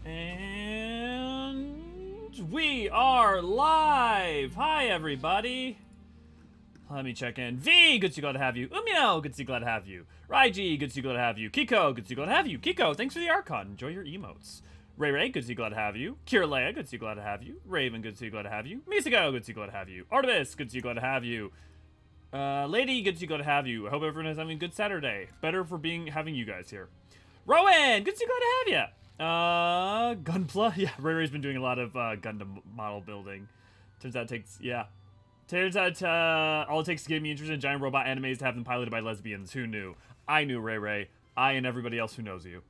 And we are live! Hi, everybody! Let me check in. V, good to see, glad to have you. Umino, good to see, glad to have you. Raiji, good to see, glad to have you. Kiko, good to see, glad to have you. Kiko, thanks for the Archon. Enjoy your emotes. Ray Ray, good to see, glad to have you. Kirlea, good to see, glad to have you. Raven, good to see, glad to have you. Misako, good to see, glad to have you. Artemis, good to see, glad to have you. Lady, good to see, glad to have you. I hope everyone is having a good Saturday. Better for having you guys here. Rowan, good to see, glad to have you. Gunpla, yeah, Ray Ray's been doing a lot of Gundam model building. Turns out all it takes to get me interested in giant robot animes is to have them piloted by lesbians. Who knew? I knew, Ray Ray. I and everybody else who knows you.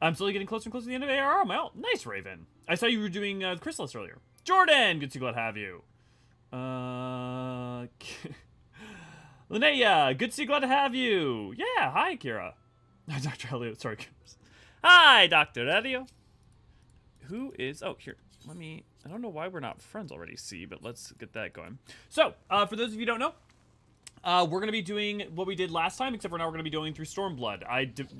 I'm slowly getting closer and closer to the end of ARR. Well, nice, Raven. I saw you were doing the Chrysalis earlier. Jordan, good to see, glad to have you. Linnea, good to see, glad to have you. Yeah, hi, Kira. Dr. Elliot, sorry. Hi, Dr. Elliot. Who is... Oh, here. Let me... I don't know why we're not friends already, C, but let's get that going. So, for those of you who don't know, we're going to be doing what we did last time, except for now we're going to be going through Stormblood.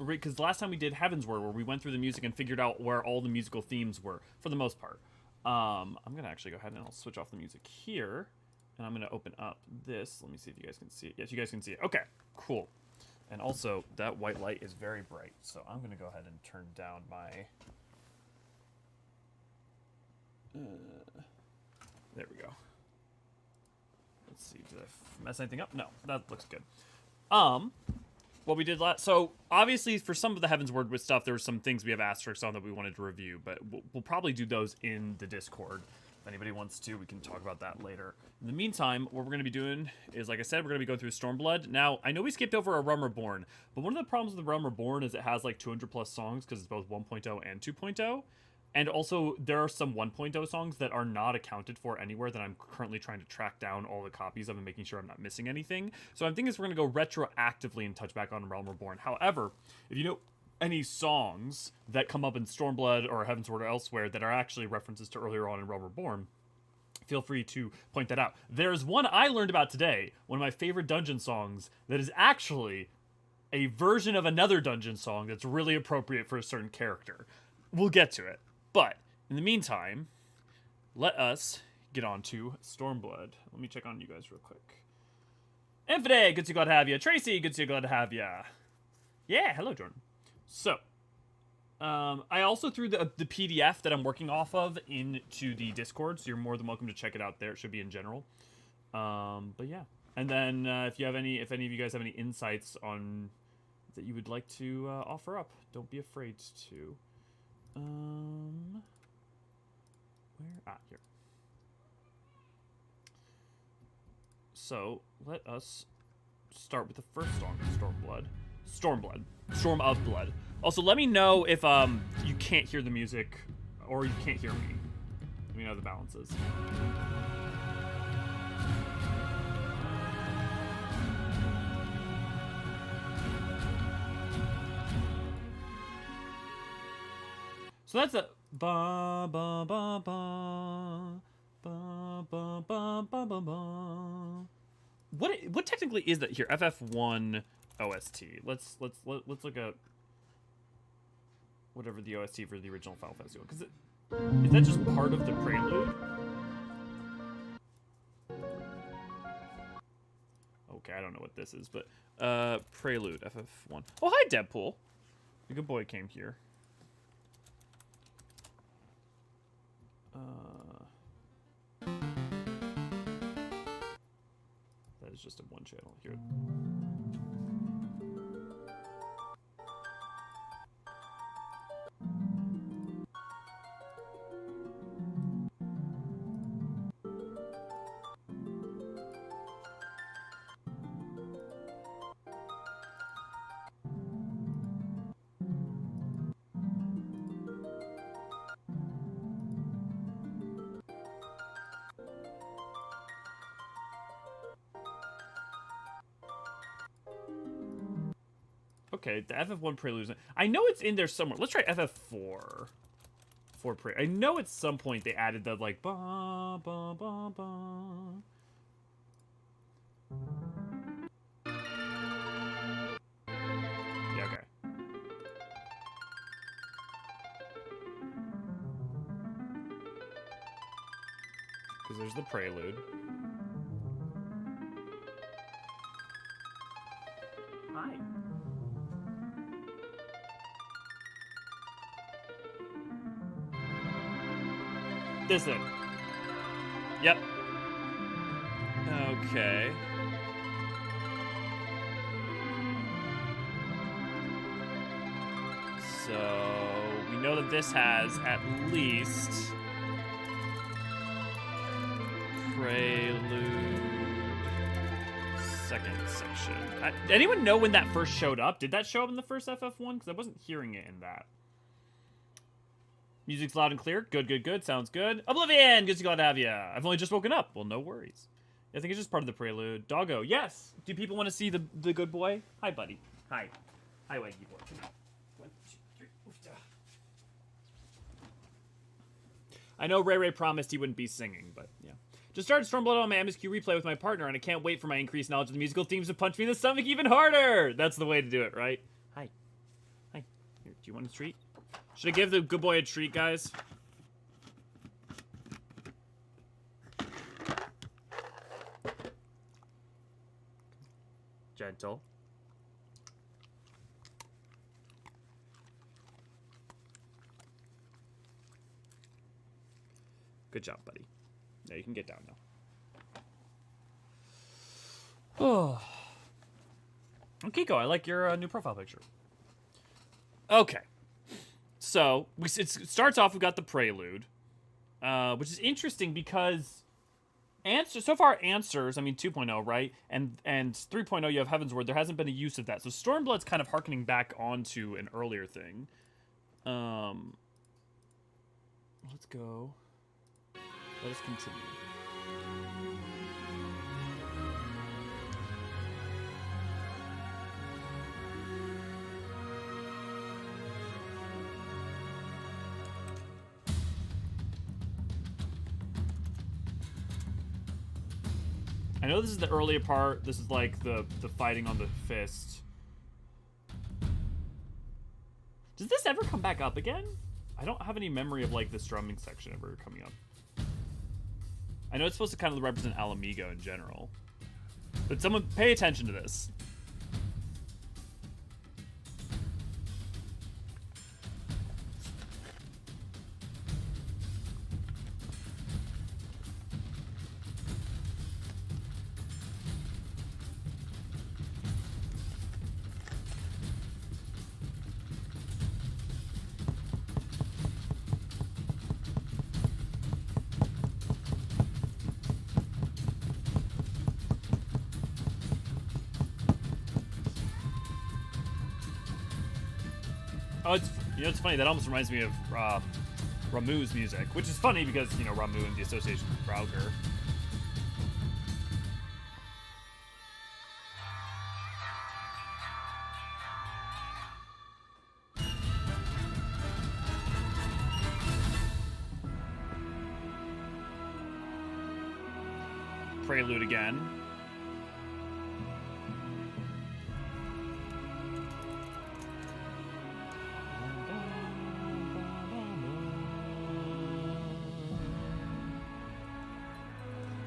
Because last time we did Heavensward, where we went through the music and figured out where all the musical themes were, for the most part. I'm going to actually go ahead and I'll switch off the music here. And I'm going to open up this. Let me see if you guys can see it. Yes, you guys can see it. Okay, cool. And also, that white light is very bright, so I'm going to go ahead and turn down my... there we go. Let's see, did I mess anything up? No, that looks good. What we did last... So, obviously, for some of the Heavensward with stuff, there were some things we have asterisks on that we wanted to review, but we'll probably do those in the Discord. If anybody wants to, we can talk about that later. In the meantime, what we're going to be doing is, like I said, we're going to be going through Stormblood. Now, I know we skipped over A Realm Reborn, but one of the problems with The Realm Reborn is it has like 200 plus songs because it's both 1.0 and 2.0. And also, there are some 1.0 songs that are not accounted for anywhere that I'm currently trying to track down all the copies of and making sure I'm not missing anything. So I'm thinking we're going to go retroactively and touch back on Realm Reborn. However, if you know any songs that come up in Stormblood or Heavensward or elsewhere that are actually references to earlier on in Realm Reborn, feel free to point that out. There's one I learned about today, one of my favorite dungeon songs, that is actually a version of another dungeon song that's really appropriate for a certain character. We'll get to it. But, in the meantime, let us get on to Stormblood. Let me check on you guys real quick. Infide, good to see, glad to have you. Tracy, good to see, glad to have you. Yeah, hello, Jordan. So, I also threw the PDF that I'm working off of into the Discord, so you're more than welcome to check it out there. It should be in general. But yeah. And then, if any of you guys have any insights on that you would like to offer up, don't be afraid to. Where? Ah, here. So, let us start with the first song, Stormblood. Storm of Blood. Also, let me know if you can't hear the music or you can't hear me. Let me know the balances. So that's a ba ba ba ba ba ba ba ba ba ba. What technically is that here? FF1 OST. Let's look at whatever the OST for the original Final Fantasy was. Because is that just part of the Prelude? Okay, I don't know what this is, but Prelude FF1. Oh, hi, Deadpool. The good boy came here. That is just a one channel here. Okay, the FF1 Prelude. I know it's in there somewhere. Let's try FF4. I know at some point they added the like ba ba ba ba. Yeah, okay. there's the Prelude. Hi. This thing. Yep. Okay. So we know that this has at least Prelude second section. Anyone know when that first showed up? Did that show up in the first FF1? Because I wasn't hearing it in that. Music's loud and clear. Good, good, good. Sounds good. Oblivion! Good to glad to have you. I've only just woken up. Well, no worries. I think it's just part of the Prelude. Doggo, yes! Do people want to see the good boy? Hi, buddy. Hi. Hi, Waggy boy. Come on. 1, 2, 3. Oof-da. I know Ray promised he wouldn't be singing, but yeah. Just started Stormblood on my MSQ replay with my partner, and I can't wait for my increased knowledge of the musical themes to punch me in the stomach even harder! That's the way to do it, right? Hi. Hi. Here, do you want a treat? Should I give the good boy a treat, guys? Gentle. Good job, buddy. Now you can get down now. Oh. Kiko, I like your new profile picture. Okay. So, it starts off, we've got the Prelude, which is interesting because so far answers, I mean 2.0, right? And 3.0 you have Heaven's Word, there hasn't been a use of that. So Stormblood's kind of harkening back onto an earlier thing. Let's go. Let us continue. I know this is the earlier part. This is like the fighting on the fist. Does this ever come back up again? I don't have any memory of like this drumming section ever coming up. I know it's supposed to kind of represent Ala Mhigo in general. But someone pay attention to this. Oh, it's funny. That almost reminds me of Ramuh's music, which is funny because, you know, Ramuh and the association with Draugr. Prelude again.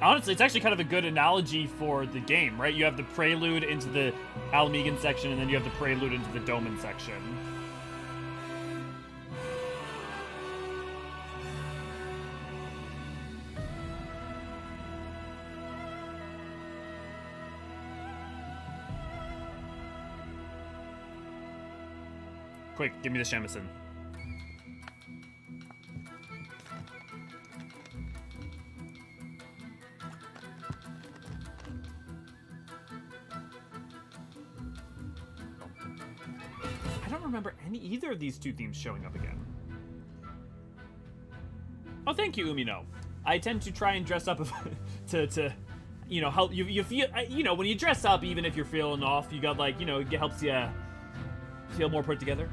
Honestly, it's actually kind of a good analogy for the game, right? You have the Prelude into the Ala Mhigan section, and then you have the Prelude into the Doman section. Quick, give me the shamisen. I don't remember either of these two themes showing up again. Oh, thank you, Umino. I tend to try and dress up to you know, help you feel, you know, when you dress up, even if you're feeling off, you got like, you know, it helps you feel more put together.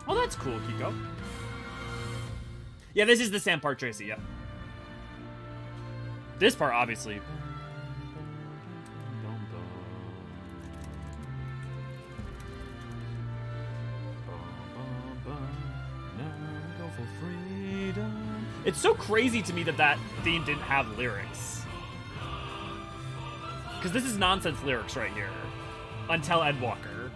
Oh, that's cool, Kiko. Yeah, this is the Sam part, Tracy, yep. This part, obviously. Now go for freedom. It's so crazy to me that that theme didn't have lyrics. Because this is nonsense lyrics right here. Until Endwalker.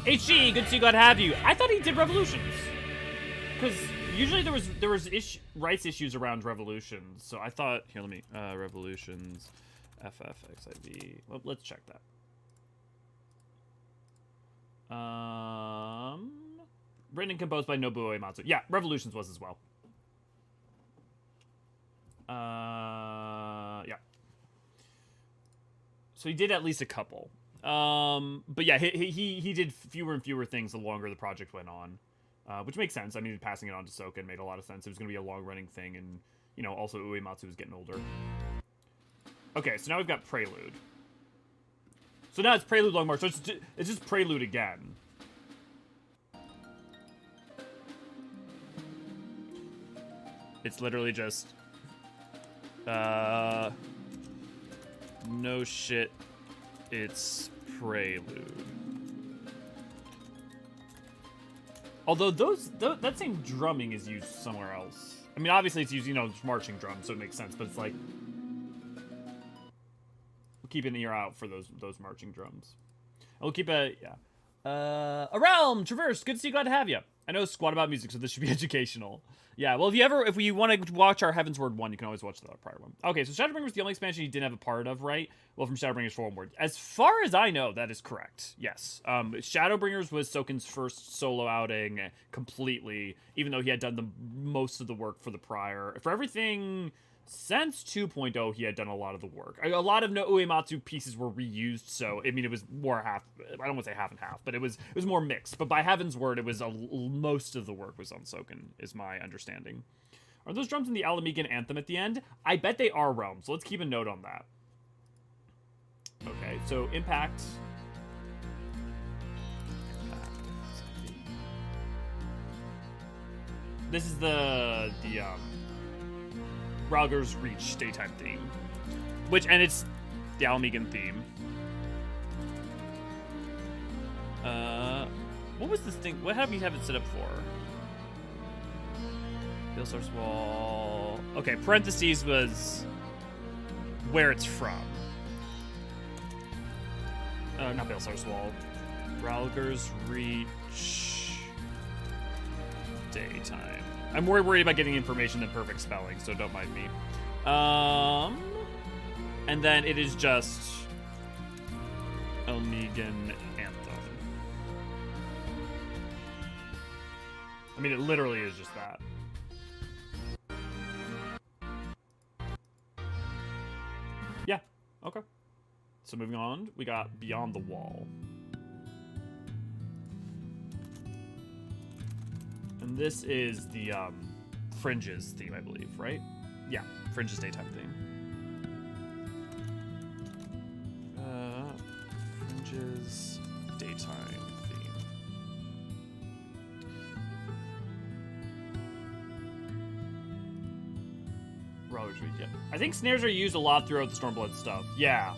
HG, good to see you, glad to have you. I thought he did Revolutions. Because usually there was rights issues around Revolutions. So I thought, here, let me, Revolutions, ffXIV. Well, let's check that. Written and composed by Nobuo Uematsu. Yeah, Revolutions was as well. Yeah. So he did at least a couple. But yeah, he did fewer and fewer things the longer the project went on, which makes sense. I mean, passing it on to Soken made a lot of sense. It was going to be a long-running thing, and, you know, also Uematsu was getting older. Okay, so now we've got Prelude. So now it's Prelude Long March, so it's just Prelude again. It's literally just, no shit, it's Prelude. Although that same drumming is used somewhere else. I mean, obviously it's used, you know, it's marching drums, so it makes sense, but it's like, we'll keep an ear out for those marching drums. We'll keep a, yeah. A Realm, Traverse, good to see you, glad to have you. I know it's squat about music, so this should be educational. Yeah, well, if you want to watch our Heavensward one, you can always watch the prior one. Okay, so Shadowbringers was the only expansion you didn't have a part of, right? Well, from Shadowbringers Forward. As far as I know, that is correct. Yes. Shadowbringers was Soken's first solo outing completely, even though he had done most of the work for the prior. For everything since 2.0, he had done a lot of the work. A lot of Uematsu pieces were reused, so, I mean, it was more half, I don't want to say half and half, but it was more mixed. But by Heavensward, it was most of the work was on Soken, is my understanding. Are those drums in the Ala Mhigo anthem at the end? I bet they are, Realm, so let's keep a note on that. Okay, so Impact. This is the Rauger's Reach daytime theme, and it's the Ala Mhigo theme. What was this thing? What have you have it set up for? Veil Source Wall. Okay, parentheses was where it's from. Not Veil Source Wall. Rauger's Reach daytime. I'm more worried about getting information than perfect spelling, so don't mind me. And then it is just Ala Mhigo anthem. I mean, it literally is just that. Yeah, okay. So moving on, we got Beyond the Wall. And this is the Fringes theme, I believe, right? Yeah, Fringes daytime theme. Fringes daytime theme. Rauger's Reach, yeah. I think snares are used a lot throughout the Stormblood stuff. Yeah.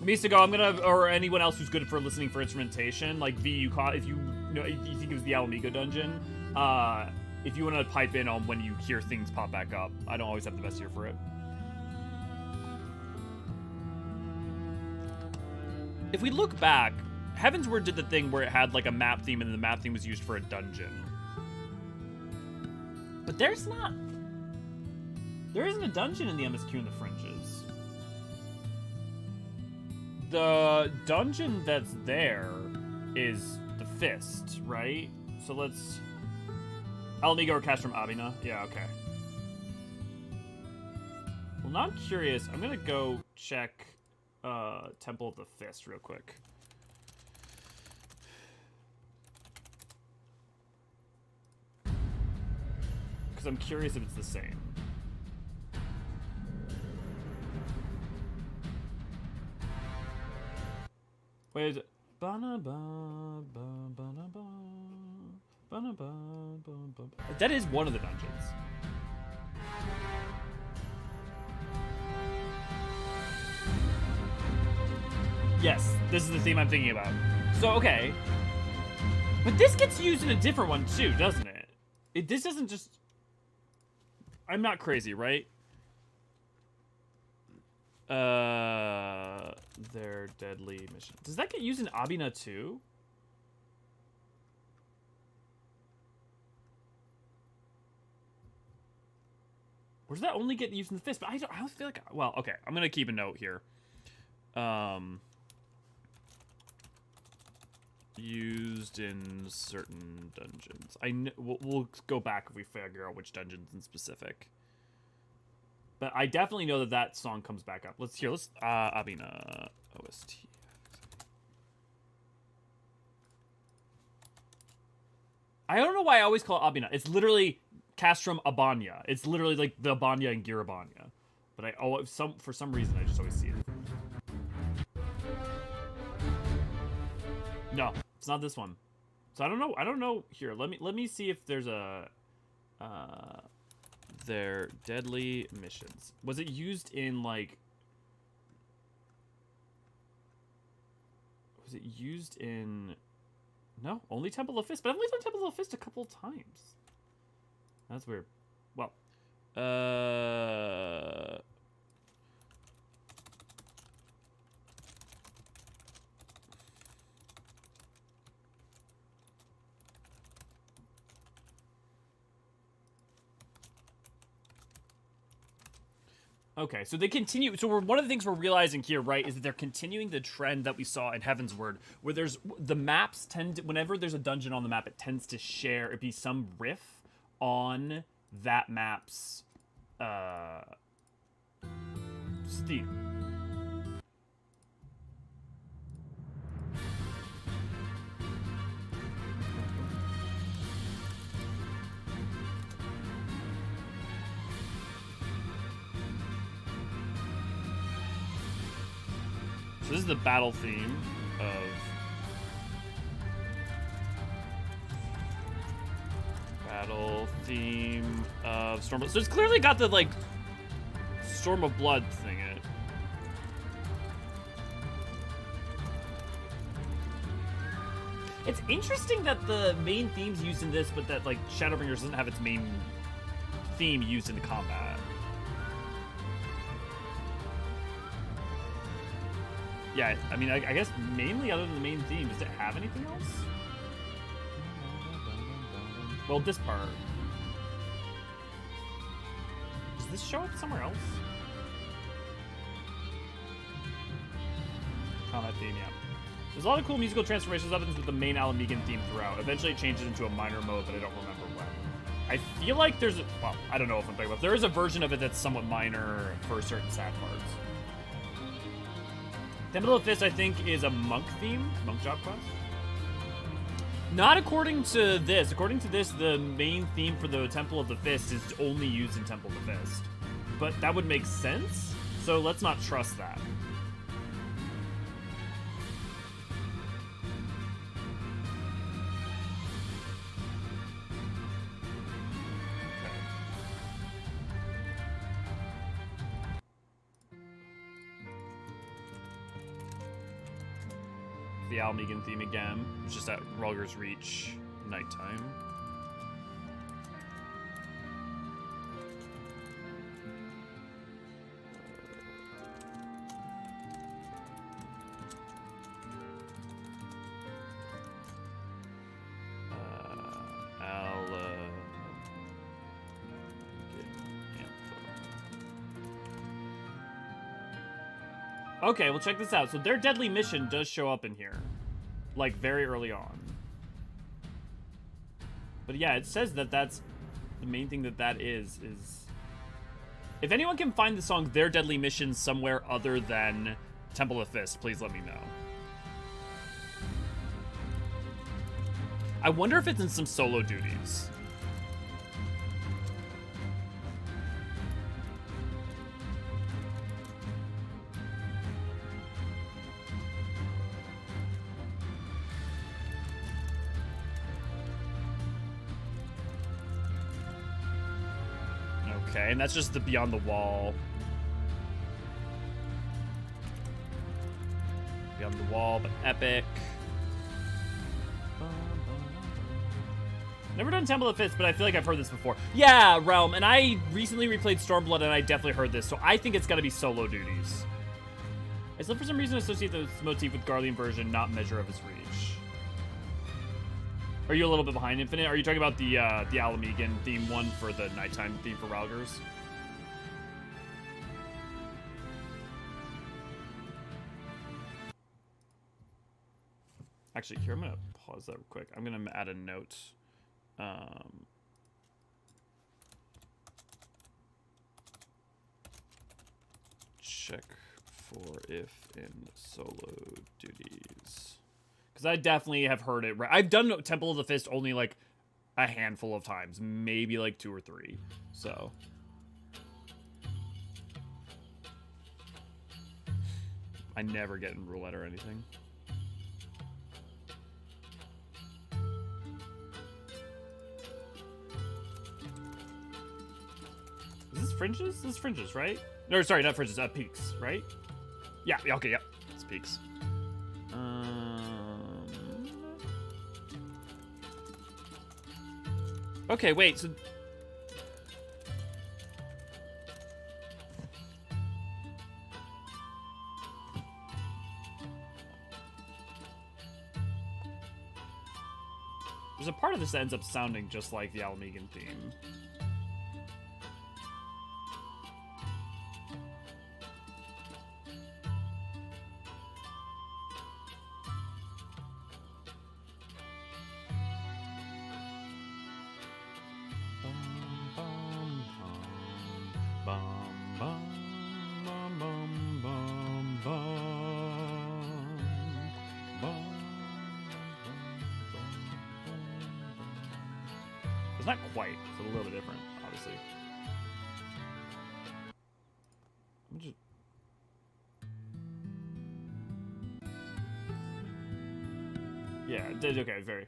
Misago, I'm gonna, or anyone else who's good for listening for instrumentation, like V, you caught, if you know, if you think it was the Ala Mhigo dungeon, if you want to pipe in on when you hear things pop back up. I don't always have the best ear for it. If we look back, Heavensward did the thing where it had like a map theme and the map theme was used for a dungeon. But there isn't a dungeon in the MSQ and the Fringes. The dungeon that's there is the Fist, right? So let's... Ala Mhigo or Cast from Abina? Yeah, okay. Well, now I'm curious. I'm gonna go check Temple of the Fist real quick. Because I'm curious if it's the same. Wait, is it? That is one of the dungeons. Yes, this is the theme I'm thinking about. So, okay. But this gets used in a different one too, doesn't it? This doesn't just... I'm not crazy, right? Their deadly mission. Does that get used in Abina too? Or does that only get used in the fist? But I don't feel like... Well, okay. I'm going to keep a note here. Used in certain dungeons. We'll go back if we figure out which dungeons in specific. But I definitely know that song comes back up. Let's Abina OST. I don't know why I always call it Abina. It's literally Castrum Abanya. It's literally like the Abanya and Girabanya. But for some reason I just always see it. No, it's not this one. So I don't know here. Let me see if there's a their deadly missions. Was it used in like... Was it used in... No, only Temple of Fist. But I've only done Temple of Fist a couple times. That's weird. Well, okay, so they continue. So one of the things we're realizing here, right, is that they're continuing the trend that we saw in Heavensward, where there's the maps tend to, whenever there's a dungeon on the map, it tends to share, it'd be some riff on that map's theme. So this is the battle theme of Stormblood. So it's clearly got the like Storm of Blood thing in it. It's interesting that the main theme's used in this, but that like Shadowbringers doesn't have its main theme used in the combat. Yeah, I mean, I guess mainly other than the main theme, does it have anything else? Well, this part. Does this show up somewhere else? Combat theme, yeah. There's a lot of cool musical transformations other than with the main Ala Mhigan theme throughout. Eventually it changes into a minor mode, but I don't remember when. I feel like there's well, I don't know if I'm talking about. There is a version of it that's somewhat minor for certain sad parts. Temple of Fist, I think, is a monk theme, monk job quest. Not according to this. According to this, the main theme for the Temple of the Fist is only used in Temple of the Fist. But that would make sense, so let's not trust that. The Ala Mhigan theme again. It's just at Rulger's Reach nighttime. Ala Okay, well check this out. So their deadly mission does show up in here. Like, very early on. But yeah, it says that that's the main thing that is... If anyone can find the song Their Deadly Mission somewhere other than Temple of Fist, please let me know. I wonder if it's in some solo duties. Okay, and that's just the Beyond the Wall. Beyond the Wall, but epic. Never done Temple of Fists, but I feel like I've heard this before. Yeah, Realm, and I recently replayed Stormblood, and I definitely heard this, so I think it's gotta be solo duties. I still, for some reason, associate this motif with Garlean version, not Measure of His Reach. Are you a little bit behind Infinite? Are you talking about the Ala Mhigo theme one for the nighttime theme for Ralgers? Actually, here, I'm gonna pause that real quick. I'm gonna add a note. Check for if in solo duties. Because I definitely have heard it. I've done Temple of the Fist only like a handful of times. Maybe like 2 or 3. So. I never get in roulette or anything. Is this Fringes? This is Fringes, right? No, sorry, not Fringes. Peaks, right? Yeah, okay, yeah. It's Peaks. Okay, wait, so... There's a part of this that ends up sounding just like the Ala Mhigo theme. It's not quite. It's a little bit different, obviously. I'm just... Yeah, okay, very...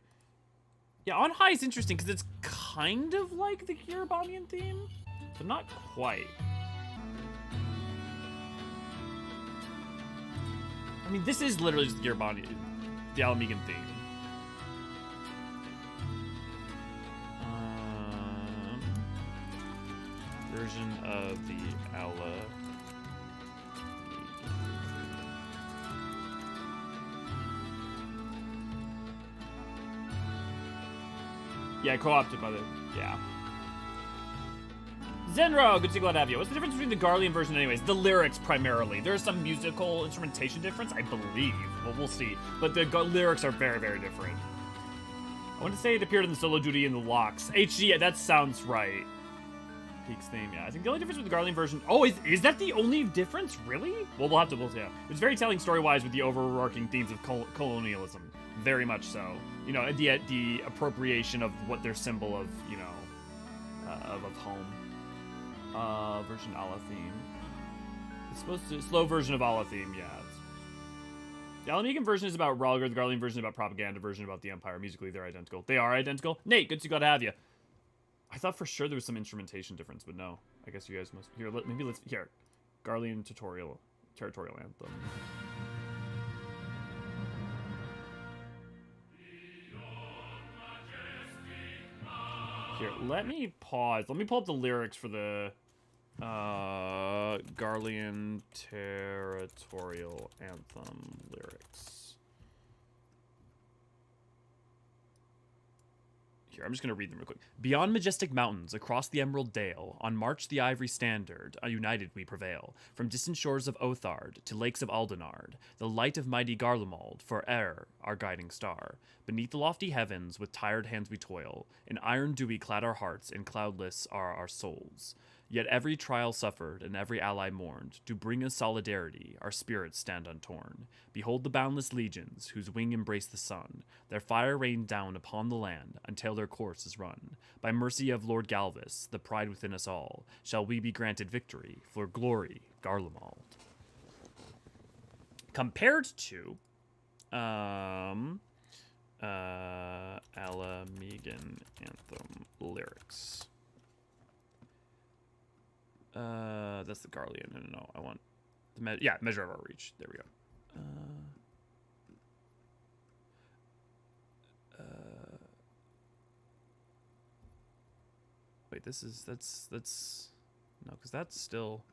Yeah, On High is interesting because it's kind of like the Eorzean theme, but not quite. I mean, this is literally just the Eorzean, the Ala Mhigo theme. Version of the Ala. Yeah, co-opted by the... Yeah. Zenro, good to see, glad to have you. What's the difference between the Garlean version anyways? The lyrics, primarily. There's some musical instrumentation difference, I believe. Well, we'll see. But the lyrics are very, very different. I want to say it appeared in the solo duty in the locks. HG, yeah, that sounds right. Peaks theme, yeah. I think the only difference with the Garlean version... Oh, is that the only difference? Really? Well, we'll have to... yeah. It's very telling story-wise with the overarching themes of colonialism. Very much so. You know, the appropriation of what their symbol of, you know, of home. Version Ala theme. It's supposed to... Slow version of Ala theme, yeah. The Ala Mhigo version is about Ralgar. The Garlean version is about propaganda. Version about the Empire. Musically, they're identical. They are identical. Nate, good to glad to have you. I thought for sure there was some instrumentation difference, but no. I guess you guys must... Here, maybe let's... Here. Garlean Territorial Anthem. Here, let me pause. Let me pull up the lyrics for the... Garlean Territorial Anthem lyrics. Here, I'm just going to read them real quick. Beyond majestic mountains, across the emerald dale, on march the ivory standard, united we prevail. From distant shores of Othard to lakes of Aldenard, the light of mighty Garlemald, fore'er our guiding star. Beneath the lofty heavens, with tired hands we toil. In iron dewy clad our hearts, and cloudless are our souls. Yet every trial suffered, and every ally mourned, to bring us solidarity, our spirits stand untorn. Behold the boundless legions, whose wing embrace the sun, their fire rained down upon the land, until their course is run. By mercy of Lord Galvus, the pride within us all, shall we be granted victory, for glory, Garlemald. Compared to, Ala Mhigo Anthem lyrics. That's the Garlean. No, I want the Measure of Our Reach. There we go. that's no, because that's still.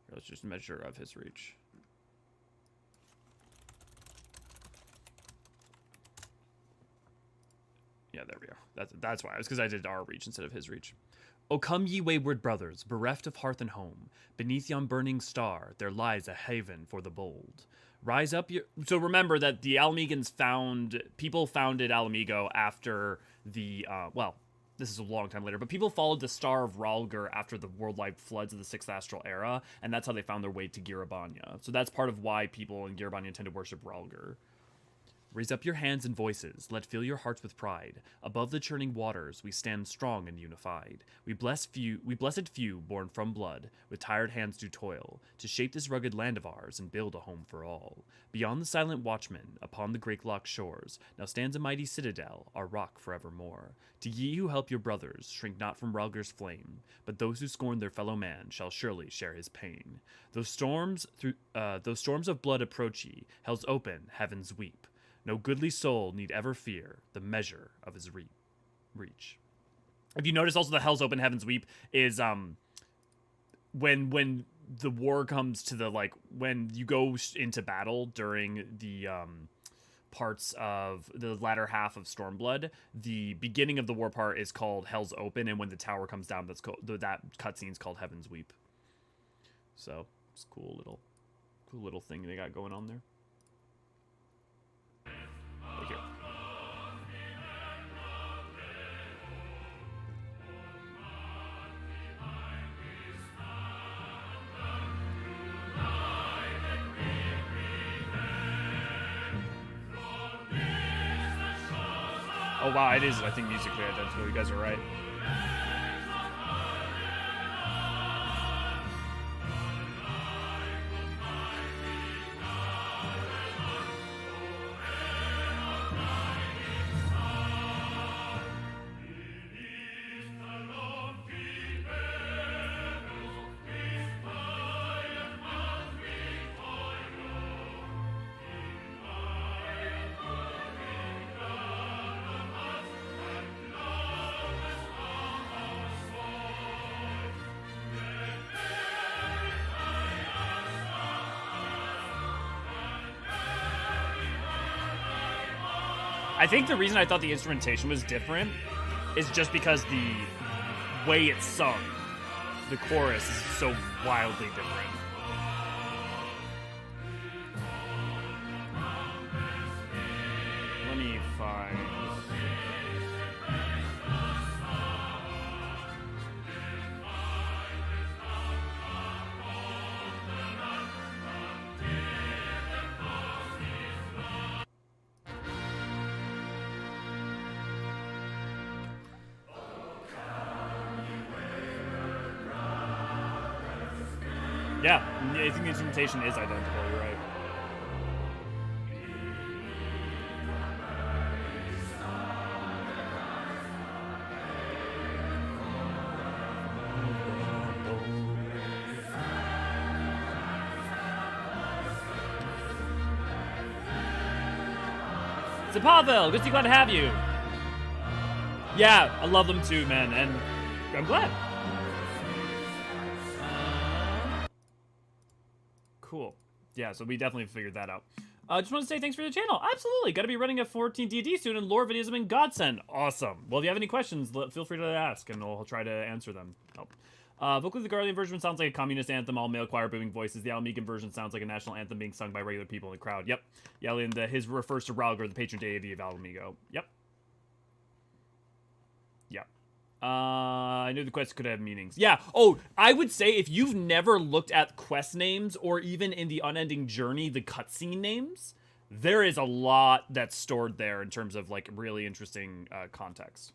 Here, let's just measure of his reach. Yeah, there we are. That's why. It was because I did our reach instead of his reach. O come ye wayward brothers, bereft of hearth and home, beneath yon burning star, there lies a haven for the bold. Rise up your... So remember that the Ala Mhigans people founded Ala Mhigo after the, well, this is a long time later, but people followed the Star of Rhalgr after the worldwide floods of the 6th Astral Era, and that's how they found their way to Girabanya. So that's part of why people in Girabanya tend to worship Rhalgr. Raise up your hands and voices, let fill your hearts with pride. Above the churning waters, we stand strong and unified. We blessed few, born from blood, with tired hands do toil, to shape this rugged land of ours and build a home for all. Beyond the silent watchman, upon the Greatlock shores, now stands a mighty citadel, our rock forevermore. To ye who help your brothers, shrink not from Rhalgr's flame, but those who scorn their fellow man shall surely share his pain. Those storms of blood approach ye, hell's open, heavens weep. No goodly soul need ever fear the measure of his reach. If you notice, also the Hell's Open Heavens Weep is when the war comes to the, like, when you go into battle during the parts of the latter half of Stormblood, the beginning of the war part is called Hell's Open, and when the tower comes down, that's called, that cutscene's called Heaven's Weep. So it's a cool little thing they got going on there. Look here. Oh wow, it is, I think, musically identical. You guys are right. I think the reason I thought the instrumentation was different is just because the way it's sung, the chorus is so wildly different. Let me find... Yeah, I think the instrumentation is identical, you're right. So Pavel, good to see, glad to have you. Yeah, I love them too, man, and I'm glad. Cool. Yeah, so we definitely figured that out. Just want to say thanks for the channel. Absolutely. Got to be running a 14 D&D soon, and lore videos have been godsend. Awesome. Well, if you have any questions, feel free to ask, and I'll try to answer them. Vocally, the Guardian version sounds like a communist anthem, all male choir booming voices. The Ala Mhigan version sounds like a national anthem being sung by regular people in the crowd. Yep. Yeah, and his refers to Rhalgr, the patron deity of Ala Mhigo. Yep. Yep. I knew the quest could have meanings. Yeah. Oh, I would say if you've never looked at quest names or even in the Unending Journey, the cutscene names, there is a lot that's stored there in terms of like really interesting context.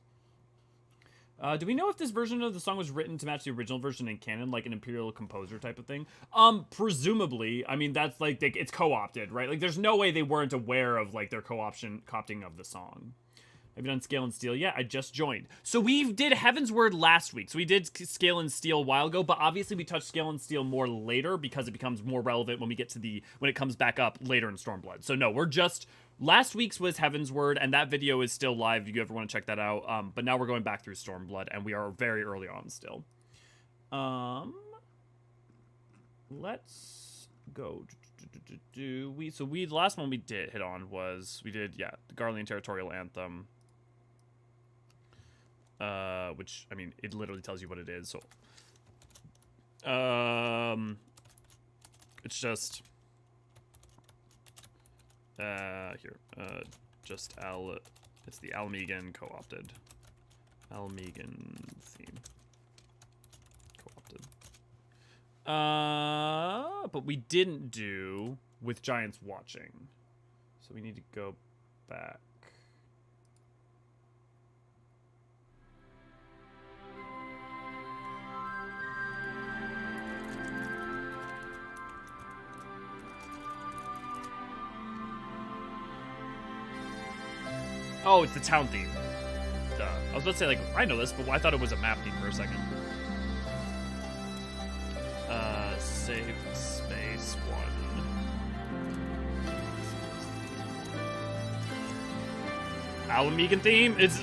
Do we know if this version of the song was written to match the original version in canon, like an imperial composer type of thing? Presumably. I mean, that's like it's co-opted, right? Like, there's no way they weren't aware of like their co-opting of the song. Have you done Scale and Steel? Yeah, I just joined. So we did Heaven's Word last week. So we did Scale and Steel a while ago, but obviously we touched Scale and Steel more later because it becomes more relevant when we get to when it comes back up later in Stormblood. So no, we're just, last week's was Heaven's Word, and that video is still live if you ever want to check that out. But now we're going back through Stormblood, and we are very early on still. Let's go. The last one we did hit on was, the Garlean Territorial Anthem. Which, I mean, it literally tells you what it is, so... It's just... It's the Ala Mhigan co-opted. Ala Mhigan theme. Co-opted. But we didn't do With Giants Watching. So we need to go back. Oh, it's the town theme. Duh. I was about to say, like, I know this, but I thought it was a map theme for a second. Save space 1. Ala Mhigan theme? It's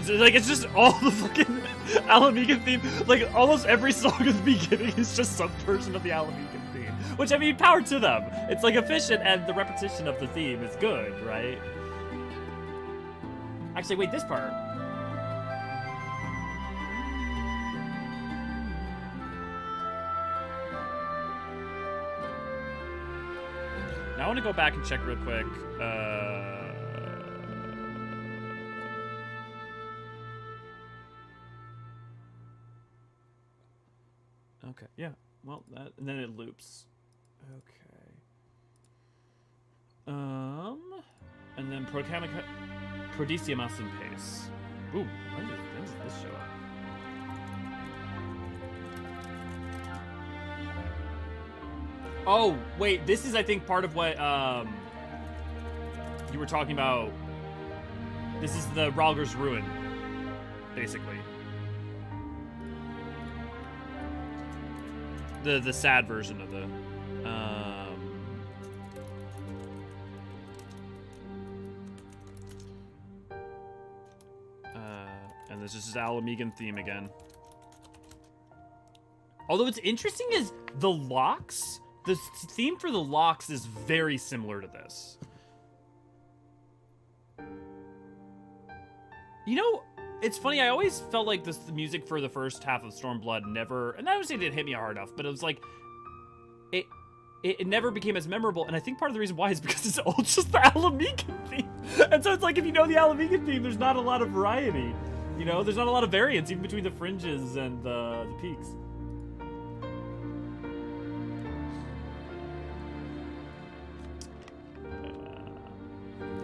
just all the fucking Ala Mhigan theme. Like, almost every song at the beginning is just some version of the Ala Mhigan theme. Which, I mean, power to them. It's, like, efficient, and the repetition of the theme is good, right? Actually, wait, this part. Now I want to go back and check real quick. Okay, yeah. Well, and then it loops. Okay. And then Prodiciamus in pace. Ooh, when does this show up? Oh, wait, this is, I think, part of what, you were talking about. This is the Rhalgr's Ruin, basically. The sad version of the, and this is just Ala Mhigan theme again. Although what's interesting is the locks, the theme for the locks is very similar to this. You know, it's funny, I always felt like the music for the first half of Stormblood never, and I would say it didn't hit me hard enough, but it was like, it never became as memorable, and I think part of the reason why is because it's all just the Ala Mhigan theme. And so it's like, if you know the Ala Mhigan theme, there's not a lot of variety. You know, there's not a lot of variance, even between the fringes and the peaks.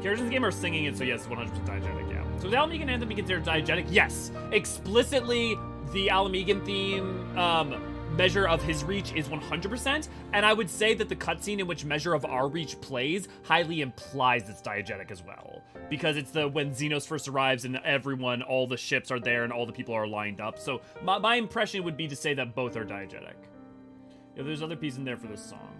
Characters in the game are singing it, so yes, 100% diegetic, yeah. So the Ala Mhigan anthem be considered diegetic? Yes. Explicitly, the Ala Mhigan theme measure of his reach is 100%, and I would say that the cutscene in which measure of our reach plays highly implies it's diegetic as well. Because it's when Xenos first arrives and everyone, all the ships are there and all the people are lined up. So my impression would be to say that both are diegetic. Yeah, there's other pieces in there for this song.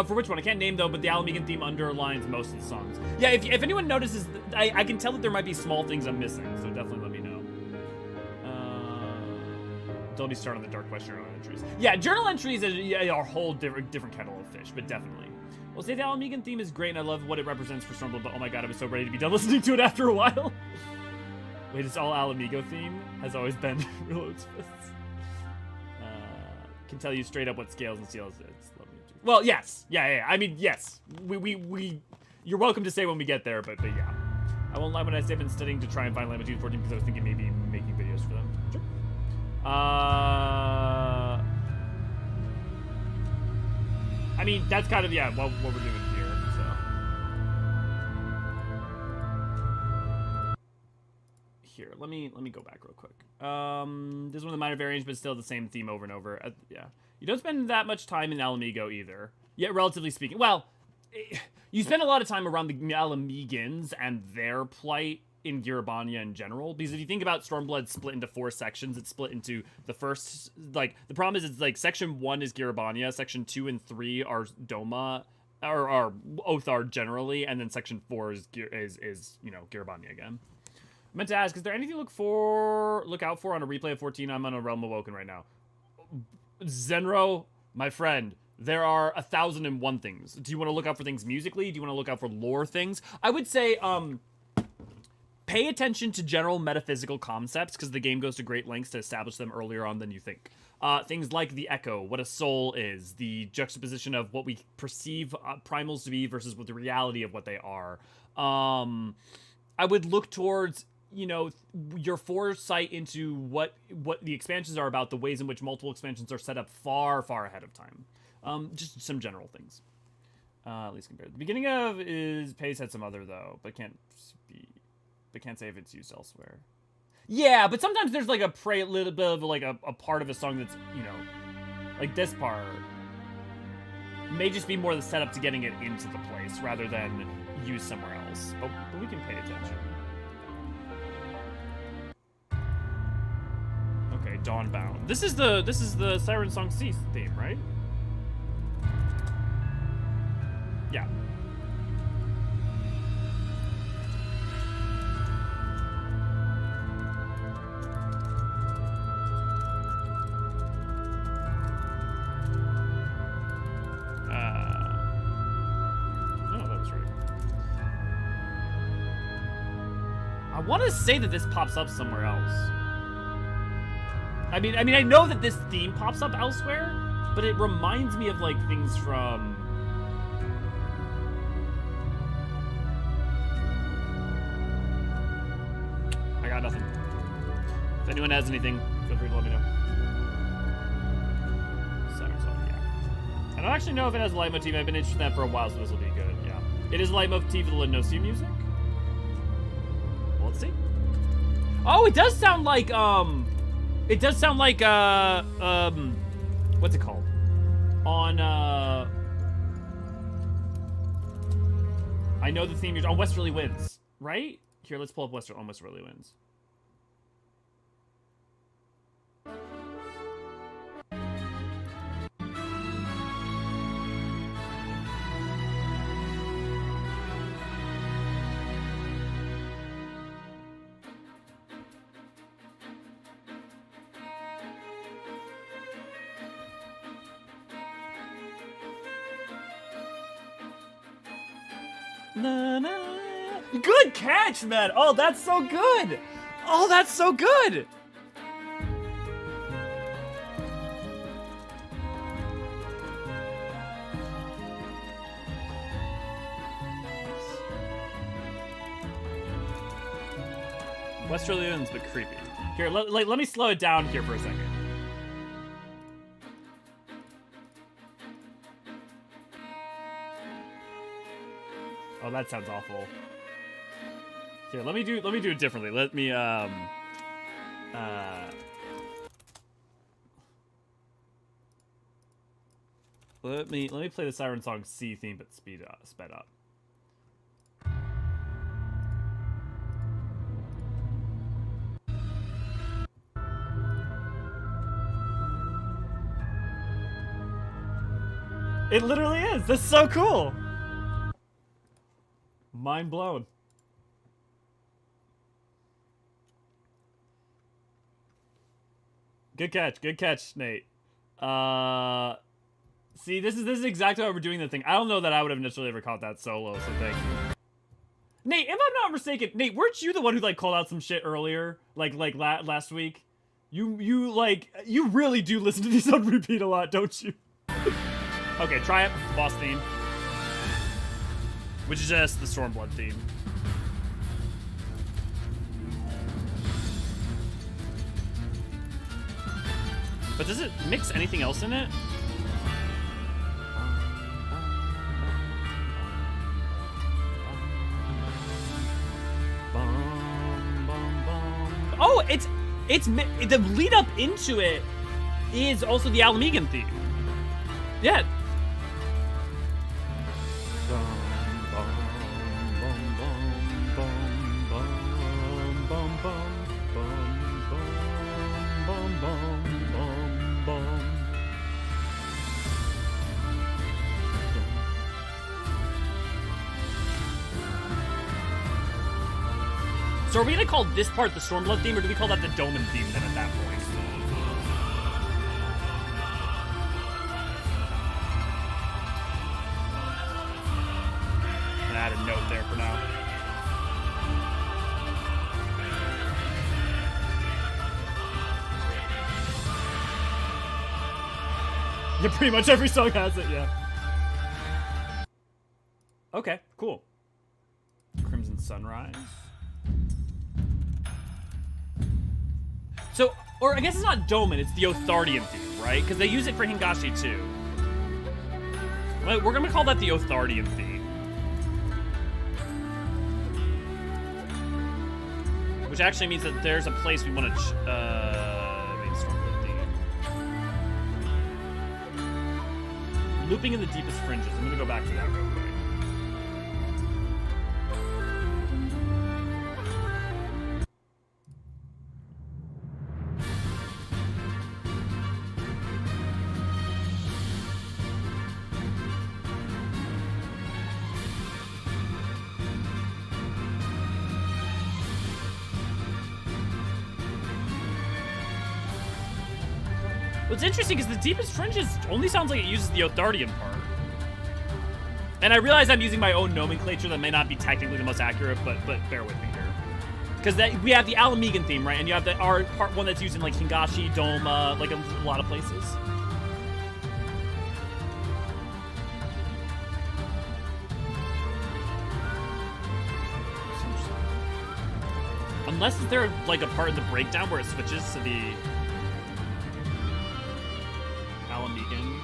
For which one? I can't name, though, but the Ala Mhigan theme underlines most of the songs. Yeah, if anyone notices, I can tell that there might be small things I'm missing, so definitely let me know. Don't be started on the Dark Quest journal entries. Yeah, journal entries are a whole different kettle of fish, but definitely. Well, say the Ala Mhigan theme is great, and I love what it represents for Stormblood, but oh my god, I was so ready to be done listening to it after a while. Wait, it's all Ala Mhigo theme? Has always been Reload's Fists. Can tell you straight up what scales and seals it's. Well, yes. Yeah. I mean, yes. You're welcome to say when we get there, but yeah. I won't lie when I say I've been studying to try and find Lamitude 14 because I was thinking maybe making videos for them. Sure. I mean, that's kind of, yeah, what we're doing here, so. Here, let me go back real quick. This is one of the minor variants, but still the same theme over and over. Yeah. You don't spend that much time in Ala Mhigo either. Yet, relatively speaking. Well, you spend a lot of time around the Ala Mhigans and their plight in Girabania in general, because if you think about Stormblood split into 4 sections, it's split into the first, like, the problem is it's like section 1 is Girabania, section 2 and 3 are Doma, or Othard generally, and then section 4 is you know, Girabania again. I meant to ask, is there anything to look out for on a replay of 14? I'm on a Realm Awoken right now. Zenro, my friend, there are 1,001 things. Do you want to look out for things musically? Do you want to look out for lore things? I would say, pay attention to general metaphysical concepts, because the game goes to great lengths to establish them earlier on than you think. Things like the echo, what a soul is, the juxtaposition of what we perceive primals to be versus what the reality of what they are. I would look towards, you know, your foresight into what the expansions are about, the ways in which multiple expansions are set up far, far ahead of time. Just some general things. At least compared. The beginning of Pace had some other though, but can't say if it's used elsewhere. Yeah, but sometimes there's like a little bit of like a part of a song that's, you know, like this part may just be more the setup to getting it into the place rather than used somewhere else. But we can pay attention. Okay, Dawnbound. This is the Siren Song C theme, right? Yeah. No, that was right. I want to say that this pops up somewhere else. I mean, I know that this theme pops up elsewhere, but it reminds me of like things from. I got nothing. If anyone has anything, feel free to let me know. Siren Song, yeah. I don't actually know if it has a leitmotif. I've been interested in that for a while, so this will be good. Yeah, it is a leitmotif of the Linosia music. Well, let's see. Oh, it does sound like It does sound like, what's it called? On, I know the theme, on Westerly Winds, right? Here, let's pull up Westerly Winds. Na, na. Good catch, man! Oh, that's so good! Oh, that's so good! Westerly Winds, but creepy. Here, let me slow it down here for a second. Oh, that sounds awful. Here, let me do it differently. Let me let me play the Siren Song C theme but sped up. It literally is. That's so cool. Mind blown. Good catch, Nate. See, this is exactly how we're doing the thing. I don't know that I would have necessarily ever caught that solo, so thank you. Nate, if I'm not mistaken, Nate, weren't you the one who like called out some shit earlier, like last week? You really do listen to these on repeat a lot, don't you? Okay, try it. Boss theme. Which is just the Stormblood theme. But does it mix anything else in it? Oh, it's the lead up into it is also the Ala Mhigo theme. Yeah. So are we gonna call this part the Stormblood theme, or do we call that the Doman theme then at that point? I'm gonna add a note there for now. Yeah, pretty much every song has it, yeah. Okay, cool. Crimson Sunrise. So, or I guess it's not Doman, it's the Othardian theme, right? Because they use it for Hingashi too. We're gonna call that the Othardian theme. Which actually means that there's a place we want to, Stormblood theme. Looping in the deepest fringes. I'm gonna go back to that real quick. What's interesting is the deepest fringes only sounds like it uses the Othardian part. And I realize I'm using my own nomenclature that may not be technically the most accurate, but bear with me here. Because we have the Ala Mhigo theme, right? And you have the part one that's used in like Hingashi, Doma, like a lot of places. Unless is there like a part in the breakdown where it switches to the Ala Mhigo.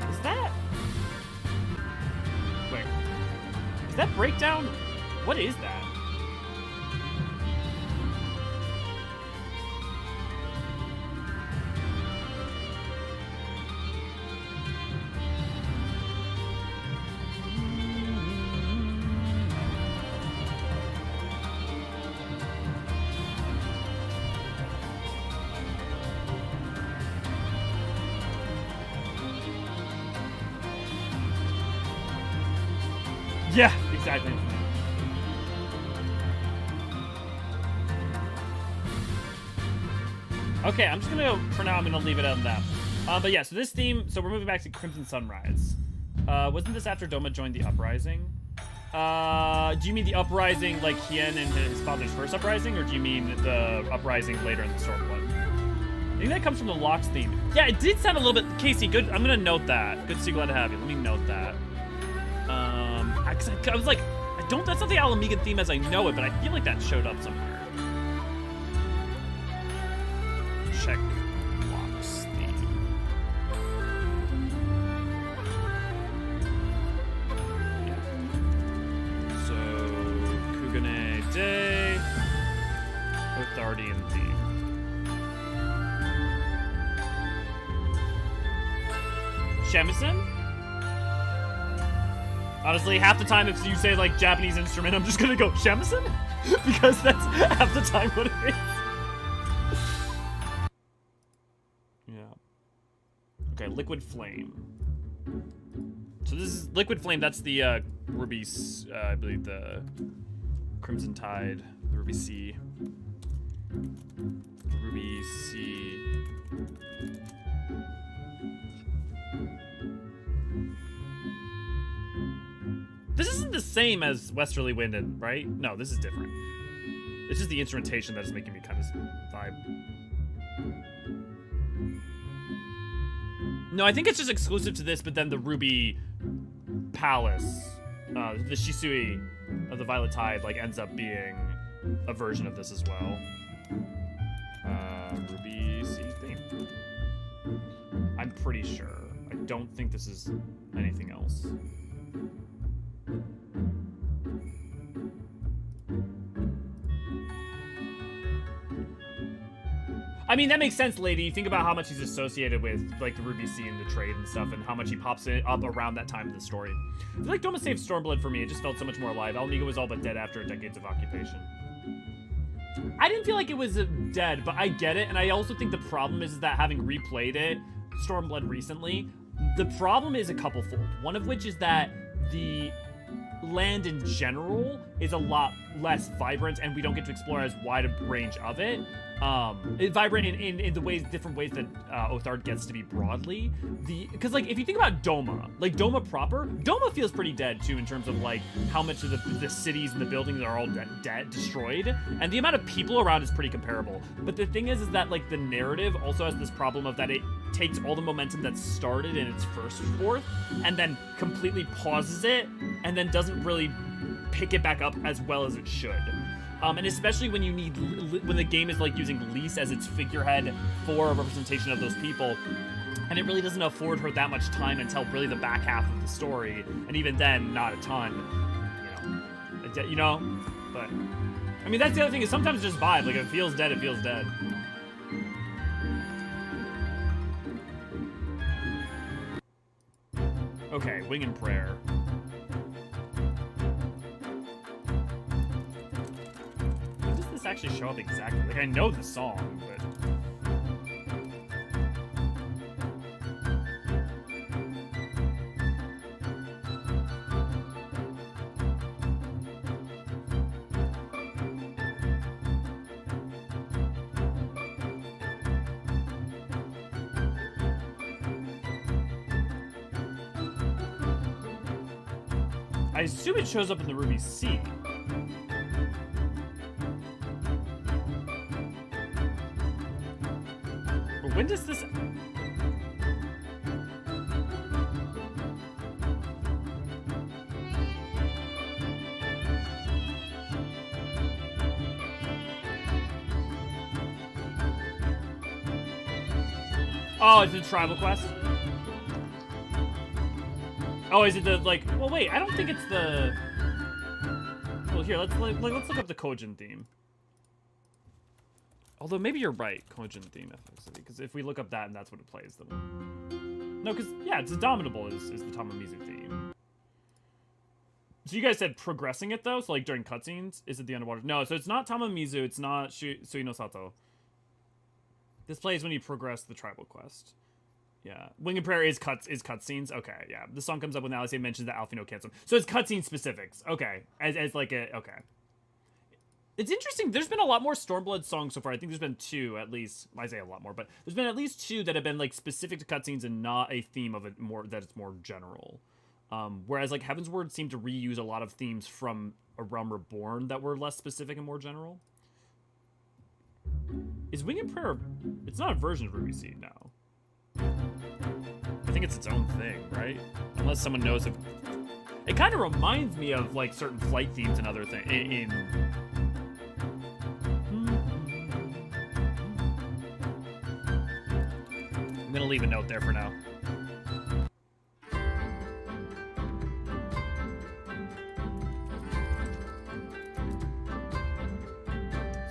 Is that? Wait. Is that breakdown? What is that? Yeah, exactly. Okay, I'm just gonna go, for now, I'm gonna leave it on that. But yeah, so this theme, so we're moving back to Crimson Sunrise. Wasn't this after Doma joined the Uprising? Do you mean the Uprising, like Hien and his father's first Uprising, or do you mean the Uprising later in the Stormblood? I think that comes from the Locks theme. Yeah, it did sound a little bit, Casey, good, I'm gonna note that. Good to see, glad to have you. Let me note that. I was like, that's not the Ala Mhigo theme as I know it, but I feel like that showed up somewhere. Check Locks theme. Yeah. So, Kugane Day, Othardian theme. Shamisen? Honestly, half the time if you say like Japanese instrument, I'm just gonna go shamisen because that's half the time what it is. Yeah. Okay, Liquid Flame. So this is Liquid Flame. That's the Ruby, I believe the Crimson Tide, the Ruby Sea. Ruby Sea. This isn't the same as Westerly Wind, right? No, this is different. It's just the instrumentation that is making me kind of vibe. No, I think it's just exclusive to this, but then the Ruby Palace, the Shisui of the Violet Tide, like ends up being a version of this as well. Ruby Sea theme. I'm pretty sure. I don't think this is anything else. I mean, that makes sense, lady. You think about how much he's associated with, like, the Ruby Sea and the trade and stuff, and how much he pops up around that time of the story. I feel like Doma saved Stormblood for me. It just felt so much more alive. Ala Mhigo was all but dead after decades of occupation. I didn't feel like it was dead, but I get it, and I also think the problem is that having replayed it, Stormblood recently, the problem is a couple-fold. One of which is that the land in general is a lot less vibrant, and we don't get to explore as wide a range of it. Vibrant in the ways, different ways that Othard gets to be broadly. Because like if you think about Doma, like Doma proper, Doma feels pretty dead too in terms of like how much of the cities and the buildings are all dead, destroyed, and the amount of people around is pretty comparable. But the thing is that like the narrative also has this problem of that it takes all the momentum that started in its first fourth and then completely pauses it and then doesn't really pick it back up as well as it should. And especially when you need, when the game is like using Lise as its figurehead for a representation of those people, and it really doesn't afford her that much time until really the back half of the story, and even then, not a ton, you know. But I mean, that's the other thing is sometimes just vibe. Like if it feels dead, it feels dead. Okay, Wing and Prayer. Actually show up exactly. Like I know the song, but I assume it shows up in the Ruby Sea. When does this... Oh, is it a tribal quest? Oh, is it the, like... Well, wait, I don't think it's the... Well, here, let's look up the Kojin theme. Although maybe you're right, Kojin theme ffXIV, because if we look up that and that's what it plays, then... No, because, yeah, it's Indomitable is the Tamamizu theme. So you guys said progressing it, though? So, like, during cutscenes? Is it the underwater? No, so it's not Tamamizu, it's not Sui no Sato. This plays when you progress the tribal quest. Yeah. Wing and Prayer is cutscenes? Okay, yeah. The song comes up when Alice mentions that Alfino can't swim. So it's cutscene specifics. Okay. As like a... Okay. It's interesting. There's been a lot more Stormblood songs so far. I think there's been 2, at least. I say a lot more, but there's been at least 2 that have been like specific to cutscenes and not a theme of it more that it's more general. Whereas like Heavensward seemed to reuse a lot of themes from A Realm Reborn that were less specific and more general. Is Wing and Prayer? It's not a version of Ruby Sea now. I think it's its own thing, right? Unless someone knows if. It kind of reminds me of like certain flight themes and other things I'm gonna leave a note there for now.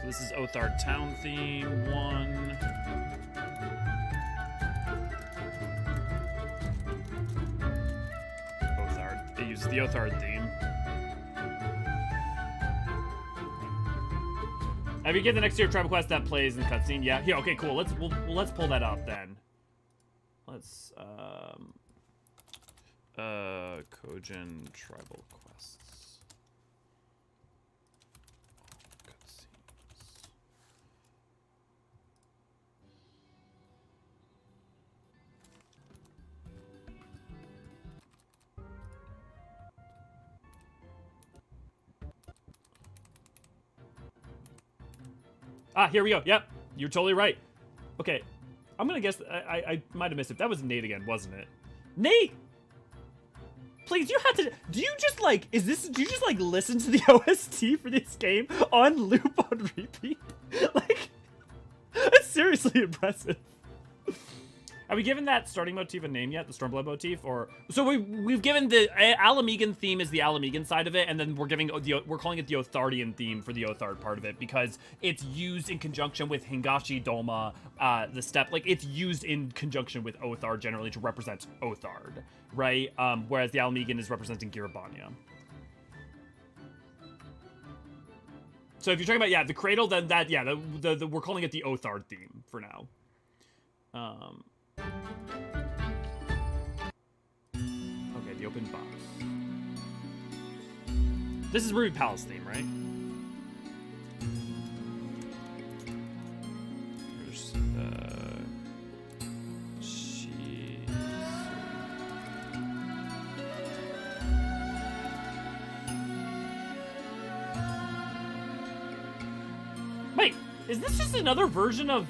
So this is Othard Town theme 1. Othard. It uses the Othard theme. Have you get the next tier tribal quest that plays in the cutscene? Yeah. Yeah. Okay. Cool. Let's pull that up then. Let's Kojin tribal quests. Cutscenes. Ah, here we go. Yep, you're totally right. Okay, I'm gonna guess I might have missed it. That was Nate again, wasn't it? Nate! Please, you had to. Do you just like? Do you just like listen to the OST for this game on loop on repeat? Like, that's seriously impressive. Have we given that starting motif a name yet? The Stormblood motif, or so we've given the Ala Mhigan theme is the Ala Mhigan side of it, and then we're calling it the Othardian theme for the Othard part of it because it's used in conjunction with Hingashi Doma, the step, like it's used in conjunction with Othard generally to represent Othard, right? Whereas the Ala Mhigan is representing Girabanya. So if you're talking about the cradle, then that we're calling it the Othard theme for now. Okay, the open box. This is Ruby Palace theme, right? There's, Wait, is this just another version of...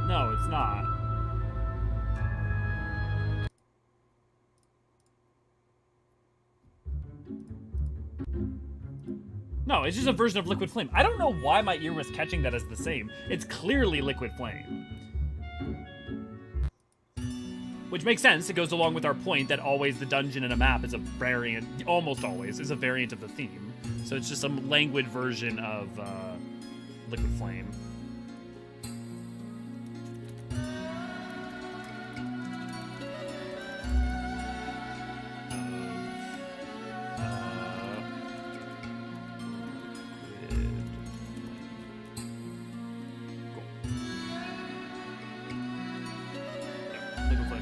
No, it's not. No, it's just a version of Liquid Flame. I don't know why my ear was catching that as the same. It's clearly Liquid Flame. Which makes sense. It goes along with our point that always the dungeon in a map is a variant, almost always, is a variant of the theme. So it's just some languid version of Liquid Flame.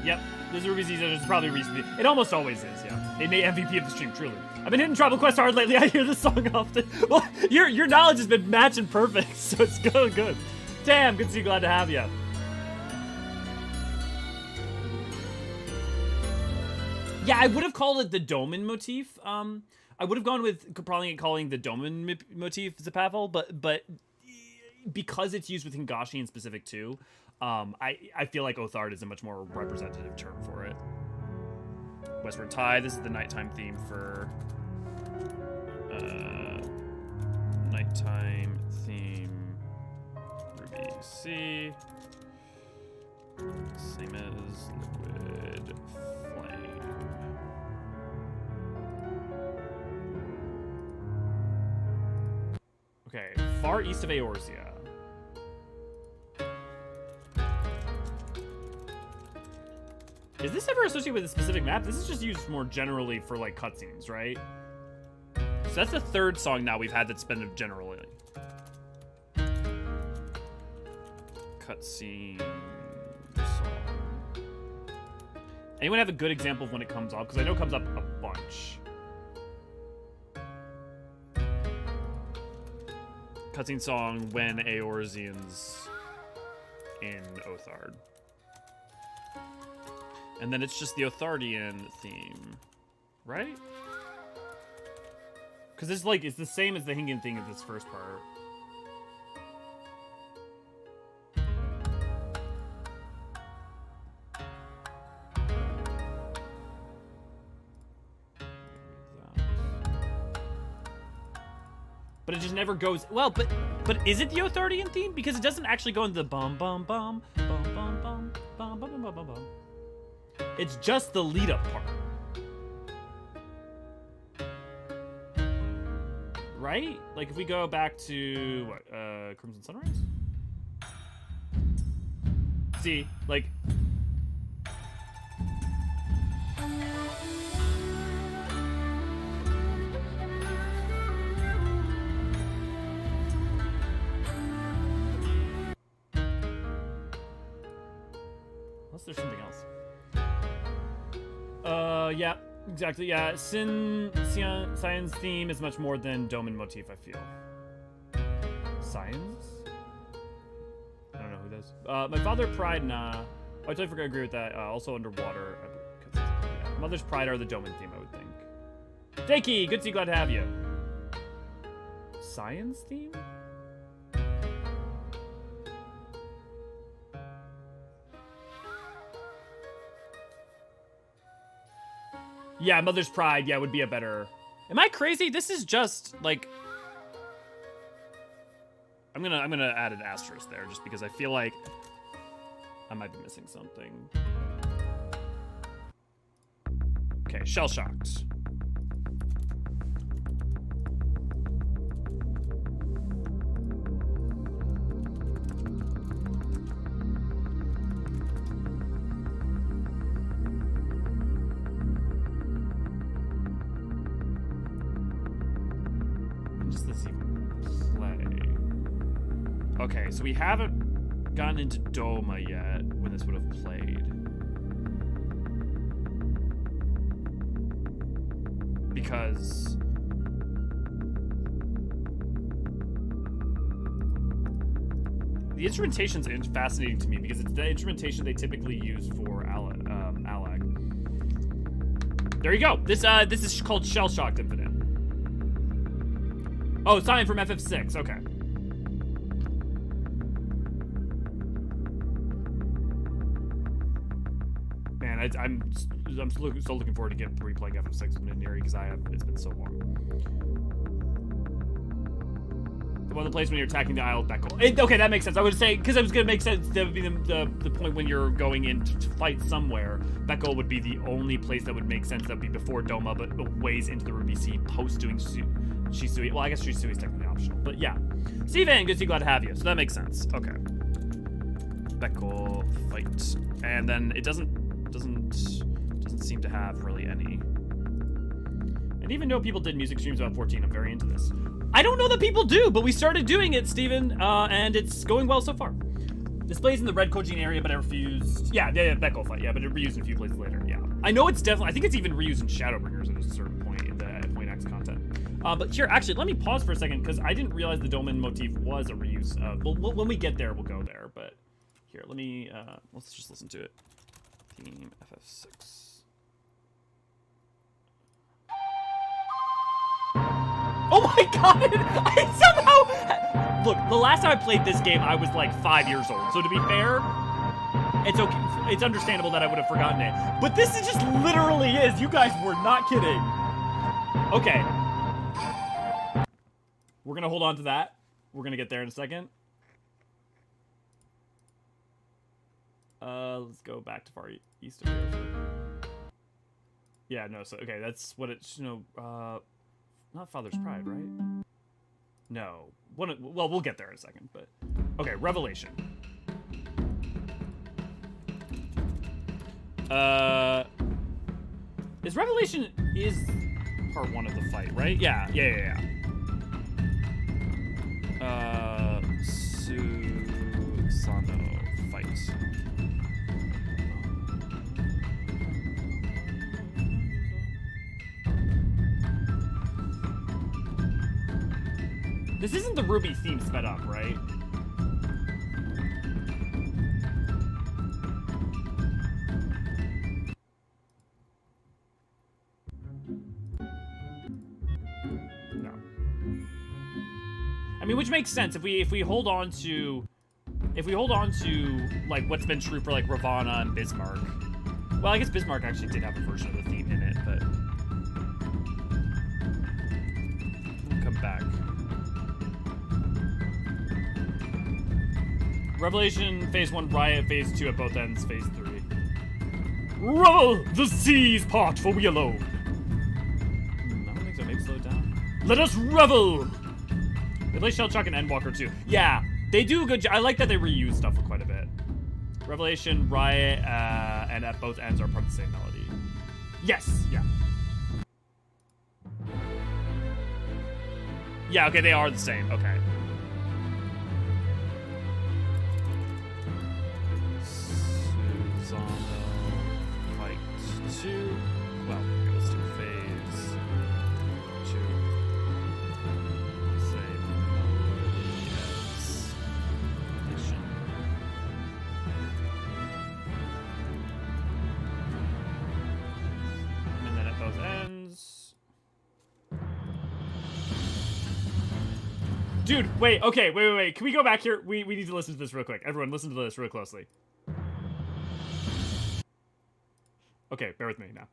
Yep, this is Ruby's easy. There's probably a reason. It almost always is, yeah. It made MVP of the stream, truly. I've been hitting Tribal Quest hard lately. I hear this song often. Well, your knowledge has been matching perfect, so it's going good. Damn, good to see you. Glad to have you. Yeah, I would have called it the Doman motif. I would have gone with probably calling the Doman motif Zapafel, but because it's used with Hingashi in specific too, I feel like Othard is a much more representative term for it. Westward Tide, this is the nighttime theme for... nighttime theme... Ruby C. Same as Liquid Flame. Okay, far east of Eorzean. Is this ever associated with a specific map? This is just used more generally for, like, cutscenes, right? So that's the third song now we've had that's been generally. Cutscene song. Anyone have a good example of when it comes up? Because I know it comes up a bunch. Cutscene song when Eorzean's in Othard. And then it's just the Othardian theme, right? Because it's like, it's the same as the Hingan thing as this first part. But it just never goes, well, but is it the Othardian theme? Because it doesn't actually go into the bum bum bum bum bum bum bum bum bum bum bum. It's just the lead-up part. Right? Like, if we go back to, what, Crimson Sunrise? See, like... Unless there's something else. Yeah, exactly, yeah. Science theme is much more than Doman motif, I feel. Science? I don't know who this. My father, Pride, nah. Oh, I totally forgot to agree with that. Also Underwater. Yeah. Mother's Pride are the Doman theme, I would think. Jakey, good to see you, glad to have you. Science theme? Yeah, Mother's Pride, yeah, would be a better... Am I crazy? This is just, like... I'm gonna add an asterisk there, just because I feel like I might be missing something. Okay, shell-shocked. Okay, so we haven't gotten into Doma yet when this would have played. Because... the instrumentation's fascinating to me because it's the instrumentation they typically use for Alag. There you go. This is called Shell-Shocked Infinite. Oh, it's signed from ffXIV. Okay. I'm so looking forward to replaying ffXIV with Neri because it's been so long. The one that plays when you're attacking the Isle of Beckle. Okay, that makes sense. I would say because it was gonna make sense. That would be the point when you're going in to fight somewhere. Beckle would be the only place that would make sense. That would be before Doma, but ways into the Ruby Sea post doing Shisui. Well, I guess Shisui is technically optional, but yeah. Steven, good to see, glad to have you. So that makes sense. Okay. Beckle fight, and then it doesn't seem to have really any. And even though people did music streams about 14, I'm very into this. I don't know that people do, but we started doing it, Steven, and it's going well so far. Displays in the red Kojin area, but I refused. Yeah, Beckle fight, yeah, but it reused in a few places later, yeah. I know it's definitely, I think it's even reused in Shadowbringers at a certain point in the Point X content. But here, actually, let me pause for a second, because I didn't realize the Doman motif was a reuse. When we get there, we'll go there, but here, let me, let's just listen to it. Theme ffXIV. Oh my god! I somehow... Look, the last time I played this game, I was like 5 years old. So to be fair, it's okay. It's understandable that I would have forgotten it. But this is just literally is. You guys were not kidding. Okay. We're going to hold on to that. We're going to get there in a second. Let's go back to far east of here. Yeah, no, so, okay, that's what it's, not Father's Pride, right? No. Well, we'll get there in a second, but... Okay, Revelation. Is Revelation is part 1 of the fight, right? Yeah. Susano fight. This isn't the Ruby theme sped up, right? No. I mean, which makes sense if we hold on to like what's been true for like Ravana and Bismarck. Well, I guess Bismarck actually did have a version of the theme in it, but we'll come back. Revelation, Phase 1, Riot, Phase 2 at both ends, Phase 3. Revel! The seas part, for we alone. I don't think so, maybe slow it down. Let us revel! They play Shellshock and Endwalker too. Yeah, they do a good job. I like that they reuse stuff for quite a bit. Revelation, Riot, and at both ends are part of the same melody. Yes, yeah. Yeah, okay, they are the same, okay. Well, let's do Phase 2. Same as Edition. And then at both ends. Dude, wait, okay, wait. Can we go back here? We need to listen to this real quick. Everyone, listen to this real closely. Okay, bear with me now.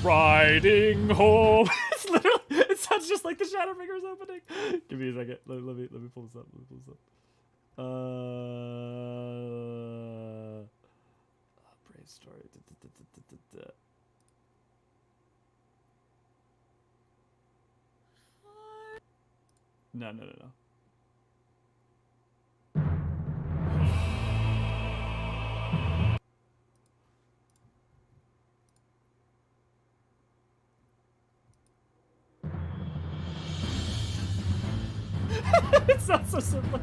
Riding home. It's literally, it sounds just like the Shadowbringers opening. Give me a second. Let me pull this up. Brave story. No. It sounds so simple.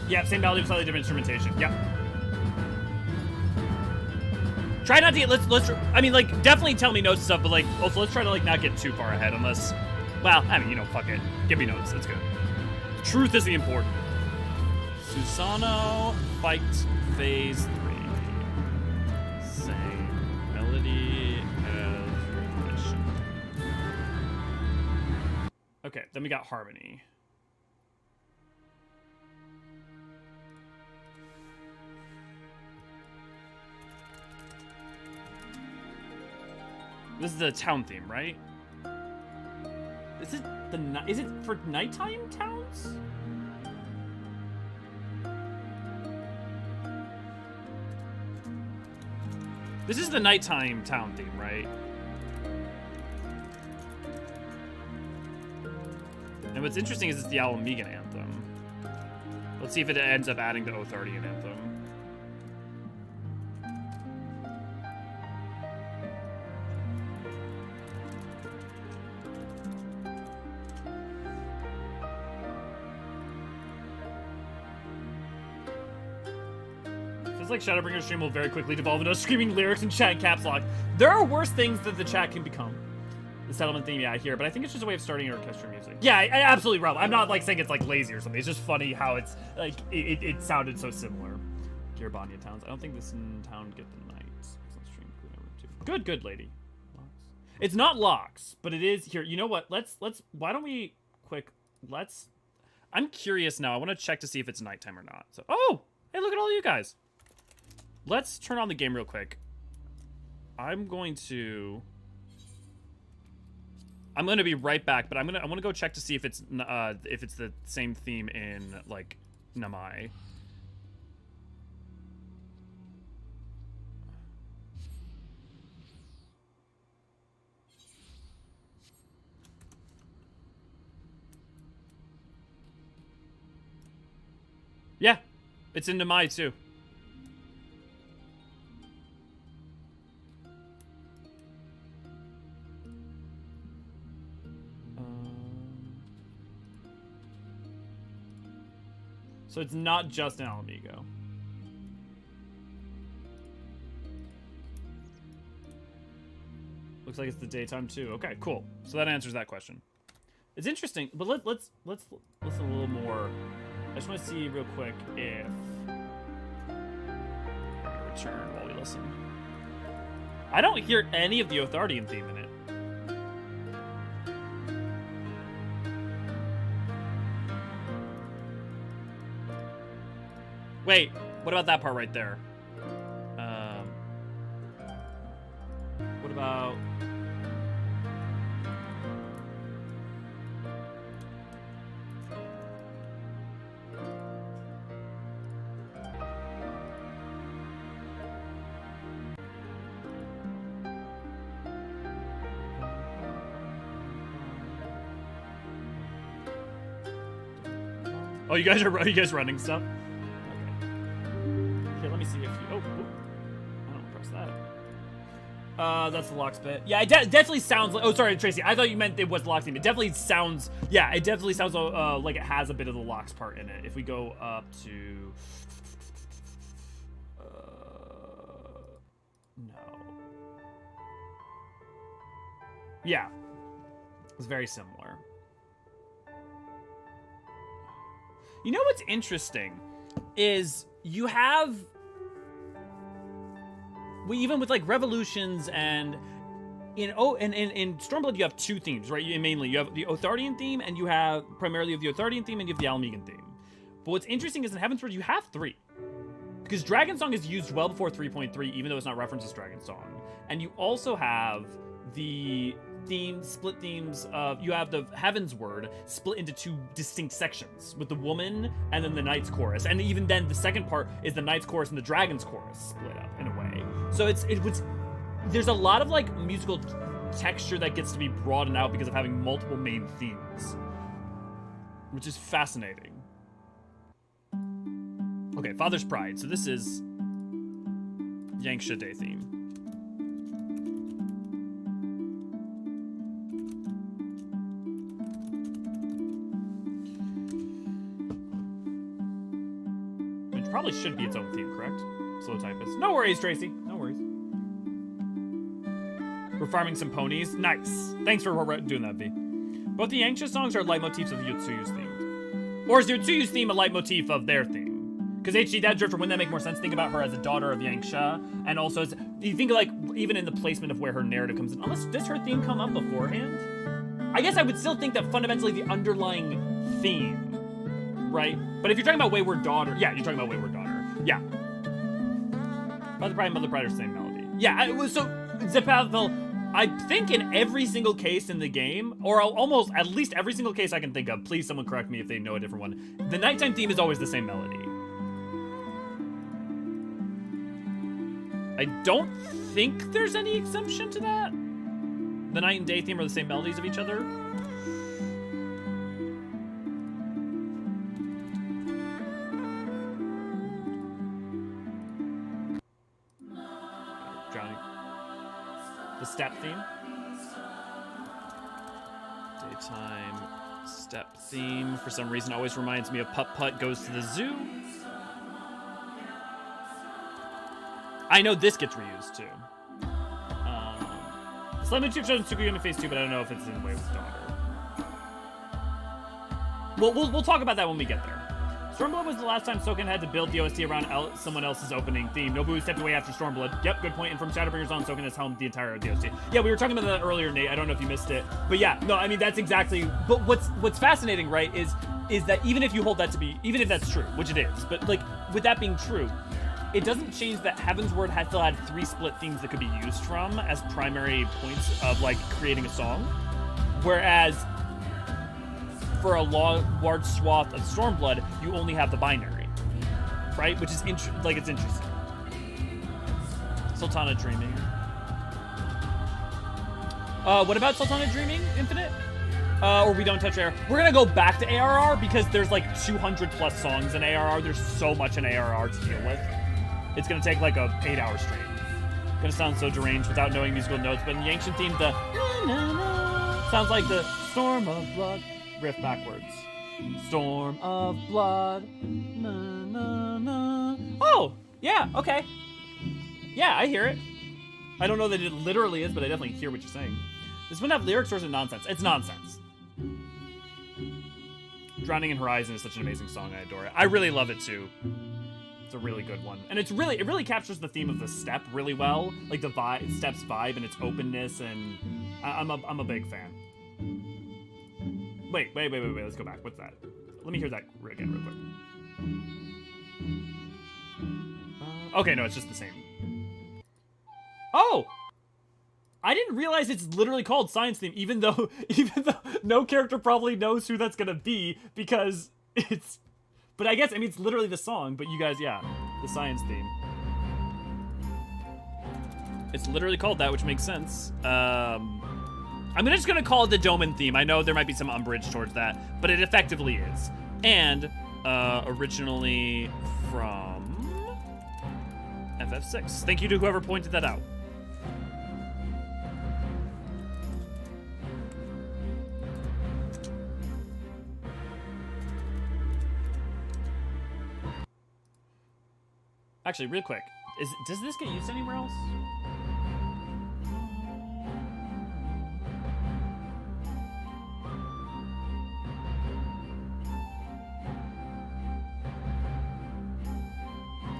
Yeah, same melody with slightly different instrumentation. Yep. Try not to get, let's, I mean, like, definitely tell me notes and stuff, but, like, also let's try to, like, not get too far ahead unless, well, I mean, you know, fuck it. Give me notes, that's good. Truth is the important. Susano, fight, phase 3. Same melody as rendition. Okay, then we got harmony. This is the town theme, right? Is it for nighttime towns? This is the nighttime town theme, right? And what's interesting is it's the Ala Mhigo anthem. Let's see if it ends up adding the Othardian anthem. Like Shadowbringers stream will very quickly devolve into screaming lyrics and chat caps lock. There are worse things that the chat can become. The settlement theme, yeah, I hear, but I think it's just a way of starting orchestra music. Yeah, I absolutely, Rob. I'm not like saying it's like lazy or something. It's just funny how it's like it sounded so similar. Gearbanya towns. I don't think this in town get the nights. Good, lady. Locks. It's not locks, but it is here. You know what? Let's. Why don't we let's. I'm curious now. I want to check to see if it's nighttime or not. So, oh, hey, look at all you guys. Let's turn on the game real quick. I'm going to be right back, but I want to go check to see if it's the same theme in like Namai. Yeah, it's in Namai too. So it's not just an Ala Mhigo. Looks like it's the daytime too. Okay, cool. So that answers that question. It's interesting, but let's listen a little more. I just want to see real quick if return while we listen. I don't hear any of the Othardian theme in it. Wait, what about that part right there? What about... Oh, you guys are running stuff? Let me see if you... Oh, I don't press that. That's the locks bit. Yeah, it definitely sounds like... Oh, sorry, Tracy. I thought you meant it was locks theme. It definitely sounds... Yeah, it definitely sounds like it has a bit of the locks part in it. If we go up to... No. Yeah. It's very similar. You know what's interesting is you have... even with like revolutions and in Stormblood you have two themes, right? Mainly you have the Othardian theme and you have primarily the Othardian theme and you have the Ala Mhigan theme. But what's interesting is in Heavensward you have three. because Dragon Song is used well before 3.3, even though it's not referenced as Dragon Song. And you also have the split themes of, you have the Heaven's Word split into 2 distinct sections, with the woman and then the Knight's Chorus. And even then, the second part is the Knight's Chorus and the Dragon's Chorus split up in a way. So there's a lot of like musical texture that gets to be broadened out because of having multiple main themes, which is fascinating. Okay, Father's Pride. So this is Yanxia Day theme. Which probably should be its own theme, correct? Slow typist. No worries, Tracy. No worries. We're farming some ponies. Nice. Thanks for doing that, V. Both the Yanxia songs are leitmotifs of the Yotsuyu's theme. Or is Yotsuyu's theme a leitmotif of their theme? Because HG, that Drifter, wouldn't that make more sense? Think about her as a daughter of Yanxia, and also as, you think like even in the placement of where her narrative comes in. Unless, does her theme come up beforehand? I guess I would still think that fundamentally the underlying theme, right? But if you're talking about Wayward Daughter, yeah, you're talking about Wayward Daughter. Yeah. Mother Pride and Mother Pride are the same melody. Yeah, so Zepathel, I think in every single case in the game, or almost at least every single case I can think of, please someone correct me if they know a different one, the nighttime theme is always the same melody. I don't think there's any exemption to that. The night and day theme are the same melodies of each other. Drowning. The step theme. Daytime step theme. For some reason, always reminds me of Putt Putt Goes to the Zoo. I know this gets reused too. Slime Motif shows in Tsukuyomi Phase 2, but I don't know if it's in Wayward Daughter. We'll talk about that when we get there. Stormblood was the last time Soken had to build the OST around someone else's opening theme. Nobu stepped away after Stormblood. Yep, good point. And from Shadowbringers on, Soken has helmed the entire OST. Yeah, we were talking about that earlier, Nate. I don't know if you missed it. But yeah, no, I mean, that's exactly... But what's fascinating, right, is that even if you hold that to be... Even if that's true, which it is, but, like, with that being true, it doesn't change that Heaven's Word still had 3 split themes that could be used from as primary points of, like, creating a song. Whereas, for a large swath of Stormblood, you only have the binary. Right? Which is, it's interesting. Sultana Dreaming. What about Sultana Dreaming, Infinite? Or we don't touch ARR. We're gonna go back to ARR because there's like 200 plus songs in ARR. There's so much in ARR to deal with. It's gonna take like a 8-hour stream. Gonna sound so deranged without knowing musical notes, but in the ancient theme, the sounds like the Storm of Blood riff backwards. Storm of Blood. Na, na, na. Oh, yeah, okay. Yeah, I hear it. I don't know that it literally is, but I definitely hear what you're saying. This wouldn't have lyrics or is it nonsense? It's nonsense. Drowning in Horizon is such an amazing song. I adore it. I really love it too. It's a really good one, and it really captures the theme of the step really well, like the step's vibe and its openness, and I'm a big fan. Wait, let's go back. What's that? Let me hear that again real quick. Okay, no, it's just the same. Oh, I didn't realize it's literally called Science Theme, even though no character probably knows who that's gonna be because it's. But I guess, I mean, it's literally the song, but you guys, yeah, the science theme. It's literally called that, which makes sense. I'm just gonna call it the Doman theme. I know there might be some umbrage towards that, but it effectively is. And originally from ffXIV. Thank you to whoever pointed that out. Actually, real quick, does this get used anywhere else?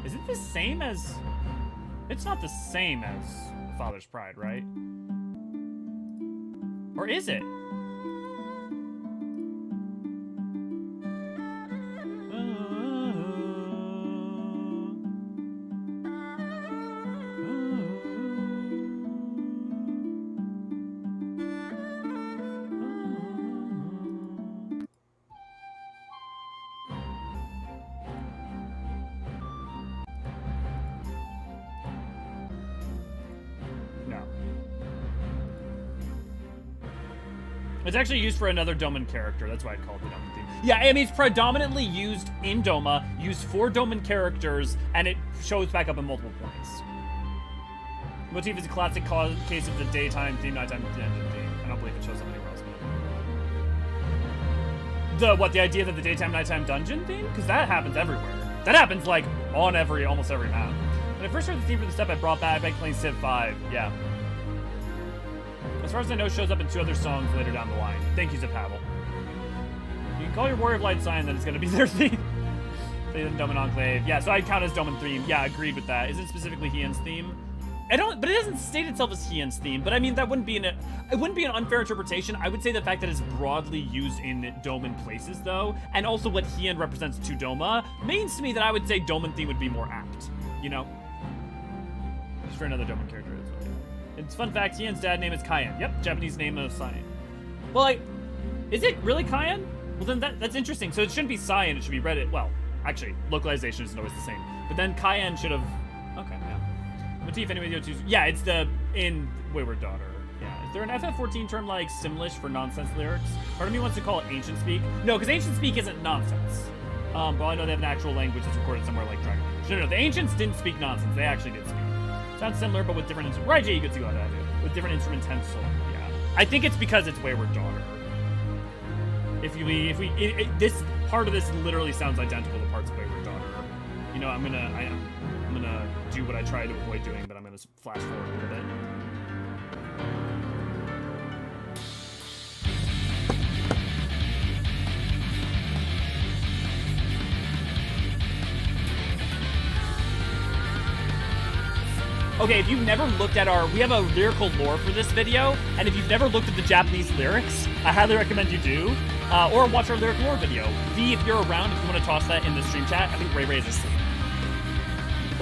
Is it the same as... It's not the same as Father's Pride, right? Or is it? It's actually used for another Doman character. That's why I called it the Doman theme. Yeah, I mean, it's predominantly used in Doma, used for Doman characters, and it shows back up in multiple points. Motif is a classic case of the daytime theme, nighttime theme. I don't believe it shows up anywhere else. The idea that the daytime, nighttime dungeon theme? Because that happens everywhere. That happens, like, on almost every map. When I first heard the theme for the step, I brought back playing Civ 5. Yeah. As far as I know, it shows up in 2 other songs later down the line. Thank you, Pavel. You can call your Warrior of Light sign that it's going to be their theme. Play the Doman Enclave. Yeah, so I'd count as Doman theme. Yeah, agreed with that. Is it specifically Hien's theme? But it doesn't state itself as Hien's theme. But I mean, that wouldn't be it wouldn't be an unfair interpretation. I would say the fact that it's broadly used in Doman places, though, and also what Hien represents to Doma, means to me that I would say Doman theme would be more apt. You know, just for another Doman character. It's fun fact, Hien's dad name is Kaien. Yep, Japanese name of Cyan. Well, like, is it really Kaien? Well, then that's interesting. So it shouldn't be Cyan, it should be Reddit. Well, actually, localization isn't always the same. But then Kaien should have... Okay, yeah. Motif, anyway, yeah, it's in Wayward Daughter. Yeah. Is there an FF14 term like Simlish for nonsense lyrics? Part of me wants to call it Ancient Speak. No, because Ancient Speak isn't nonsense. But I know they have an actual language that's recorded somewhere like Dragon Age. No, the Ancients didn't speak nonsense. They actually did speak. Sounds similar, but with different instruments. Right, Jay, you could see what I do. With different instrumental, yeah. I think it's because it's Wayward Daughter. This part of this literally sounds identical to parts of Wayward Daughter. You know, I'm gonna do what I try to avoid doing, but I'm gonna flash forward a little bit. Okay, if you've never looked at we have a lyrical lore for this video, and if you've never looked at the Japanese lyrics, I highly recommend you do, or watch our lyric lore video. V, if you're around, if you want to toss that in the stream chat, I think Ray is asleep.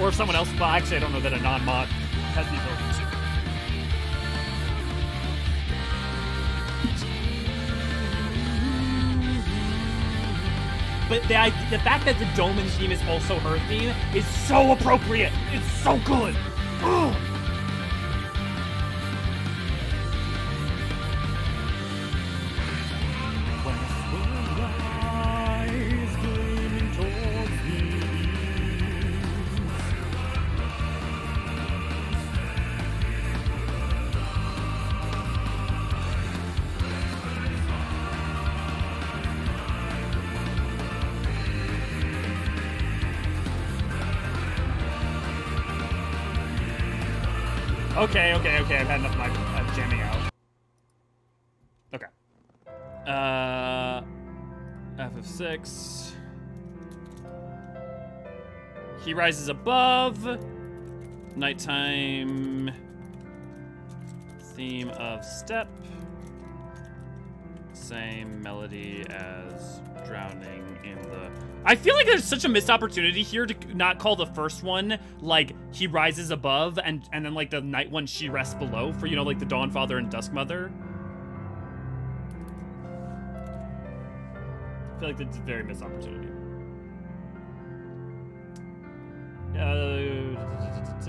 Or if someone else, well, actually, I don't know that a non-mod has the ability to. But the fact that the Doman theme is also her theme is so appropriate. It's so good. Ugh. Okay, I've had enough of my jamming out. Okay. ffXIV. He rises above. Nighttime. Theme of step. Same melody as drowning in the... I feel like there's such a missed opportunity here to not call the first one, like, he rises above, and then, like, the night one, she rests below, for, you know, like, the Dawnfather and Duskmother. I feel like that's a very missed opportunity. It's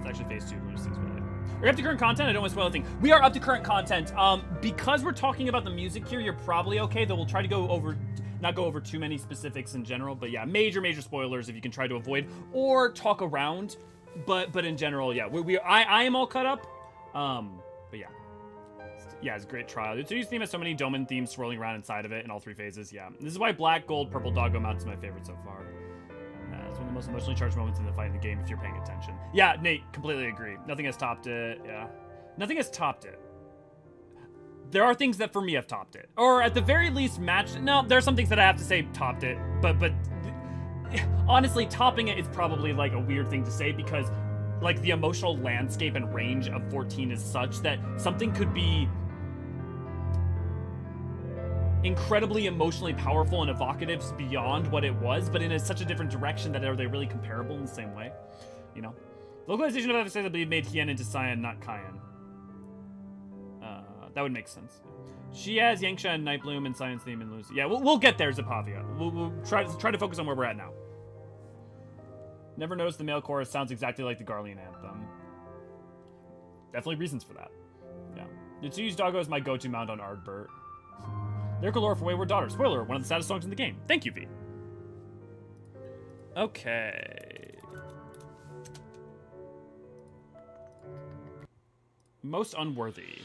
actually phase 2. We'll just things about it. Are we up to current content? I don't want to spoil anything. We are up to current content. Because we're talking about the music here, you're probably okay, though we'll try to not go over too many specifics in general, but yeah, major spoilers if you can try to avoid or talk around. But in general, yeah, I am all caught up. But yeah. Yeah, it's a great trial. The 2D's theme has so many Doman themes swirling around inside of it in all 3 phases, yeah. This is why Black, Gold, Purple Doggo Mount's my favorite so far. It's one of the most emotionally charged moments in the fight in the game if you're paying attention. Yeah, Nate, completely agree. Nothing has topped it, yeah. Nothing has topped it. There are things that for me have topped it. Or at the very least matched. No, there are some things that I have to say topped it. But honestly, topping it is probably like a weird thing to say because like the emotional landscape and range of 14 is such that something could be incredibly emotionally powerful and evocative beyond what it was, but in such a different direction that are they really comparable in the same way? You know? Localization of accessibly made Hien into Cyan, not Kaien. That would make sense. She has Yanksha and Nightbloom and Cyan's theme and Lucy. Yeah, we'll get there, Zapavia. We'll try to focus on where we're at now. Never noticed the male chorus sounds exactly like the Garlean anthem. Definitely reasons for that. Yeah. Yatsu's Doggo is my go-to mount on Ardbert. Lyrical lore for Wayward Daughter. Spoiler, one of the saddest songs in the game. Thank you, V. Okay. Most unworthy.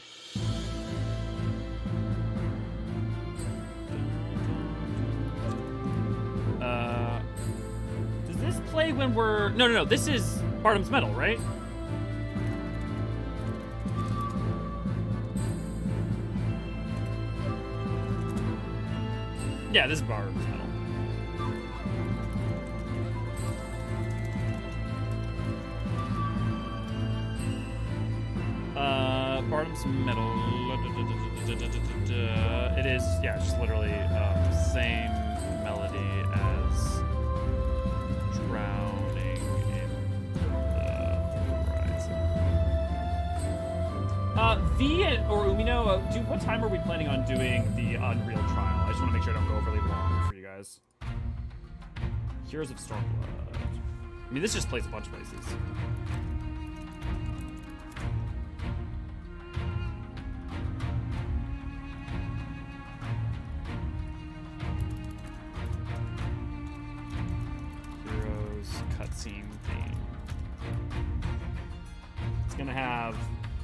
Does this play when we're... No. This is Bardam's Medal, right? Yeah, this is Bardam's Medal. Bardam's Medal. It is, yeah, it's just literally same melody as Drowning in the Horizon. V or Umino, what time are we planning on doing the Unreal Trial? I just want to make sure I don't go overly long for you guys. Heroes of Stormblood. I mean, this just plays a bunch of places. Cutscene theme. It's gonna have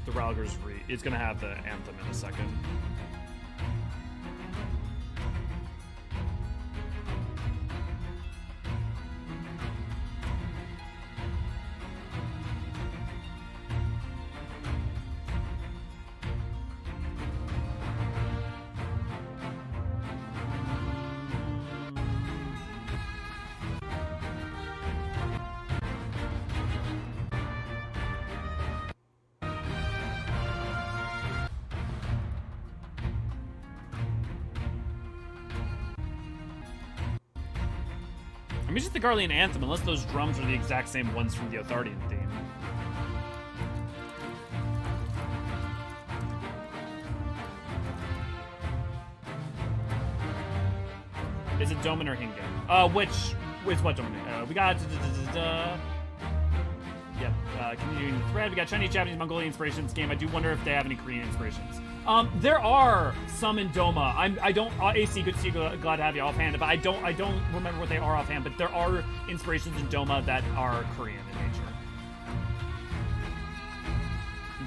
the Ralger's it's gonna have the anthem in a second. I mean, just the Garlean Anthem, unless those drums are the exact same ones from the Othardian theme. Is it Doman or Hingen? Which is what Doman? We got... Yep, continuing the thread. We got Chinese, Japanese, Mongolian inspirations game. I do wonder if they have any Korean inspirations. There are some in Doma. I don't AC, good to see you, glad to have you offhand, but I don't remember what they are offhand, but there are inspirations in Doma that are Korean in nature.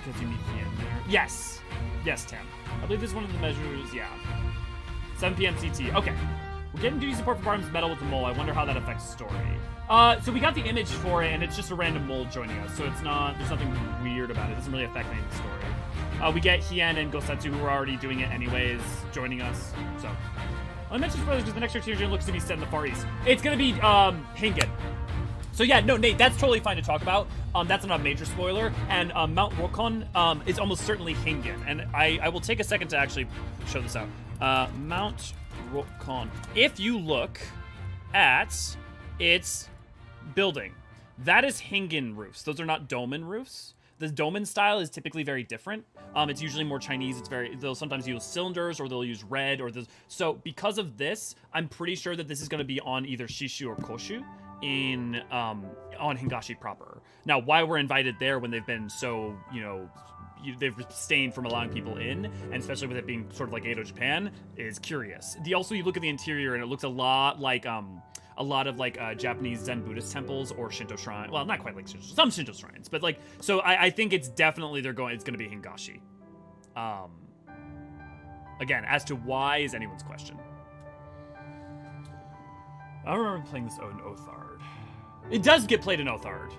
Because you meet Ian there. Yes, Tim. I believe this is one of the measures, yeah. 7 p.m. CT. Okay. We're getting duty support for Bardam's Medal with the mole. I wonder how that affects story. So we got the image for it, and it's just a random mole joining us, so it's not, there's nothing weird about it. It doesn't really affect any of the story. We get Hien and Gosetsu, who are already doing it anyways, joining us, so. I mentioned spoilers because the next Eorzean looks to be set in the Far East. It's gonna be, Hingen. So yeah, no, Nate, that's totally fine to talk about. That's not a major spoiler, and Mount Rokon is almost certainly Hingen, and I will take a second to actually show this out. Mount Rokon. If you look at its building, that is Hingen roofs. Those are not Doman roofs. The Doman style is typically very different. It's usually more Chinese. They'll sometimes use cylinders or they'll use red or this. So because of this, I'm pretty sure that this is going to be on either Shishu or Koshu in on Hingashi proper. Now, why we're invited there when they've been so, they've abstained from allowing people in, and especially with it being sort of like Edo Japan, is curious. Also, you look at the interior and it looks a lot like Japanese Zen Buddhist temples or Shinto shrine. Well, not quite like Shinto, some Shinto shrines, but like, so I think it's definitely it's going to be Hingashi. Again, as to why is anyone's question. I don't remember playing this in Othard. It does get played in Othard.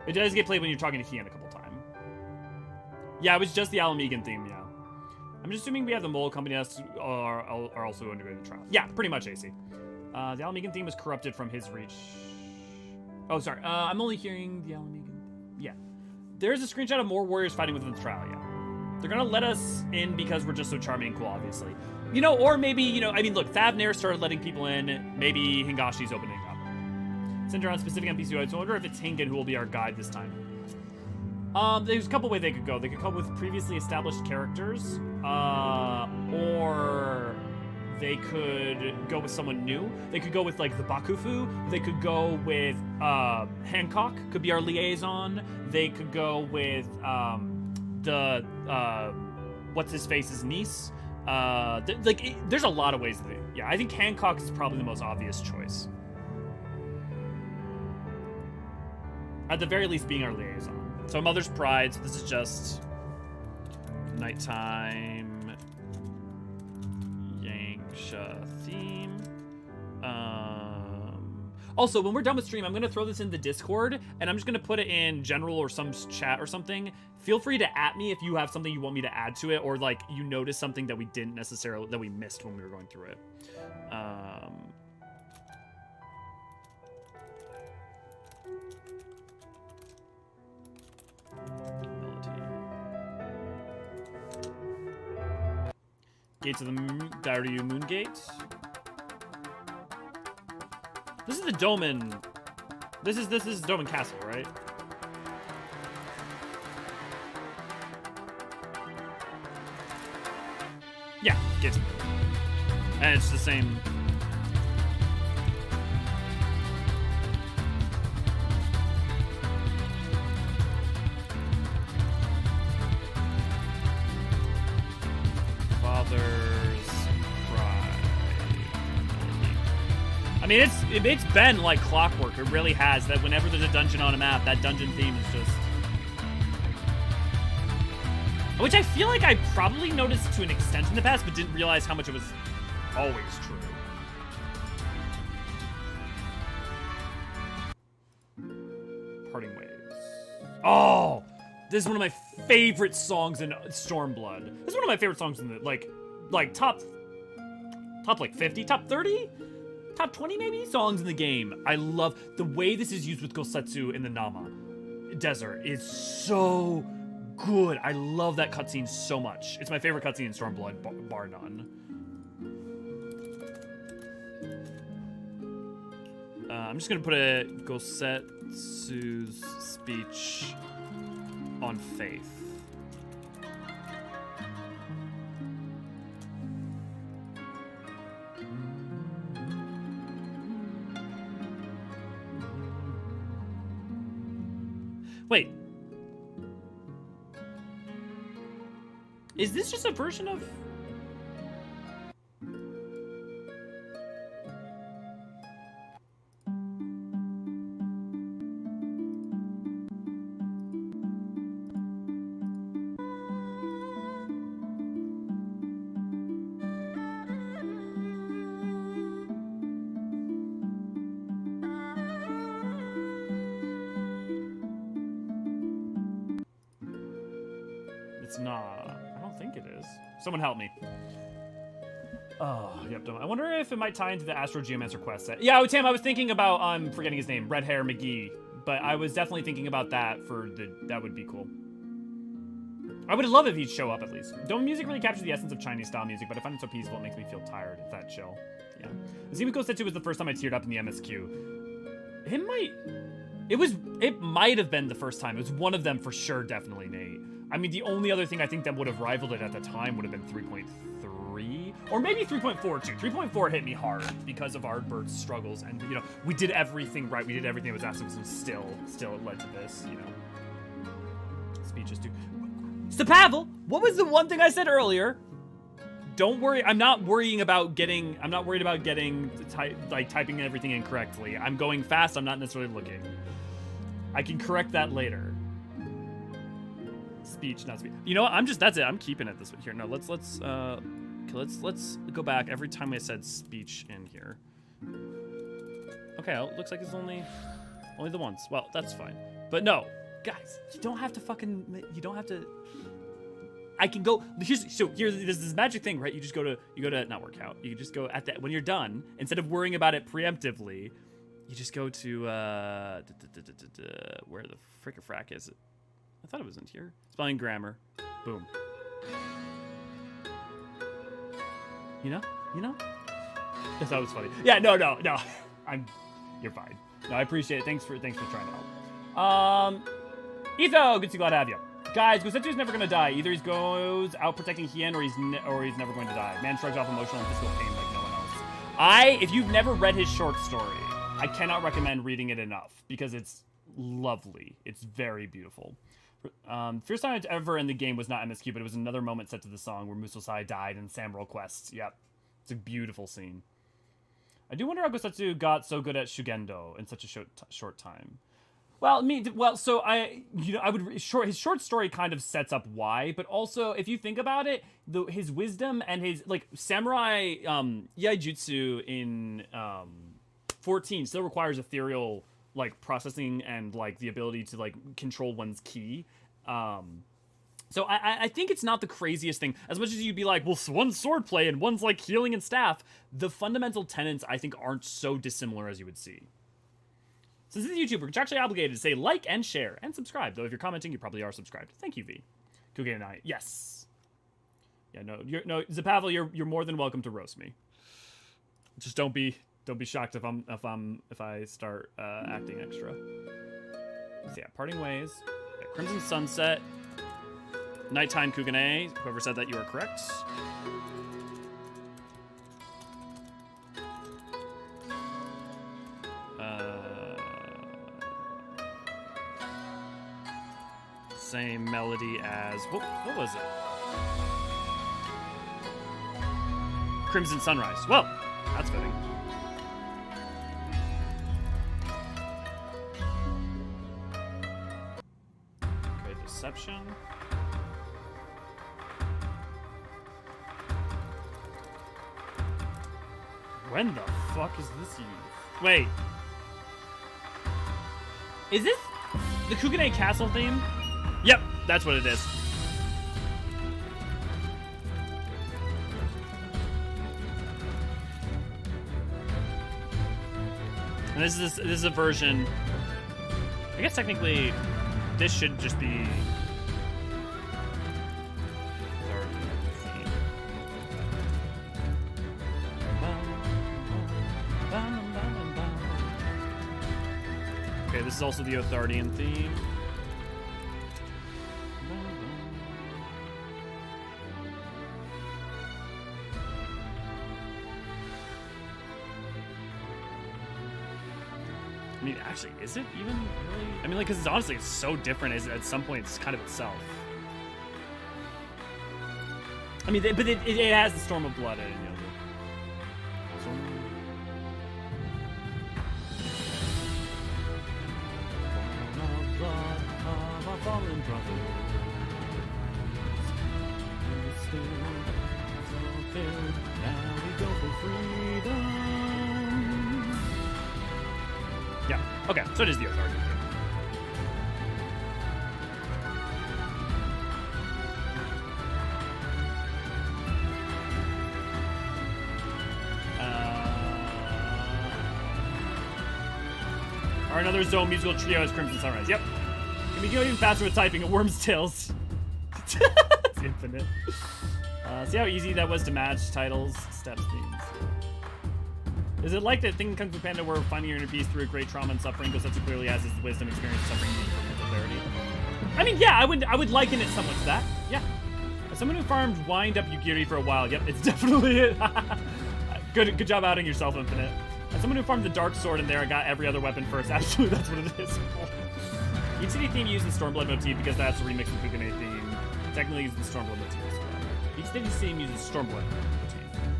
It does get played when you're talking to Hien a couple times. Yeah, it was just the Ala Mhigo theme, yeah. I'm just assuming we have the mole company are also undergoing the trial. Yeah, pretty much, AC. The Ala Mhigo theme was corrupted from his reach. Oh, sorry. I'm only hearing the Ala Mhigo. Yeah. There's a screenshot of more warriors fighting within the trial, yeah. They're gonna let us in because we're just so charming and cool, obviously. Or maybe, I mean, look, Thavnair started letting people in. Maybe Hingashi's opening up. Center on specific NPC. I wonder if it's Hingen who will be our guide this time. There's a couple ways they could go. They could come with previously established characters, or they could go with someone new. They could go with, like, the Bakufu. They could go with, Hancock could be our liaison. They could go with, what's his face's niece. There's a lot of ways to do it. Yeah, I think Hancock is probably the most obvious choice. At the very least, being our liaison. So Mother's Pride. So this is just nighttime Yanxia theme. Also, when we're done with stream, I'm going to throw this in the Discord, and I'm just going to put it in general or some chat or something. Feel free to @ me if you have something you want me to add to it, or like you notice something that we didn't necessarily, that we missed when we were going through it. Gates of the Daryu Moongate. This is the Doman. This is Doman Castle, right? Yeah, Gates of the Moon. And it's the same. Father's Pride. I mean, it's been like clockwork. It really has. That whenever there's a dungeon on a map, that dungeon theme is just... Which I feel like I probably noticed to an extent in the past, but didn't realize how much it was always true. Parting Waves. Oh! This is one of my favorite songs in Stormblood. This is one of my favorite songs in the, like top like 50, top 30? Top 20 maybe songs in the game. I love the way this is used with Gosetsu in the Nama Desert. It's so good. I love that cutscene so much. It's my favorite cutscene in Stormblood, bar none. I'm just gonna put a Gosetsu's speech on faith. Wait. Is this just a version of... It's not. I don't think it is. Someone help me. Oh, yep. I wonder if it might tie into the Astro Geomancer quest set. Yeah, Tam, I was thinking about, I'm forgetting his name, Red Hair McGee. But I was definitely thinking about that for that would be cool. I would love if he'd show up at least. Dome music really captures the essence of Chinese style music, but I find it so peaceful it makes me feel tired. It's that chill. Yeah. The scene with Gosetsu was the first time I teared up in the MSQ. It might have been the first time. It was one of them for sure, definitely, Nate. I mean, the only other thing I think that would have rivaled it at the time would have been 3.3, or maybe 3.4 too. 3.4 hit me hard because of Ardbird's struggles, and you know, we did everything right. We did everything that was asked of us, and still it led to this. You know, speeches too. Pavel, what was the one thing I said earlier? Don't worry. I'm not worried about getting typing everything incorrectly. I'm going fast. I'm not necessarily looking. I can correct that later. Speech, not speech. You know what? That's it. I'm keeping it this way. Here, no. Let's go back every time I said speech in here. Okay, well, it looks like it's only the once. Well, that's fine. But no, guys, you don't have to. I can go. Here's this magic thing, right? You go to not workout. You just go at that when you're done. Instead of worrying about it preemptively, you just go to where the frick-a-frack is it? I thought it was in here. Spelling grammar. Boom. You know? Yes, that was funny. Yeah, no. You're fine. No, I appreciate it. Thanks for trying to help. Etho, good to see, glad to have you. Guys, Gosetsu's never gonna die. Either he goes out protecting Hien, or he's never going to die. Man shrugs off emotional and physical pain like no one else. If you've never read his short story, I cannot recommend reading it enough because it's lovely. It's very beautiful. First time ever in the game was not MSQ, but it was another moment set to the song where Musalsai died in Samurai Quest. Yep. It's a beautiful scene. I do wonder how Gosatsu got so good at Shugendo in such a short time. Well, so his short story kind of sets up why, but also if you think about it, his wisdom and his like samurai yaijutsu in 14 still requires ethereal like processing and like the ability to like control one's ki. So I think it's not the craziest thing. As much as you'd be like, well, one's swordplay and one's like healing and staff, the fundamental tenets I think aren't so dissimilar as you would see. Since this is YouTube, we're contractually obligated to say like and share and subscribe. Though if you're commenting, you probably are subscribed. Thank you, V. Kuge and I. Yes. Yeah, no, Zapavel, you're more than welcome to roast me. Just don't be shocked if I start acting extra. So yeah, parting ways. Yeah, Crimson Sunset. Nighttime Kugane. Whoever said that, you are correct. Same melody as what was it? Crimson Sunrise. Well, that's fitting. Okay, Deception. When the fuck is this used? Wait. Is this the Kugane Castle theme? Yep, that's what it is. And this is a version. I guess technically, this should just be. Okay, this is also the Othardian theme. I mean, actually, is it even really? I mean, like, because honestly, it's so different. At some point, it's kind of itself. I mean, but it has the Storm of Blood in it, you know. Now we go for freedom. Yeah. Okay. So it is the Othard. Our another Zone musical trio is Crimson Sunrise. Yep. Can we go even faster with typing at Worm's Tales? It's infinite. See how easy that was to match titles, steps, themes. Is it like that thing in Kung Fu Panda where finding your inner peace through a great trauma and suffering goes such clearly as is the wisdom, experience, suffering, and mental clarity? I mean, yeah, I would liken it somewhat to that. Yeah. As someone who farmed wind up Yugiri for a while, yep, it's definitely it. Good job outing yourself, Infinite. As someone who farmed the Dark Sword in there and got every other weapon first, absolutely, that's what it is. Each city theme used the Stormblood motif because that's a remix of the Kugane theme. Technically, it's the Stormblood motif as well. Each city theme uses Stormblood motif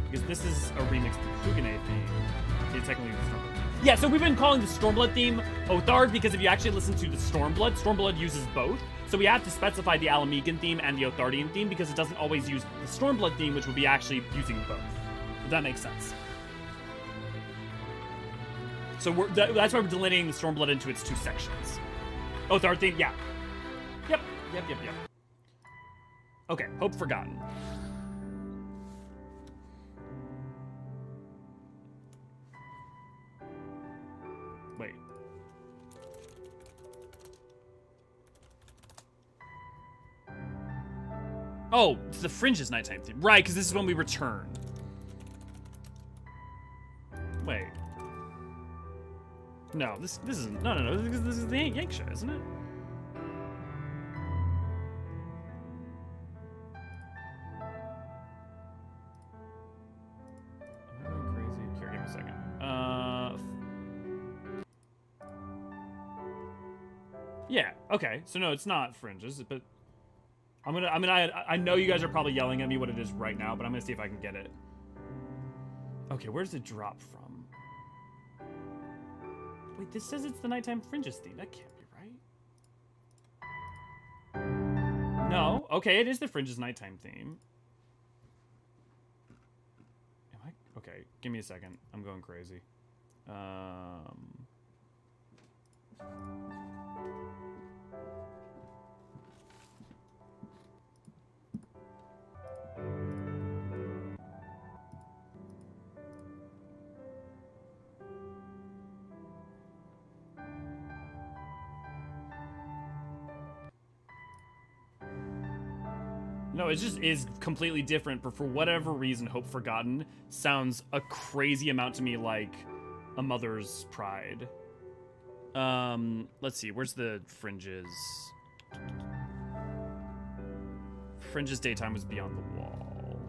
because this is a remix of the Kugane theme. It's technically the Stormblood. Yeah, so we've been calling the Stormblood theme Othard because if you actually listen to the Stormblood uses both. So we have to specify the Ala Mhigan theme and the Othardian theme because it doesn't always use the Stormblood theme, which would be actually using both. If that makes sense. So that's why we're delineating the Stormblood into its two sections. Othard theme, yeah. Yep. Okay, Hope Forgotten. Wait. Oh, it's the Fringe's nighttime theme. Right, because this is when we return. Wait. No, this isn't. No. This is the Yanksha, isn't it? Am I going crazy? Here, give me a second. Yeah. Okay. So no, it's not fringes, but I know you guys are probably yelling at me what it is right now, but I'm gonna see if I can get it. Okay, where's it drop from? Wait, this says it's the nighttime fringes theme. That can't be right. No. Okay, it is the fringes nighttime theme. Okay, give me a second. I'm going crazy. No, it just is completely different, but for whatever reason, Hope Forgotten sounds a crazy amount to me like A Mother's Pride. Let's see, where's the fringes? Fringes Daytime was Beyond the Wall.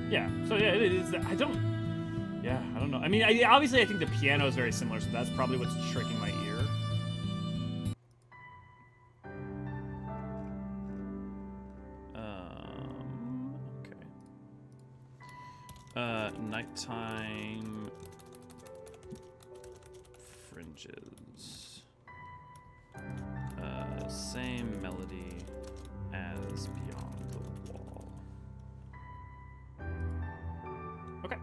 Yeah, so yeah, it is. I don't know. I mean, obviously I think the piano is very similar, so that's probably what's tricking my ear. Okay. Nighttime fringes. Same melody as Beyond the Wall. Okay.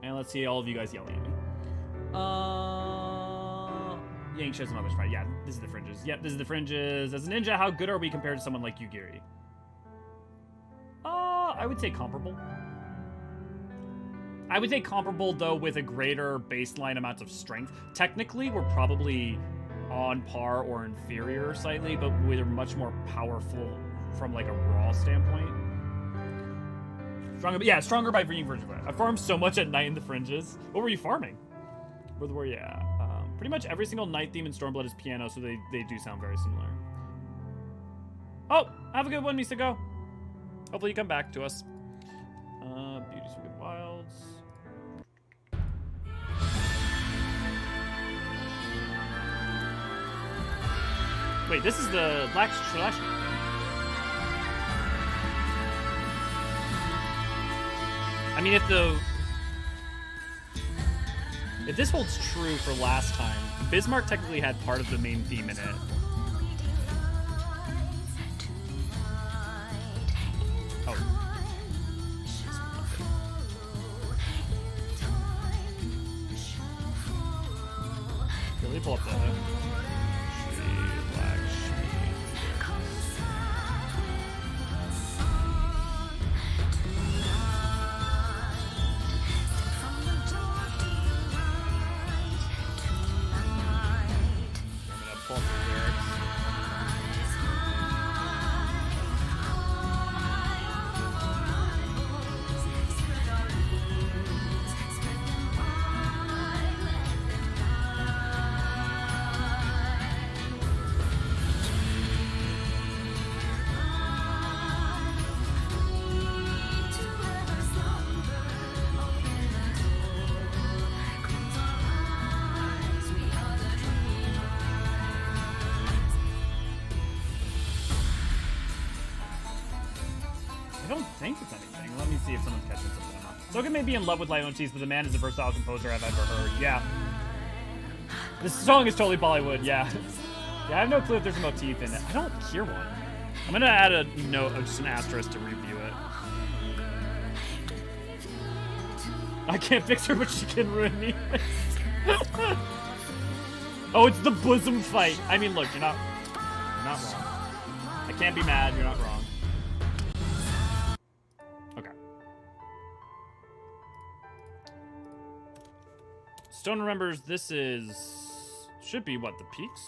And let's see all of you guys yelling at me. Yang shows Mother's Pride. Yeah, this is the fringes. Yep, this is the fringes. As a ninja, how good are we compared to someone like you, Gary? I would say comparable. I would say comparable, though, with a greater baseline amount of strength. Technically, we're probably on par or inferior slightly, but we're much more powerful from, like, a raw standpoint. Stronger, yeah, stronger by being virgin. I farmed so much at night in the fringes. What were you farming? Where were you at? Pretty much every single night theme in Stormblood is piano, so they do sound very similar. Oh, have a good one, Misa Go. Hopefully you come back to us. Beauties of Good Wilds. Wait, this is the Lash. I mean, if this holds true for last time, Bismarck technically had part of the main theme in it. Oh. Here, let me pull up the... Soga may be in love with Leontes, but the man is the versatile composer I've ever heard. Yeah. This song is totally Bollywood, yeah. Yeah, I have no clue if there's a motif in it. I don't hear one. I'm gonna add a note, just an asterisk to review it. I can't fix her, but she can ruin me. Oh, it's the bosom fight. I mean, look, you're not wrong. I can't be mad, you're not wrong. Stone remembers this should be what, the peaks?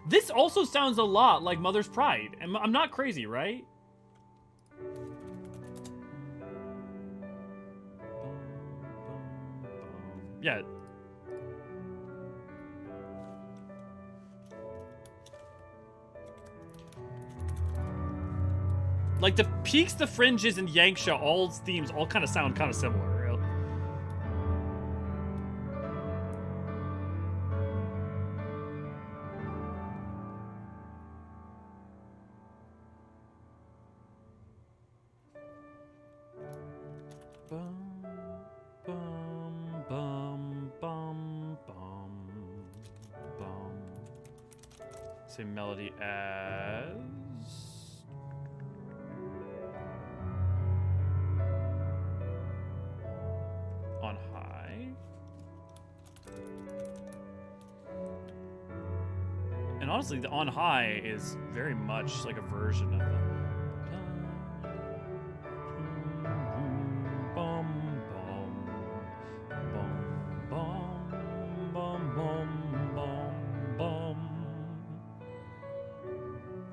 This also sounds a lot like Mother's Pride. I'm not crazy, right? Yeah. Like, the peaks, the fringes, and Yanxia, all themes all kind of sound kind of similar. Same melody as On High. And honestly, the On High is very much like a version of the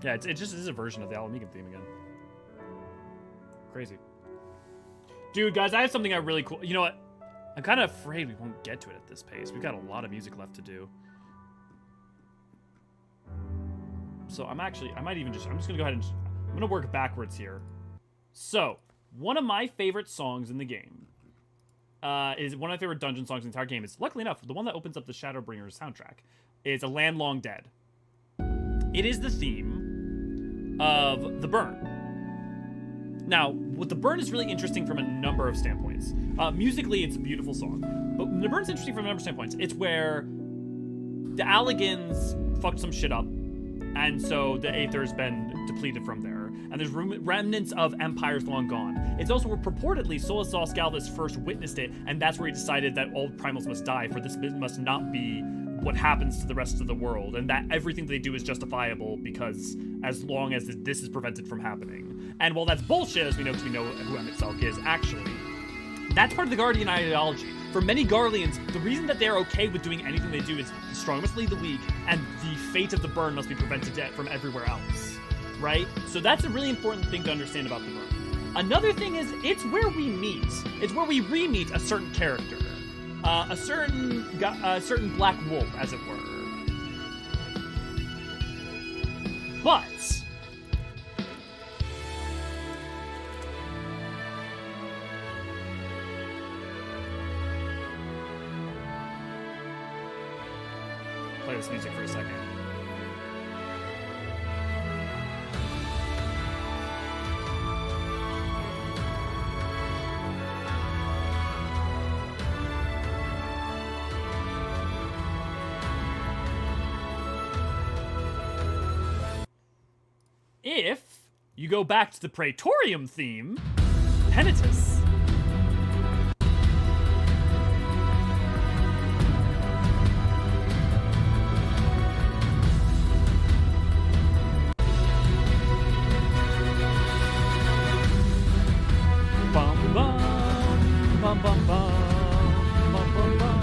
yeah, it just is a version of the Ala Mhigo theme again. Crazy. Dude, guys, I have something really cool. You know what? I'm kind of afraid we won't get to it at this pace. We've got a lot of music left to do. So I'm just gonna go ahead and, I'm gonna work backwards here. So, one of my favorite songs in the game is one of my favorite dungeon songs in the entire game. Is, luckily enough, the one that opens up the Shadowbringers soundtrack. Is A Land Long Dead. It is the theme of The Burn. Now, what The Burn is really interesting from a number of standpoints. Musically, it's a beautiful song. But The Burn's interesting from a number of standpoints. It's where the Allagans fucked some shit up, and so the Aether's been depleted from there. And there's remnants of empires long gone. It's also where purportedly Solasol Scalvus first witnessed it, and that's where he decided that all primals must die, for this must not be what happens to the rest of the world, and that everything they do is justifiable because as long as this is prevented from happening. And while that's bullshit, as we know because we know who Emet is, actually, that's part of the Guardian ideology. For many Garleans, the reason that they're okay with doing anything they do is the strong must lead the weak, and the fate of the burn must be prevented from everywhere else, right? So that's a really important thing to understand about the burn. Another thing is, it's where we meet. It's where we re-meet a certain character. A certain black wolf, as it were. But play this music for a second. If you go back to the Praetorium theme, Penitus. Bum bum bum bum bum bum bum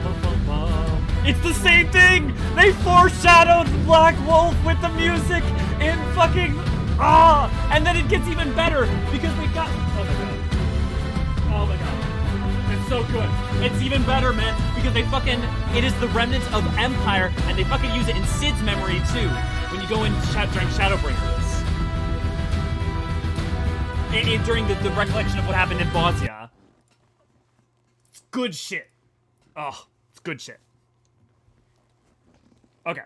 bum bum bum. It's the same thing! They foreshadowed Black Wolf with the music in fucking and then it gets even better because we got oh my god, it's so good. It's even better, man, because they fucking, it is the remnants of Empire, and they fucking use it in Sid's memory too when you go in during Shadowbringers and during the recollection of what happened in Bosnia. It's good shit. Oh, it's good shit. Okay.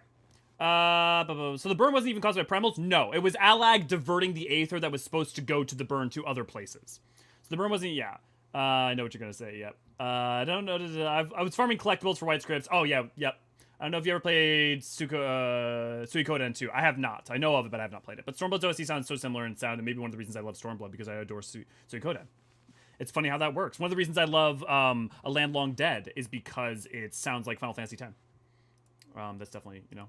So the burn wasn't even caused by primals? No, it was Allag diverting the Aether that was supposed to go to the burn to other places. So the burn wasn't, yeah. I know what you're gonna say, yep. I don't know, I was farming collectibles for white scripts. Oh, yeah, yep. I don't know if you ever played Suikoden 2. I have not. I know of it, but I have not played it. But Stormblood's OST sounds so similar in sound, and maybe one of the reasons I love Stormblood, because I adore Suikoden. It's funny how that works. One of the reasons I love A Land Long Dead is because it sounds like Final Fantasy X. That's definitely, you know.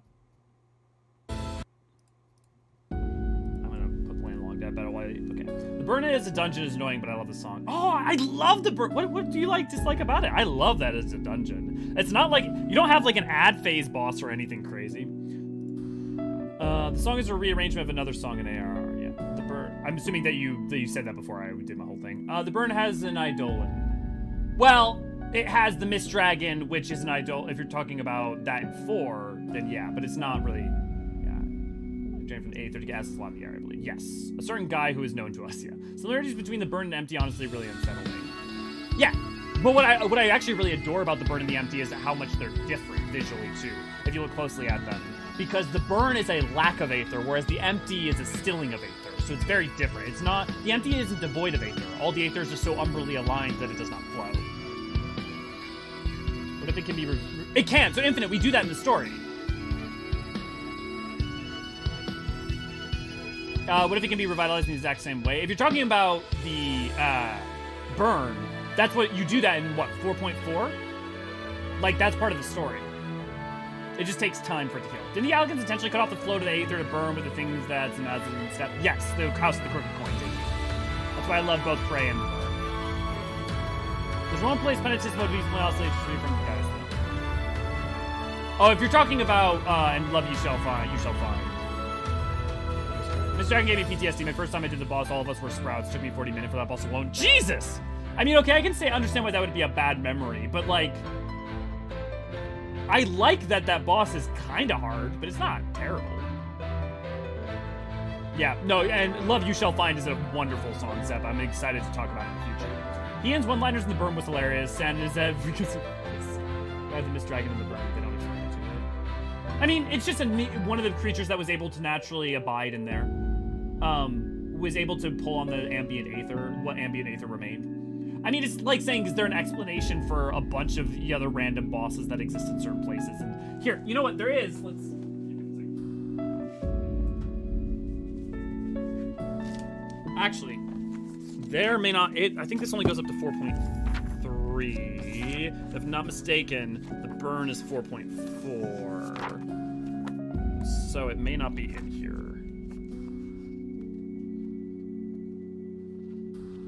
Okay. The burn as a dungeon is annoying, but I love the song. Oh, I love the burn. What do you dislike about it? I love that as a dungeon. It's not like, you don't have like an ad phase boss or anything crazy. The song is a rearrangement of another song in ARR. Yeah, the burn. I'm assuming that you said that before I did my whole thing. The burn has an Hydaelyn. Well, it has the Mist Dragon, which is an idol. If you're talking about that in 4, then yeah, but it's not really. Yeah, Drained from the Aether to get access along the area, I believe. Yes. A certain guy who is known to us, yeah. Similarities between the Burn and Empty, honestly, really unsettling. Yeah. But what I actually really adore about the Burn and the Empty is how much they're different visually, too, if you look closely at them. Because the Burn is a lack of Aether, whereas the Empty is a stilling of Aether. So it's very different. It's not... The Empty isn't devoid of Aether. All the Aether is just so umbrally aligned that it does not flow. What if it can be... It can! So Infinite, we do that in the story. What if it can be revitalized in the exact same way? If you're talking about the Burn, that's what... You do that in, what, 4.4? Like, that's part of the story. It just takes time for it to heal. Didn't the Alligans intentionally cut off the flow to the Aether to burn with the things that's and as and stuff? Yes, the House of the Crooked Coin, JP. That's why I love both Prey and Burn. There's one place penitence mode we also free from the guys. Oh, if you're talking about and love you shall find, you shall find. Mr. Dragon gave me PTSD. My first time I did the boss, all of us were sprouts. Took me 40 minutes for that boss alone. Jesus! I mean, okay, I can understand why that would be a bad memory, but like... I like that boss is kind of hard, but it's not terrible. Yeah, no, and Love You Shall Find is a wonderful song, Zeb. I'm excited to talk about it in the future. He ends one-liners in the Burn was hilarious, and is that because of the Mist Dragon in the Burn. They don't explain it to me. I mean, it's just one of the creatures that was able to naturally abide in there. Was able to pull on the ambient Aether, what ambient Aether remained. I mean, it's like saying, is there an explanation for a bunch of the other random bosses that exist in certain places? And here, you know what? There is. Let's... Actually, there may not... I think this only goes up to 4.3. If not mistaken, the Burn is 4.4. So it may not be in here.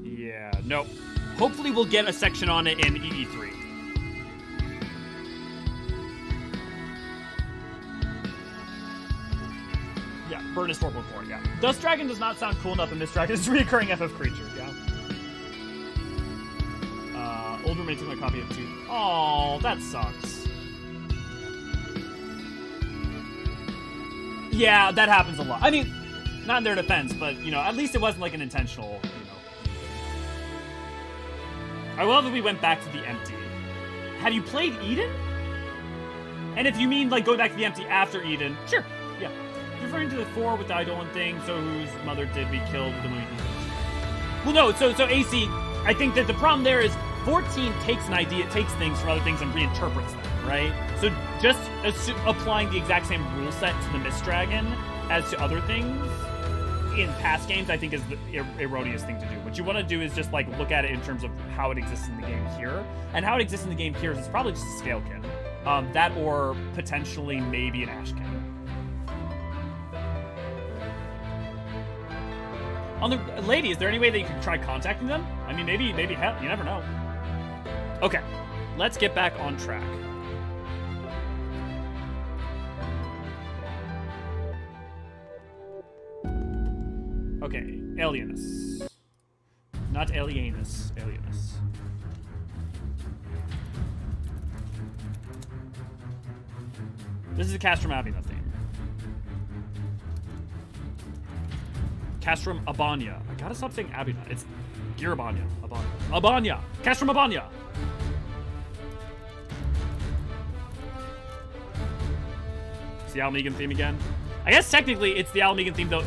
Yeah, nope. Hopefully we'll get a section on it in EE3. Yeah, Burn is 4.4, yeah. Dust Dragon does not sound cool enough in this Dragon. It's a reoccurring FF creature, yeah. Old roommate took my copy of 2. Oh, that sucks. Yeah, that happens a lot. I mean, not in their defense, but, you know, at least it wasn't like an intentional... I love that we went back to the Empty. Have you played Eden? And if you mean, like, going back to the Empty after Eden, sure, yeah. Referring to the 4 with the Hydaelyn thing, so whose mother did we kill the movie? Well, no, so AC, I think that the problem there is 14 takes an idea, takes things from other things and reinterprets them, right? So just applying the exact same rule set to the Mist Dragon as to other things in past games, I think is the erroneous thing to do. What you want to do is just like look at it in terms of how it exists in the game here, and how it exists in the game here is it's probably just a Scalekin, that or potentially maybe an Ashkin. On the lady, is there any way that you can try contacting them? I mean, maybe hell, you never know. Okay, let's get back on track. Okay, Alienus. Not Alienus, Alienus. This is a Castrum Abina theme. Castrum Abania. I gotta stop saying Abina. It's Girabanya. Abania. Abania! Castrum Abania! It's the Ala Mhigo theme again. I guess technically it's the Ala Mhigo theme, though.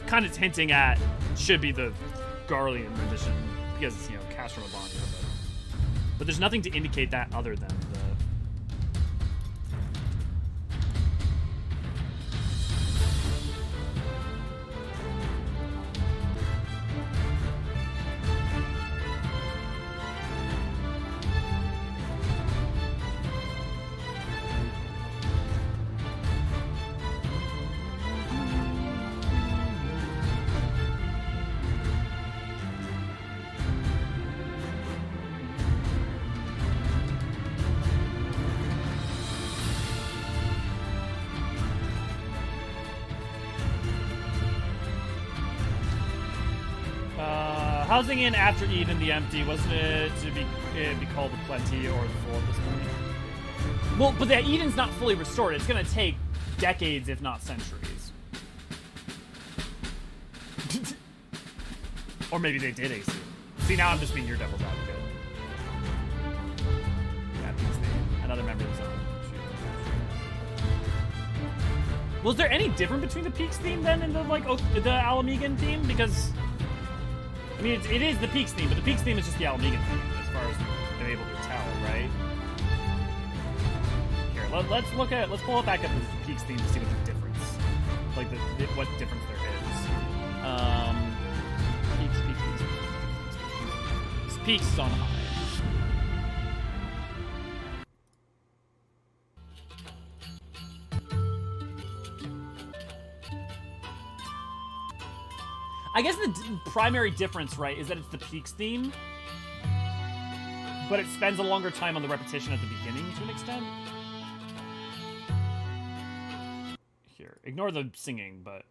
Kind of hinting at should be the Garlean rendition because it's, you know, Castrum Abania, but there's nothing to indicate that other than the housing in after Eden the Empty, wasn't it to be called the Plenty or the Full at this point? Well, but the Eden's not fully restored. It's going to take decades, if not centuries. Or maybe they did AC. See, now I'm just being your devil's advocate. Yeah, Peaks theme. Another member of the zone. Was there any difference between the Peaks theme then and the the Ala Mhigo theme? Because I mean, it is the Peaks theme, but the Peaks theme is just the Ala Mhigo theme, as far as I'm able to tell, right? Here, let's pull it back up the Peaks theme to see what the difference, what difference there is. Peaks is on high. I guess the primary difference, right, is that it's the Peaks theme, but it spends a longer time on the repetition at the beginning to an extent. Here, ignore the singing, but...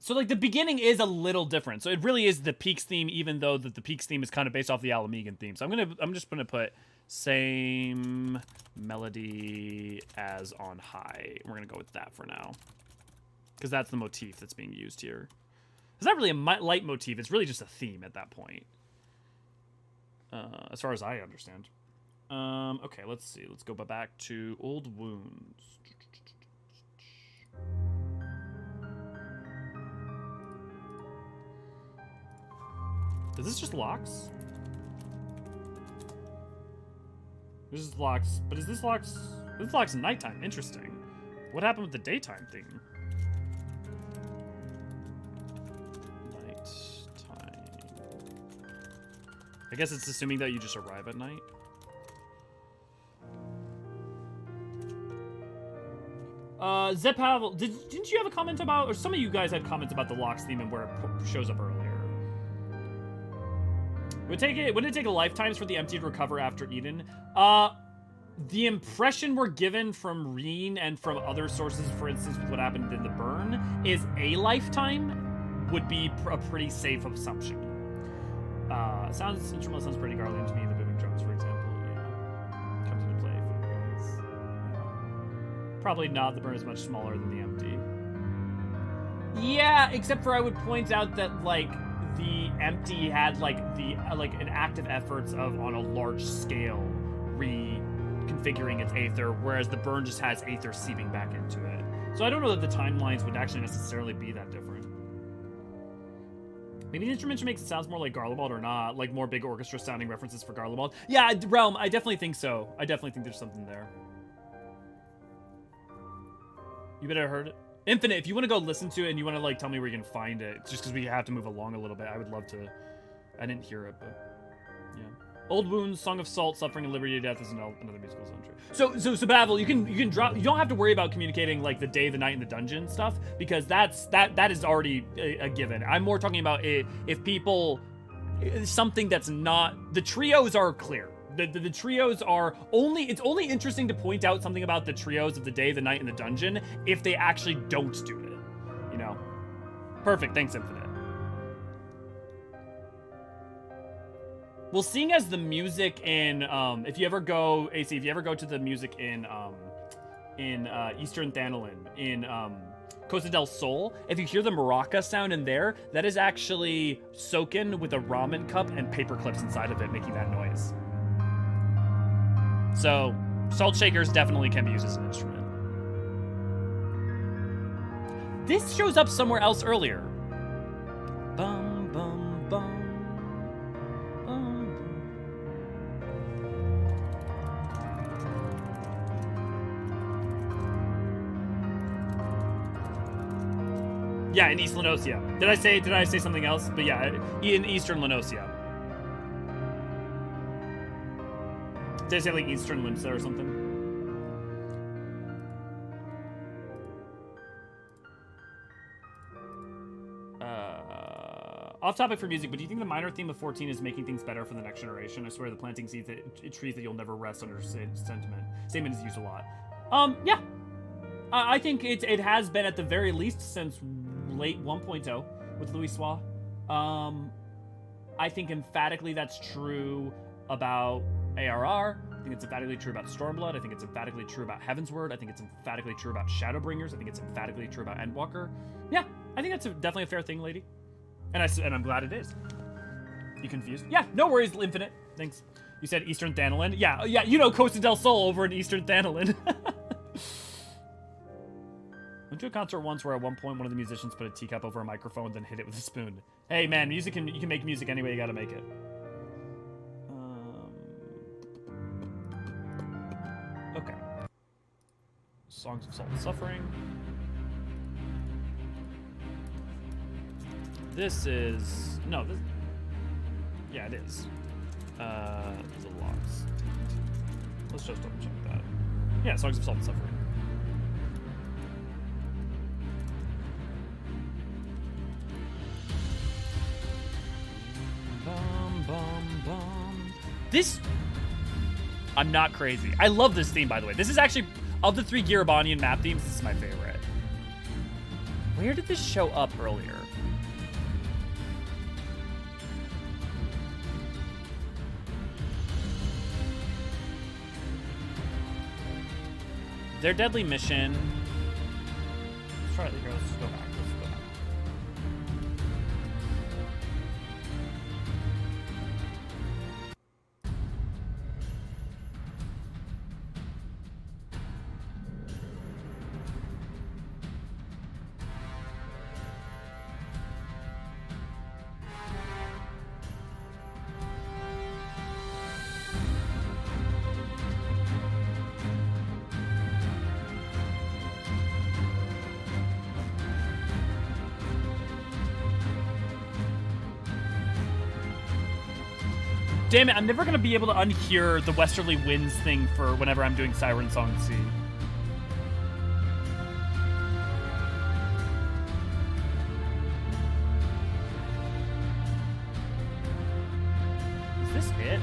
So, the beginning is a little different. So, it really is the Peaks theme, even though the Peaks theme is kind of based off the Ala Mhigo theme. So, I'm just gonna put same melody as on high. We're gonna go with that for now, because that's the motif that's being used here. It's not really a light motif. It's really just a theme at that point, as far as I understand. Okay, let's see. Let's go back to Old Wounds. Is this just locks? This is locks, but is this locks? This locks nighttime. Interesting. What happened with the daytime thing? Nighttime. I guess it's assuming that you just arrive at night. Zepavel, didn't you have a comment about, or some of you guys had comments about the locks theme and where it shows up earlier? Wouldn't it take a lifetimes for the empty to recover after Eden? The impression we're given from Reen and from other sources, for instance, with what happened in the burn, is a lifetime would be a pretty safe assumption. Instrumental sounds pretty Garland to me. The booming drums, for example, yeah, comes into play. Probably not. The burn is much smaller than the empty. Yeah, except for I would point out that the empty had an active efforts of on a large scale reconfiguring its aether, whereas the burn just has aether seeping back into it. So I don't know that the timelines would actually necessarily be that different. Maybe the instrument makes it sounds more like Garlemald or not, like more big orchestra sounding references for Garlemald. Yeah, Realm, I definitely think so. I definitely think there's something there. You better heard it. Infinite, if you want to go listen to it and you want to tell me where you can find it, just because we have to move along a little bit, I would love to. I didn't hear it, but yeah. Old Wounds, Song of Salt, Suffering and Liberty to Death is another musical soundtrack. So Bavel, you can drop. You don't have to worry about communicating the day, the night, and the dungeon stuff, because that is already a given. I'm more talking about if people something that's not, the trios are clear. The trios are only, it's only interesting to point out something about the trios of the day, the night, and the dungeon if they actually don't do it, Perfect, thanks, Infinite. Well, seeing as the music in, if you ever go to the music in Eastern Thanalin, in Costa del Sol, if you hear the maraca sound in there, that is actually Soken with a ramen cup and paper clips inside of it making that noise. So, salt shakers definitely can be used as an instrument. This shows up somewhere else earlier. Bum, bum, bum. Bum. Yeah, in East Lenosia. Did I say something else? But yeah, in Eastern Lenosia. Did I say Eastern Limsa or something? Off topic for music, but do you think the minor theme of 14 is making things better for the next generation? I swear the planting seeds trees that you'll never rest under sentiment. Statement is used a lot. Yeah. I think it has been at the very least since late 1.0 with Louis Soir. I think emphatically that's true about ARR. I think it's emphatically true about Stormblood. I think it's emphatically true about Heavensward. I think it's emphatically true about Shadowbringers. I think it's emphatically true about Endwalker. Yeah, I think that's definitely a fair thing, lady. And I'm glad it is. You confused? Yeah, no worries, Infinite. Thanks. You said Eastern Thanalin? Yeah, you know Costa del Sol over in Eastern Thanalin. Went to a concert once where at one point one of the musicians put a teacup over a microphone, then hit it with a spoon. Hey man, you can make music any way you gotta make it. Okay. Songs of Salt and Suffering. This is... No, this... Yeah, it is. The logs. Let's just double check that. Yeah, Songs of Salt and Suffering. Bum, bum, bum. This... I'm not crazy. I love this theme, by the way. This is actually, of the 3 Girabonian map themes, this is my favorite. Where did this show up earlier? Their deadly mission. Let's try it here. Let's go back. Damn it, I'm never going to be able to unhear the Westerly Winds thing for whenever I'm doing Siren Song C. Is this it?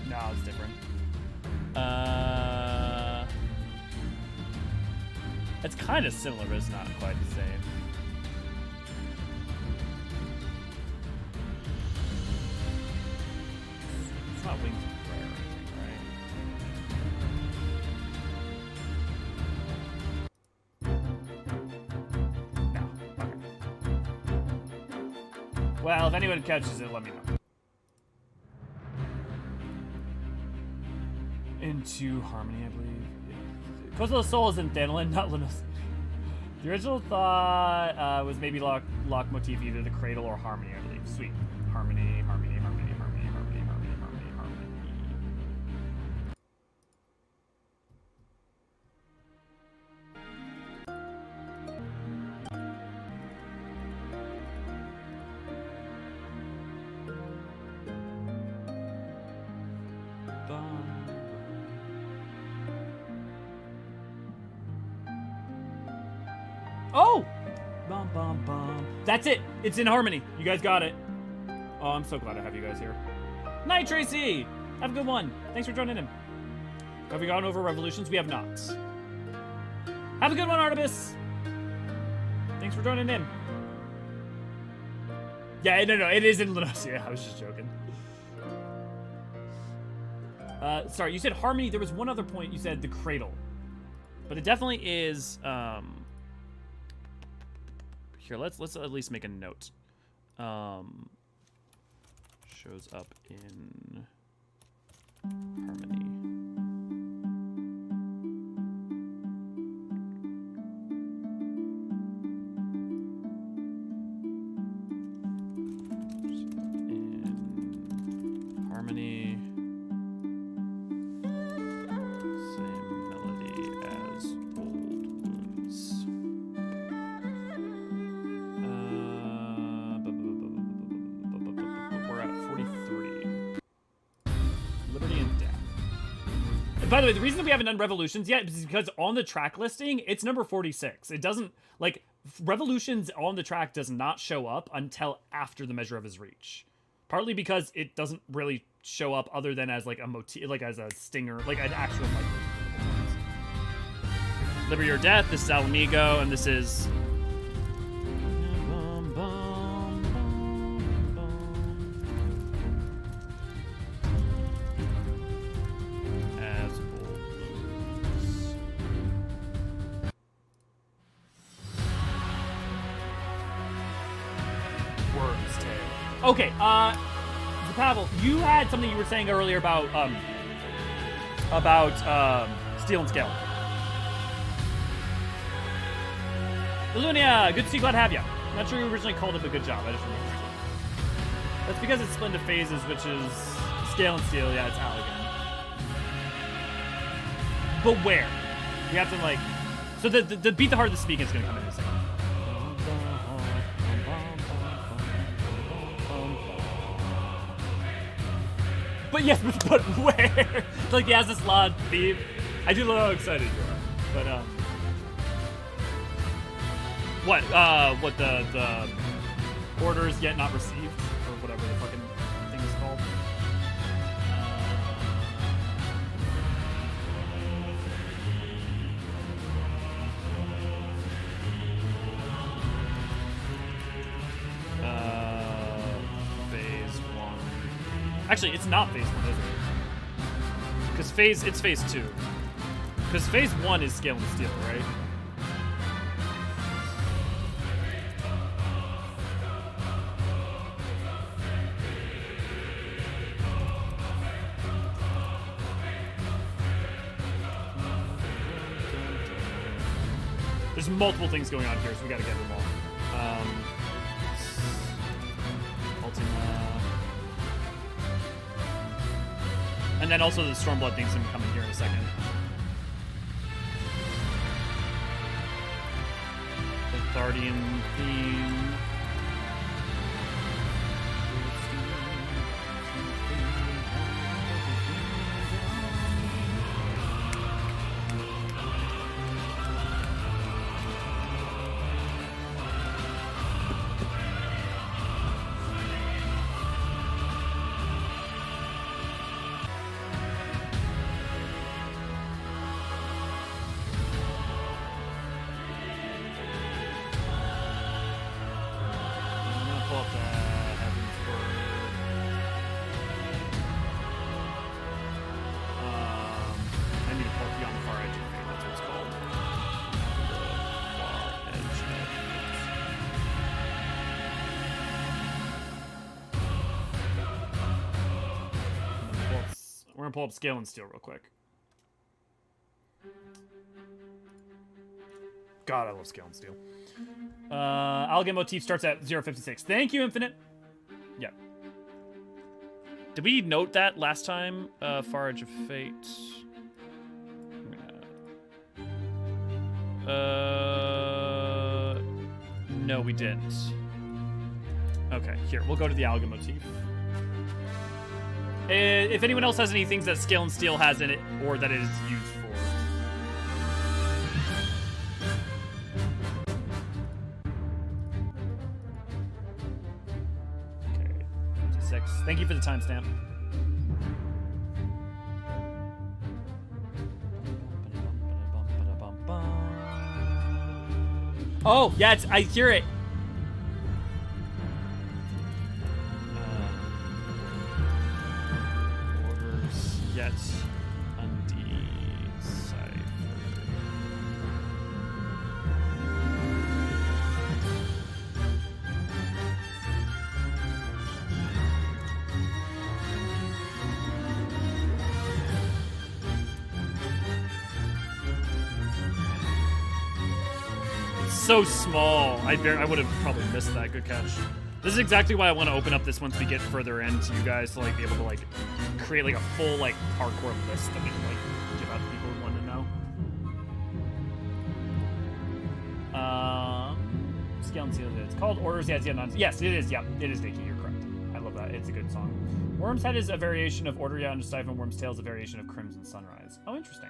No, it's different. It's kind of similar, but it's not quite the same. It's not Wings of Prayer or anything, right? No. Okay. Well, if anyone catches it, let me know. Into Harmony, I believe. Yeah. Coastal of the Soul is in Thanalin, not Lunos. The original thought was maybe lock Motif, either the Cradle or Harmony, I believe. Sweet. Harmony, Harmony, Harmony, Harmony, Harmony, Harmony, Harmony, Harmony. Oh! Bum, bum, bum. That's it. It's in Harmony. You guys got it. Oh, I'm so glad to have you guys here. Night, Tracy! Have a good one. Thanks for joining in. Have we gone over Revolutions? We have not. Have a good one, Artemis! Thanks for joining in. Yeah, no, it is in Lunosia. I was just joking. Sorry, you said Harmony. There was one other point. You said the Cradle. But it definitely is, Here, let's at least make a note. Shows up in Harmony. In Harmony. Same melody as Old Wounds. We're at 43. Liberty and Death. by the way, the reason that we haven't done Revolutions yet is because on the track listing, it's number 46. It doesn't, like, Revolutions on the track does not show up until after the Measure of His Reach. Partly because it doesn't really show up other than as, like, a motif, like, as a stinger, like, an actual, like, Liberty or Death. This is Ala Mhigo, and this is... Okay, Pavel, you had something you were saying earlier about Steel and Scale. Ilunia, good to see you, glad to have you. I'm not sure you originally called it, but good job, I just remembered. That's because it's split into phases, which is Scale and Steel, yeah, it's Al again. But where? We have to, like... So the Beat the Heart of the Speak is going to come in a second. But yes, but where? Like, he has this loud theme. I do love how excited you are. But, what, the orders yet not received? Or whatever the fucking thing is called. Actually, it's not phase 1, is it? Because it's phase 2. Because phase 1 is Scale and Steel, right? There's multiple things going on here, so we gotta get them all. Ultima. And then also the Stormblood thing's gonna be coming here in a second. The Thardian theme. Pull up Scale and Steel real quick. God, I love Scale and Steel. Algae Motif starts at 0.56. Thank you, Infinite. Yeah. Did we note that last time? Far Edge of Fate. No, we didn't. Okay, here. We'll go to the Algae Motif. If anyone else has any things that Scale and Steel has in it, or that it is used for. Okay, 56. Thank you for the timestamp. Oh, yeah, I hear it. Yet undeciphered. It's so small. I would have probably missed that. Good catch. This is exactly why I want to open up this once we get further in to you guys to like be able to like create like a full like hardcore list that we can like give out to people who want to know. Scale and Steel. It's called Orders. Yes, yeah, yes, it is. Yeah, it is. Nikki, you're correct. I love that. It's a good song. Worm's Head is a variation of Order Out and Siphon. Worm's Tail is a variation of Crimson Sunrise. Oh, interesting.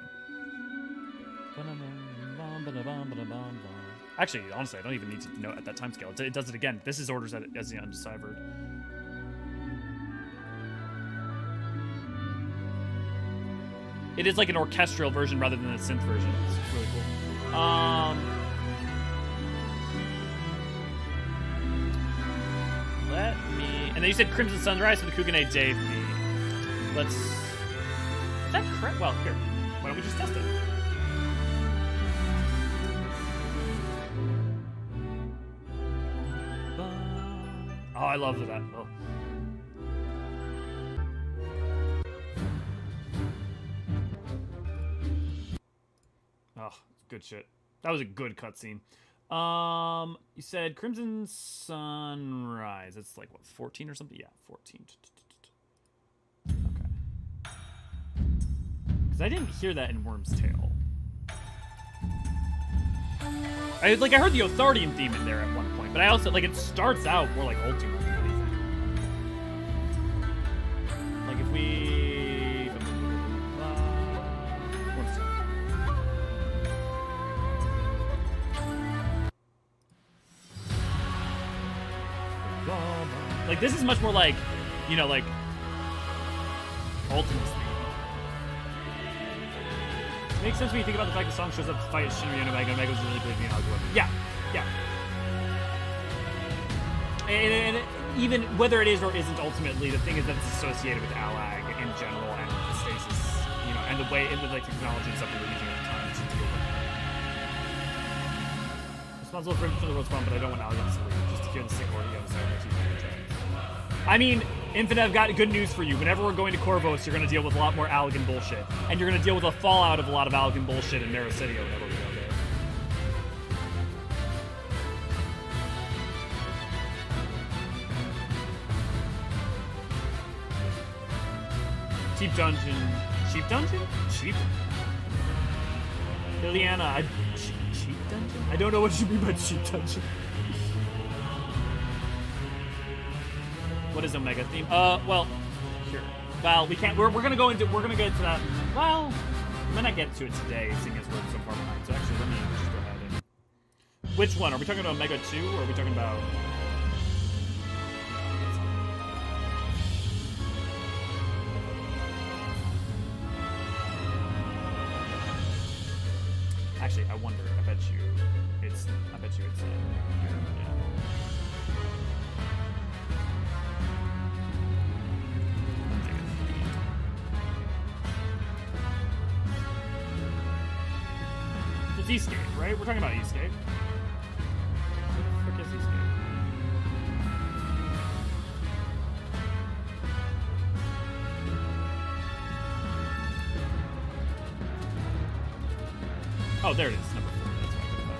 Actually, honestly, I don't even need to know at that time scale. It does it again. This is Orders as the Undeciphered. It is like an orchestral version rather than a synth version. It's really cool. Let me... And then you said Crimson Sunrise for the Kugane Day fee. Let's... Is that correct? Well, here. Why don't we just test it? Oh, I love that. Oh. Oh, good shit. That was a good cutscene. You said Crimson Sunrise. It's like, what, 14 or something? Yeah, 14. Okay. Because I didn't hear that in Worm's Tail. I heard the Othardian theme in there at one point, but I also, like, it starts out more like Ultima than anything. Like, if we... Worm's Tail. Like, this is much more like, you know, like, Ultima's theme. Makes sense when you think about the fact the song shows up to fight Shinryu and Omega. Omega was really believing in algorithm. Yeah, yeah. And even whether it is or isn't ultimately, the thing is that it's associated with Alag in general and the stasis, you know, and the way, and the like technology and stuff we were using at the time to deal with it. Responsible for the world's fun, but I don't want Alag to leave, just to hear the sick order of the side of I mean, Infinite, I've got good news for you. Whenever we're going to Corvos, you're going to deal with a lot more Allagan bullshit. And you're going to deal with a fallout of a lot of Allagan bullshit in Narrow City whenever we go there. Cheap dungeon. Cheap dungeon? Cheap? Liliana, cheap dungeon? I don't know what you mean by cheap dungeon. What is Omega theme? Well, sure. Well, we can't. We're gonna go into. We're gonna get into that. Well, we might not get to it today, seeing as we're so far behind. So actually, let me just go ahead and. Which one? Are we talking about Omega 2, or are we talking about? Actually, I wonder. I bet you it's. Yeah. It's Escape, right? We're talking about Escape. What the frick is Escape? Oh, there it is. Number 4. That's why I put that.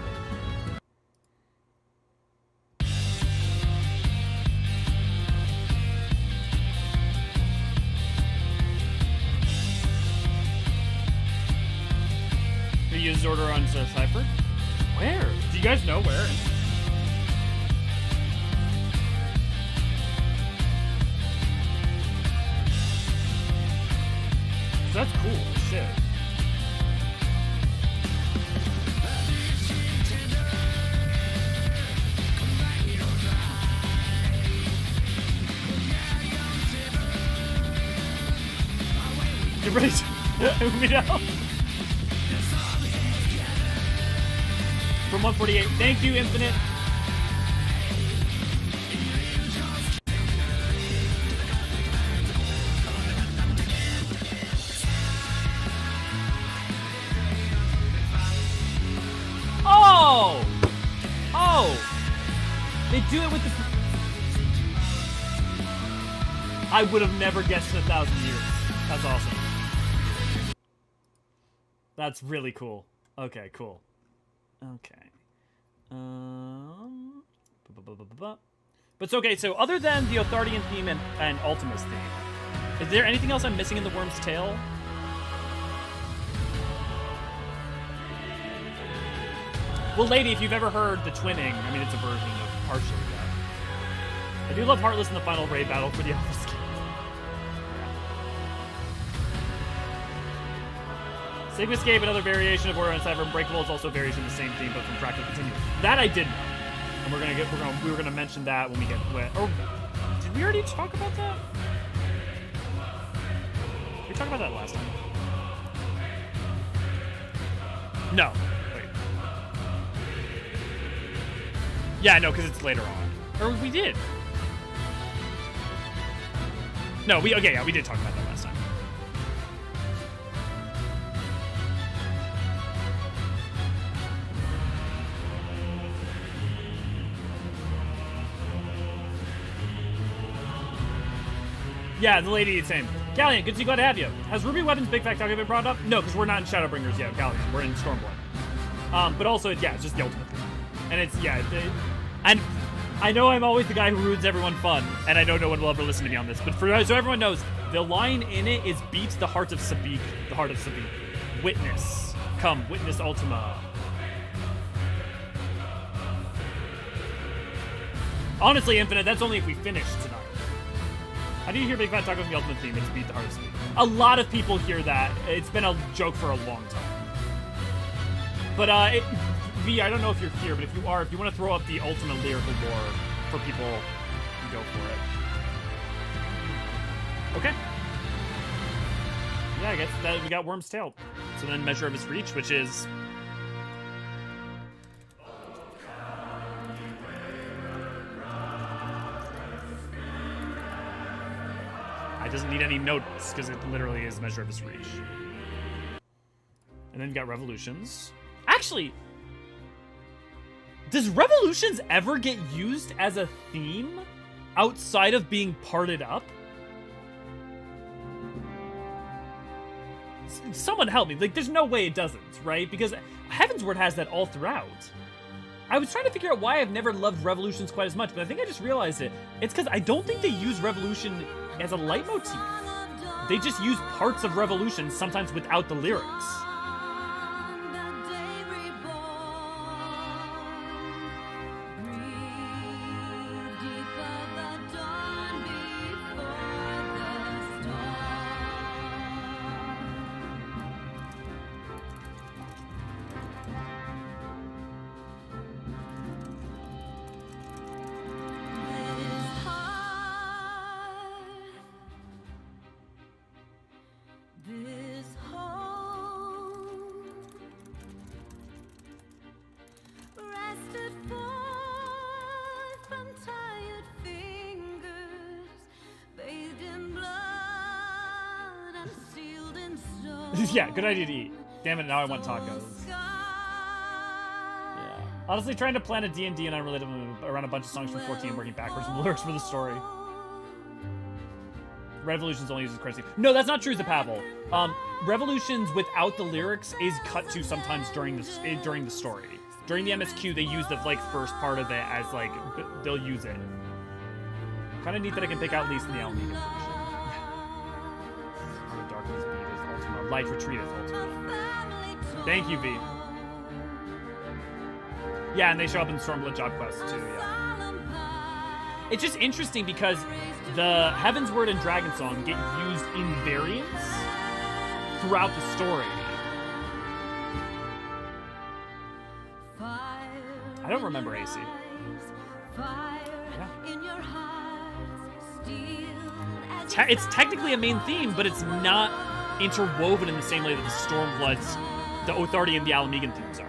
We use order on Cypher? Where? Do you guys know where? That's cool. Shit. You're ready to move me down? From 148. Thank you, Infinite. Oh! Oh! They do it with the... I would have never guessed in 1,000 years. That's awesome. That's really cool. Okay, cool. Okay. But it's okay, so other than the Othardian theme and Ultima's theme, is there anything else I'm missing in the Worm's Tail? Well, lady, if you've ever heard the twinning, I mean, it's a version of partially that. I do love Heartless in the final raid battle for the Alpha Skin. Sigma Escape, another variation of Order and Cypher. Unbreakable is also a variation of the same theme, but from Fractal Continue. That I did know. And we were gonna mention that when we get did we already talk about that? We talked about that last time. No. Wait. Yeah, no, because it's later on. Or we did. No, we did talk about that last time. Yeah, the lady is same. Galleon, good to see, glad to have you. Has Ruby Weapons Big Fact Talk been brought up? No, because we're not in Shadowbringers yet, Galleon. We're in Stormblood. But also, yeah, it's just the ultimate thing. And it's, yeah, and I know I'm always the guy who ruins everyone fun, and I know no one will ever listen to me on this, but so everyone knows, the line in it is beat the heart of Sabik, the heart of Sabik. Witness. Come, witness Ultima. Honestly, Infinite, that's only if we finish tonight. How do you hear Big Fat Taco from the Ultimate theme? It's beat the heart of Sabik. A lot of people hear that. It's been a joke for a long time. But, V, I don't know if you're here, but if you are, if you want to throw up the Ultimate lyrical lore for people, go for it. Okay. Yeah, I guess that we got Worm's Tail. So then Measure of His Reach, which is... It doesn't need any notes, because it literally is Measure of His Reach. And then you got Revolutions. Actually... Does Revolutions ever get used as a theme outside of being parted up? Someone help me. Like, there's no way it doesn't, right? Because Heavensward has that all throughout. I was trying to figure out why I've never loved Revolutions quite as much, but I think I just realized it. It's because I don't think they use Revolution as a leitmotif. They just use parts of Revolution, sometimes without the lyrics. Yeah, good idea to eat. Damn it, now I want tacos. Yeah. Honestly, trying to plan a D&D and unrelated around a bunch of songs from 14 working backwards from the lyrics for the story. Revolutions only uses credits. No, that's not true, Zapavel. Revolutions without the lyrics is cut to sometimes during the story. During the MSQ, they use the first part of it as they'll use it. Kind of neat that I can pick out least in the Ala Mhigo version. Darkness beat is ultimate. Light retreat is ultimate. Thank you, V. Yeah, and they show up in Stormblood job quests too. Yeah. It's just interesting because the Heavensward and Dragonsong get used in variants throughout the story. I don't remember AC. Yeah. It's technically a main theme, but it's not interwoven in the same way that the Stormbloods, the Othard and the Ala Mhigo themes are.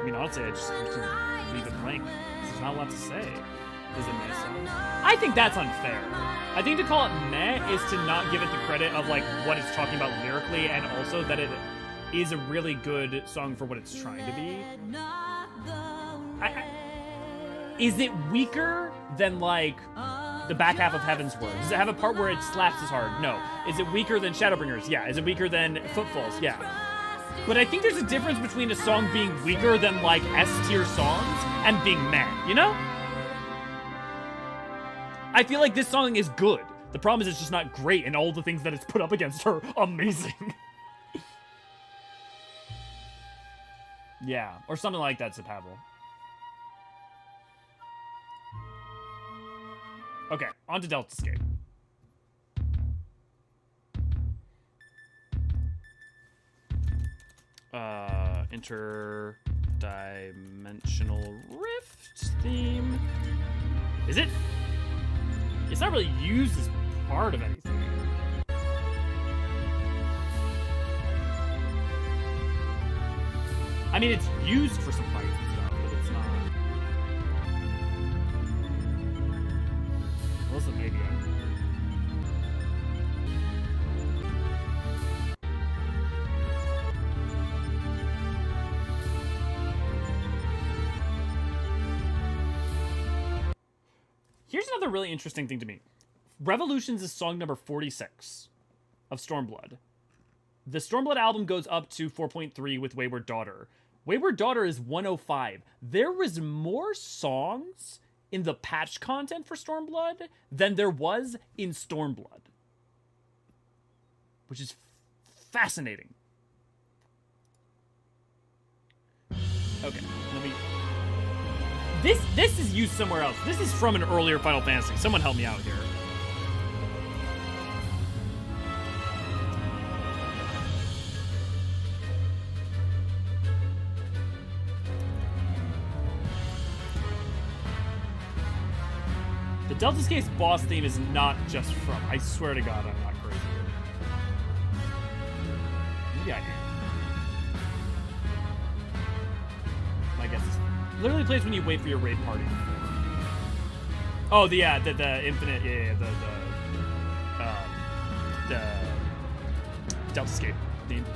I mean, honestly, I just leave it blank. There's not a lot to say. Is it meh song? I think that's unfair. I think to call it meh is to not give it the credit of what it's talking about lyrically, and also that it is a really good song for what it's trying to be. Is it weaker than the back half of Heavensward? Does it have a part where it slaps as hard? No. Is it weaker than Shadowbringers? Yeah. Is it weaker than Footfalls? Yeah. But I think there's a difference between a song being weaker than S-tier songs and being meh, you know? I feel like this song is good. The problem is it's just not great, and all the things that it's put up against are amazing. Yeah, or something like that, Zapavel. Okay, on to Deltascape. Interdimensional Rift theme. Is it? It's not really used as part of anything. I mean, it's used for some fights and stuff, but it's not. Listen, maybe. Here's another really interesting thing to me. Revolutions is song number 46 of Stormblood. The Stormblood album goes up to 4.3 with Wayward Daughter. Wayward Daughter is 105. There was more songs in the patch content for Stormblood than there was in Stormblood. Which is fascinating. Okay, let me... This is used somewhere else. This is from an earlier Final Fantasy. Someone help me out here. The Deltascape's boss theme is not just from... I swear to God, I'm not crazy. Maybe I am. My guess is... Literally plays when you wait for your raid party. Oh, the infinite, the Deltascape theme.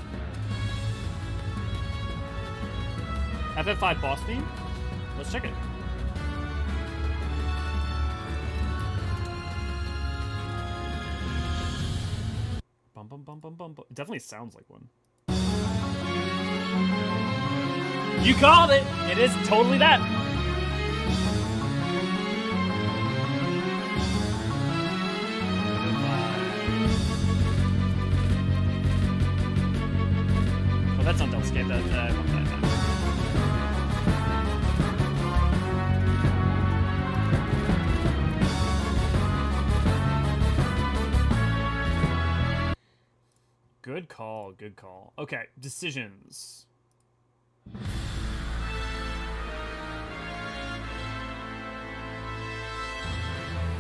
ffXIV boss theme? Let's check it. Bum bum bum bum bum bum. It definitely sounds like one. You called it! It is totally that! Oh, that's on Deltascape. I want that. Good call, good call. Okay, decisions.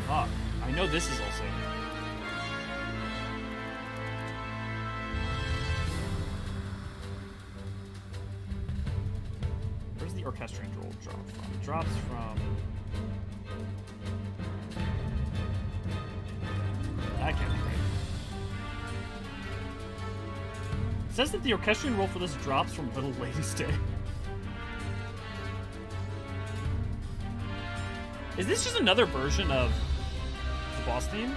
Fuck, I know this is also... Where's the orchestrant roll drop from? It drops from... That can't be right. It says that the orchestrant roll for this drops from Little Lady's Day. Is this just another version of the boss theme?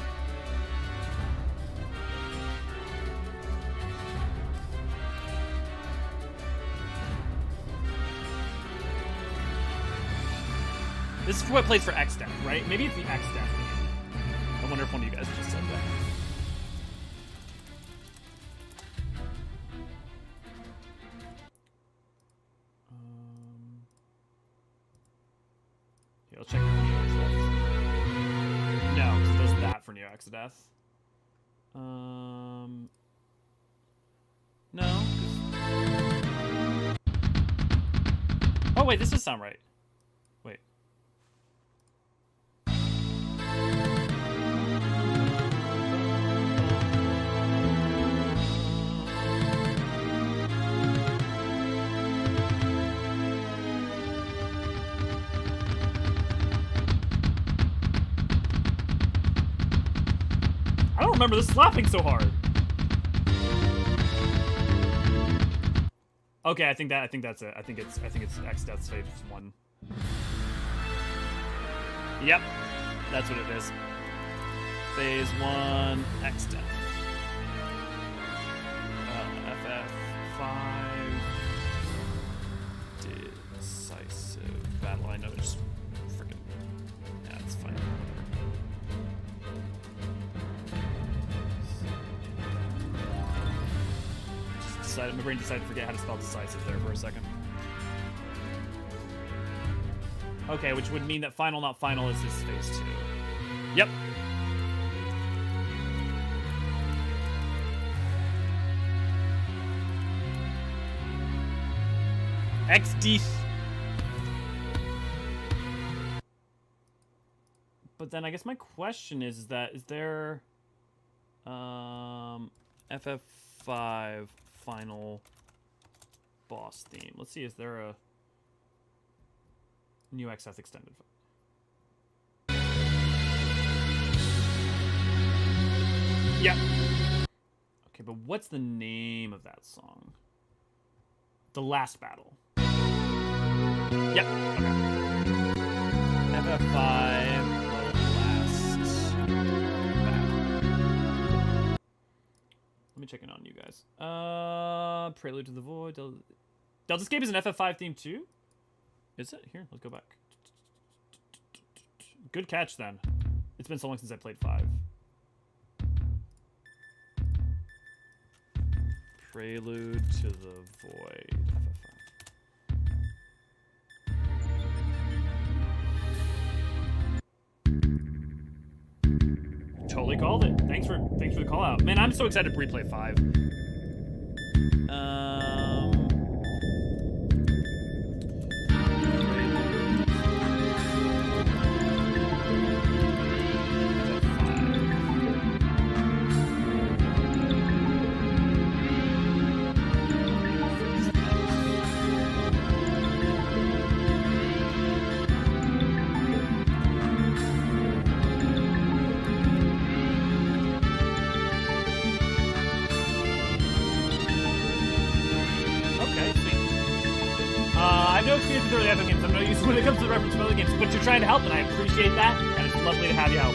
This is what plays for X-Death, right? Maybe it's the X-Death theme. I wonder if one of you guys just said that. I'll check for Neo X-Death. No, because it does that for Neo X-Death. No. Oh, wait, this does sound right. Wait. I don't remember this slapping so hard. Okay, I think that's it. I think it's X-Death's phase 1. Yep, that's what it is. Phase 1, X-Death. ffXIV. Decisive battle. I know, just freaking. Yeah, it's fine. My brain decided to forget how to spell decisive there for a second. Okay, which would mean that final, not final, is this phase 2. Yep. XD. But then I guess my question is there FF5 final boss theme? Let's see, is there a new XF extended? Yeah. Okay, but what's the name of that song? The Last Battle. Yep. Okay. FF5. Let me check in on you guys. Prelude to the Void. Delta Escape is an FF5 theme too? Is it? Here, let's go back. Good catch then. It's been so long since I played 5. Prelude to the Void. Totally called it. Thanks for the call out. Man, I'm so excited to replay 5. When it comes to the reference to other games, but you're trying to help, and I appreciate that, and it's lovely to have you help.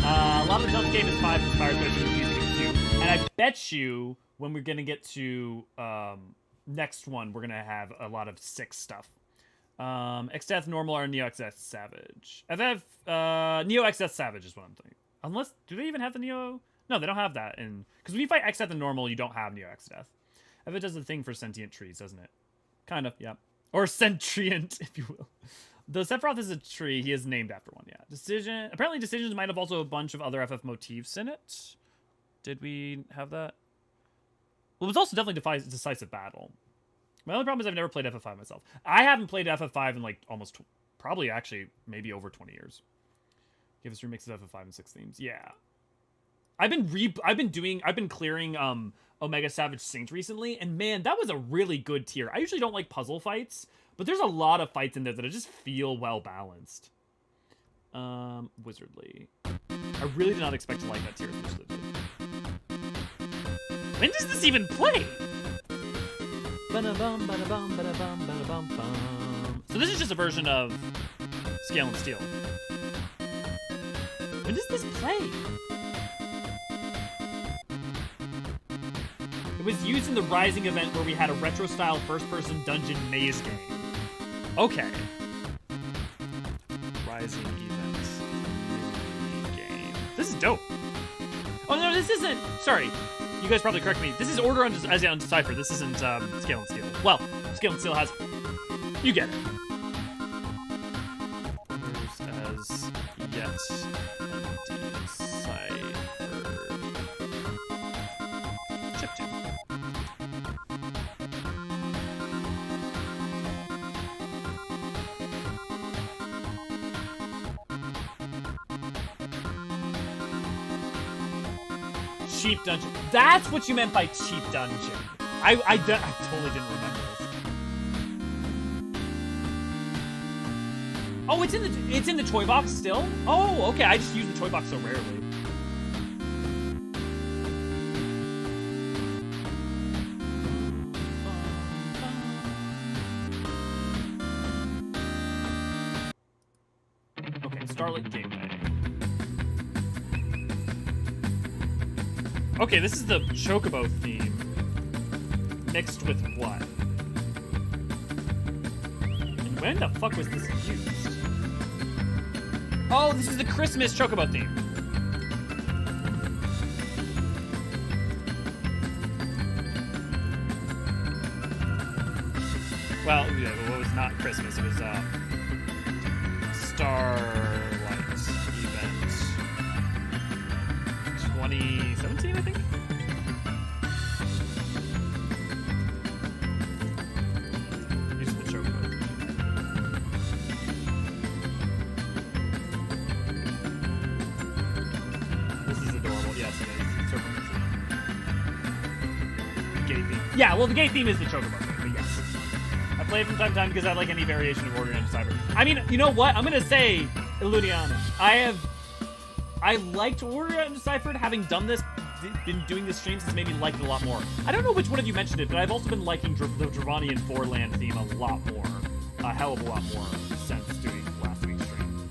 A lot of the Delta game is 5 inspired by music is 2, and I bet you when we're gonna get to next one, we're gonna have a lot of 6 stuff. XDeath Normal or Neo XS Savage. FF Neo XS Savage is what I'm thinking. Unless, do they even have the Neo? No, they don't have that. Because when you fight XDeath and Normal, you don't have Neo XDeath. FF does the thing for sentient trees, doesn't it? Kind of, yeah. Or sentient, if you will. Though Sephiroth is a tree, he is named after one, yeah. Apparently Decisions might have also a bunch of other FF motifs in it. Did we have that? Well, it was also definitely Decisive Battle. My only problem is I've never played FF5 myself. I haven't played FF5 in like almost, probably actually, maybe over 20 years. Give us remixes of FF5 and 6 themes. Yeah. I've been clearing Omega Savage Saint recently, and man, that was a really good tier. I usually don't like puzzle fights, but there's a lot of fights in there that I just feel well balanced. Wizardly. I really did not expect to like that tier as much as I did. When does this even play? So this is just a version of Scale and Steel. When does this play? It was used in the Rising event where we had a retro-style first-person dungeon maze game. Okay. Rising events game. This is dope. Oh no, this isn't. Sorry, you guys probably correct me. This is Order as Undeciphered. This isn't Scale and Steel. Well, Scale and Steel has. You get it. Orders as yet undeciphered. Chiptune. Cheap dungeon. That's what you meant by cheap dungeon. I totally didn't remember this. Oh, it's in the toy box still? Oh, okay. I just use the toy box so rarely. Okay, Starlight Gateway. Okay, this is the Chocobo theme mixed with what? And when the fuck was this used? Oh, this is the Christmas Chocobo theme. Well, yeah, it was not Christmas. It was Starlight event. 2017, I think. Use the chocobo. This is adorable. Yes, it is. Serpent music. Gate theme. Yeah, well, the gate theme is the chocobo theme, but yes. I play it from time to time because I like any variation of Warrior and Decipher. I mean, you know what? I'm gonna say Elucidate. I liked Warrior and Deciphered. Having done this, been doing this streams has made me like it a lot more. I don't know which one of you mentioned it, but I've also been liking the Dravanian 4-land theme a lot more. A hell of a lot more since doing last week's stream.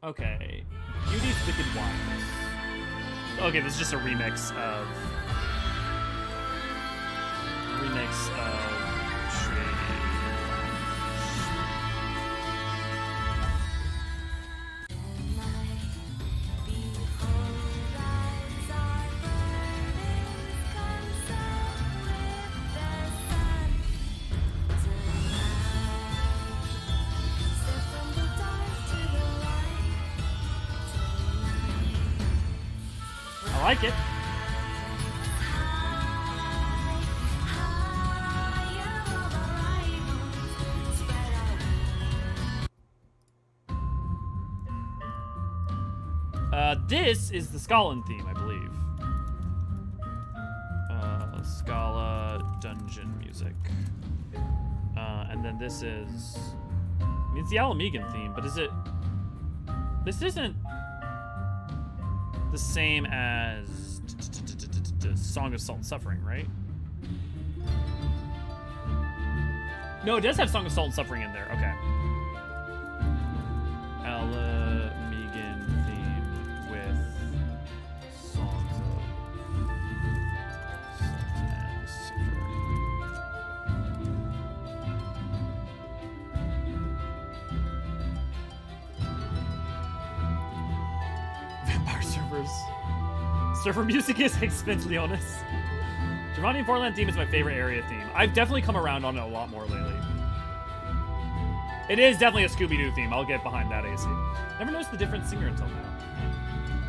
Okay. Beauty's Wicked Wines. Okay, this is just a remix of I like it. This is the Scotland theme, I believe. Scala dungeon music. And then this is... I mean, it's the Ala Mhigo theme, but is it... This isn't the same as Song of Salt and Suffering, right? No, it does have Song of Salt and Suffering in there. Okay. Ala Mhigo theme with Songs of Salt and Suffering. Vampire servers. Server music is expensive, Leonis. Dravanian 4-land theme is my favorite area theme. I've definitely come around on it a lot more lately. It is definitely a Scooby-Doo theme. I'll get behind that, AC. Never noticed the different singer until now.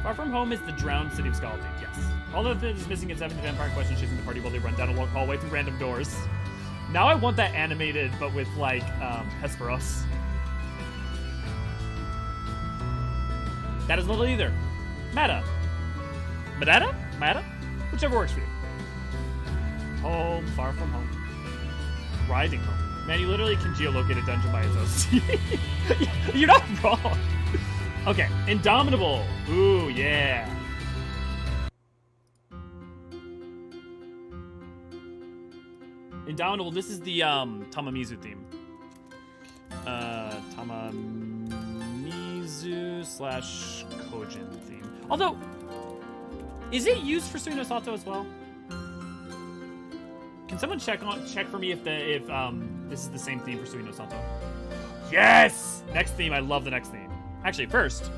Far From Home is the drowned city of Scala theme, yes. All that is missing is having the vampire question chasing the party while they run down a long hallway through random doors. Now I want that animated, but with, like, Hesperos. That is little either. Meta. Meta? Meta? Whichever works for you. Home, far from home. Riding home. Man, you literally can geolocate a dungeon by its own. You're not wrong. Okay, Indomitable. Ooh, yeah. Indomitable, this is the Tamamizu theme. Tamamizu/Kojin theme. Although, is it used for Sui no Sato as well? Can someone check for me if this is the same theme for Sui no Sato? Yes! Next theme, I love the next theme. Actually, first,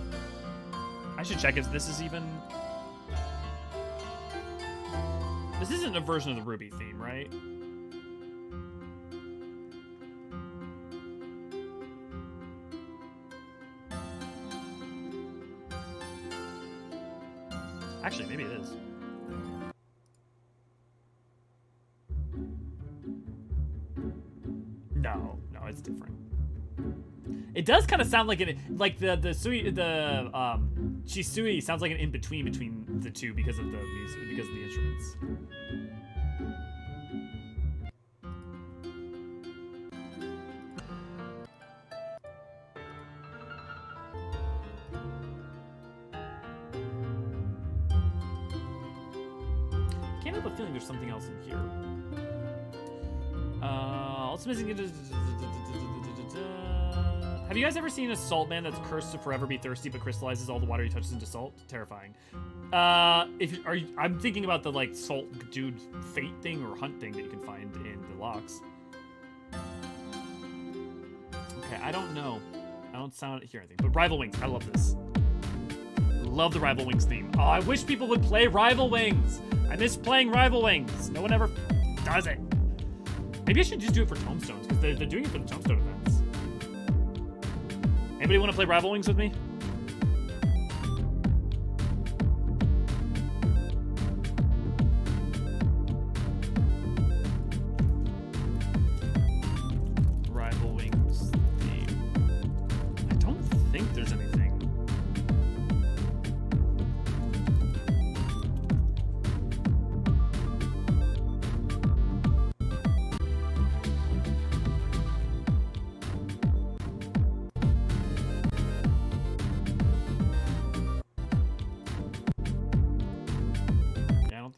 I should check if this is even... This isn't a version of the Ruby theme, right? Actually, maybe it is. No, it's different. It does kind of sound like the Shisui sounds like an in-between between the two because of the music, because of the instruments. Can't help but feeling there's something else in here. Also missing. Have you guys ever seen a salt man that's cursed to forever be thirsty but crystallizes all the water he touches into salt? Terrifying. I'm thinking about the like salt dude fate thing or hunt thing that you can find in the locks. Okay, I don't know. I don't hear anything. But Rival Wings, I love this. Love the Rival Wings theme. Oh, I wish people would play Rival Wings. I miss playing Rival Wings. No one ever does it. Maybe I should just do it for Tomestones, because they're doing it for the Tomestone events. Anybody want to play Rival Wings with me? Rival Wings theme. I don't think there's anything.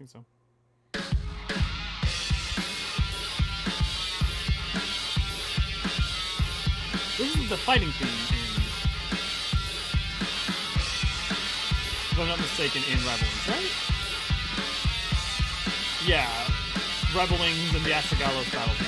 So this is the fighting theme if I'm not mistaken, in Rival Wings, right? Yeah, Rival Wings and the Astragallos battle theme.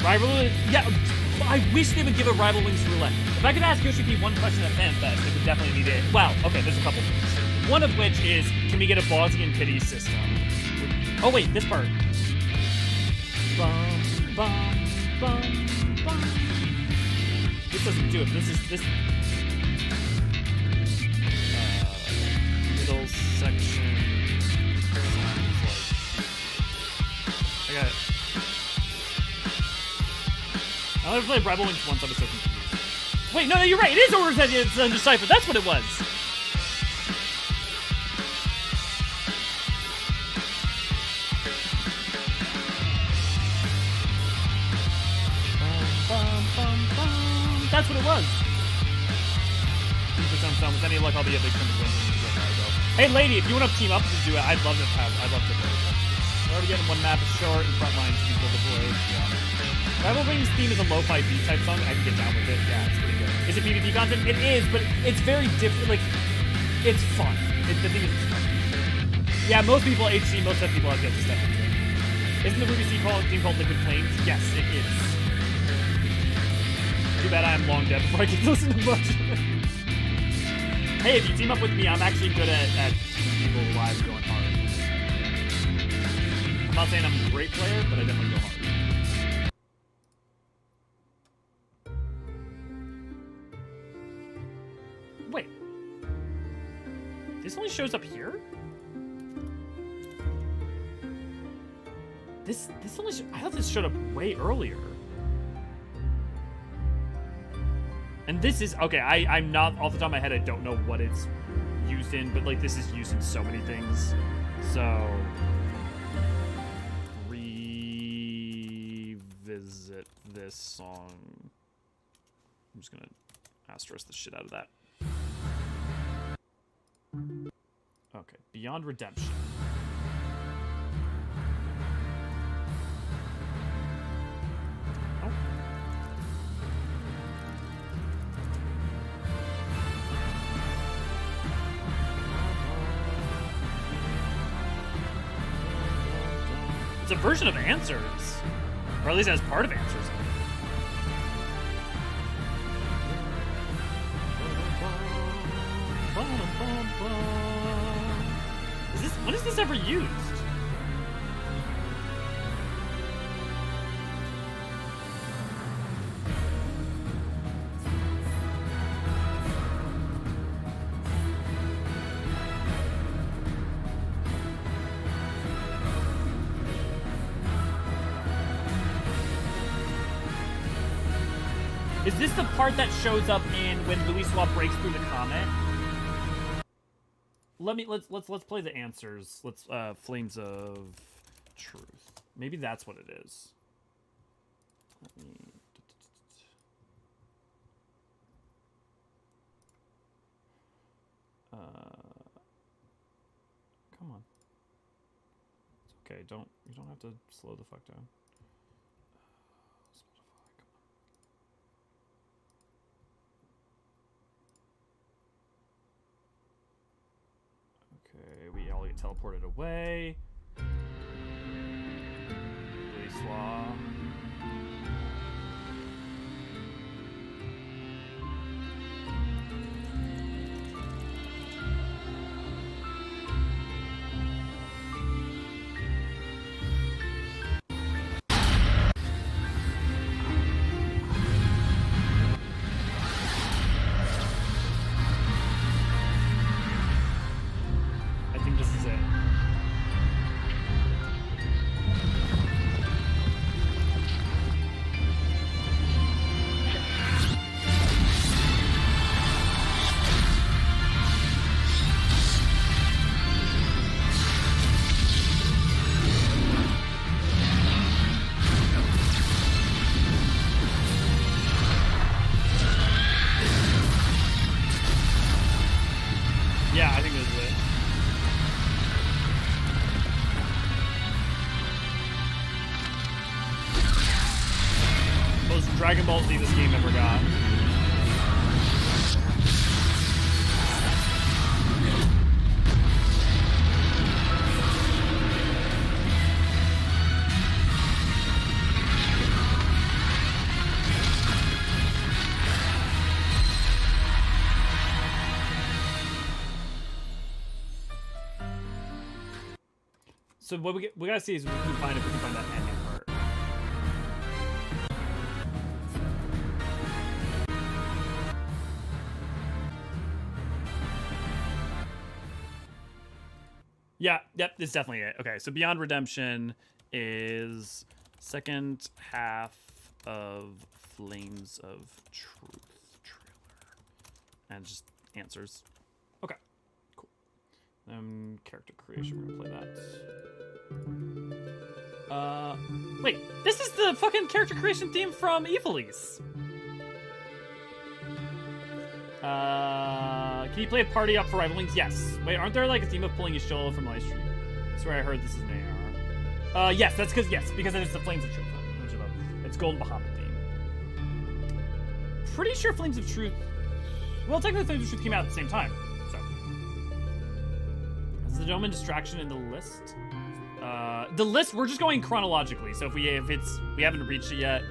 Rival, yeah, I wish they would give a Rival Wings roulette. If I could ask Yoshi P one question at FanFest, it would definitely need it. Wow, okay, there's a couple things. One of which is, can we get a Bosnian pity system? Oh wait, this part. Bum, bum, bum, bum. This doesn't do it. This. Middle section. Sounds like. I got it. I only played Rival Wings once, I was so confused. Wait, no, you're right, it is Eorzean, it's Undeciphered, that's what it was! That's what it was! With any luck, I'll be a big fan of wins. Hey, lady, if you want to team up to do it, I'd love to play it. We're already getting one map short and frontline to people to play. Yeah. Rival Wings theme is a lo-fi beat type song. I can get down with it. Yeah, it's pretty good. Is it PvP content? It is, but it's very different. Like, it's fun. The thing is, it's fun. Yeah, most people, HC, most of people have yet to step into it. Isn't the Ruby C theme called Liquid Flames? Yes, it is. Too bad I'm long dead before I can listen to much. Hey, if you team up with me, I'm actually good at people live going hard. I'm not saying I'm a great player, but I definitely go hard. Wait. This only shows up here? This only I thought this showed up way earlier. And this is okay, I'm not off the top of my head, I don't know what it's used in, but like this is used in so many things. So revisit this song. I'm just gonna asterisk the shit out of that. Okay, Beyond Redemption. Oh. It's a version of Answers, or at least as part of Answers. When is this ever used? Is this the part that shows up in when Louis Swab breaks through the comet? Let's play the Answers. Let's Flames of Truth. Maybe that's what it is. Let me come on. It's okay. You don't have to slow the fuck down. Okay, we all get teleported away. Swa. I think this is it. Yeah, I think this is it. Most Dragon Ball Z this game ever got. So what we gotta see is if we can find that ending part. Yeah, yep, it's definitely it. Okay, so Beyond Redemption is second half of Flames of Truth trailer. And just answers. Okay, cool. Character creation, we're gonna play that. Wait, this is the fucking character creation theme from Evilise. Can you play a party up for Rivalings? Yes. Wait, aren't there like a theme of pulling your shoulder from Livestream? That's where I heard this is an AR. Yes, that's because it's the Flames of Truth. It's Golden Bahamut theme. Pretty sure Flames of Truth. Well, technically, Flames of Truth came out at the same time. So, is the Doman distraction in the list? The list, we're just going chronologically. So if we haven't reached it yet,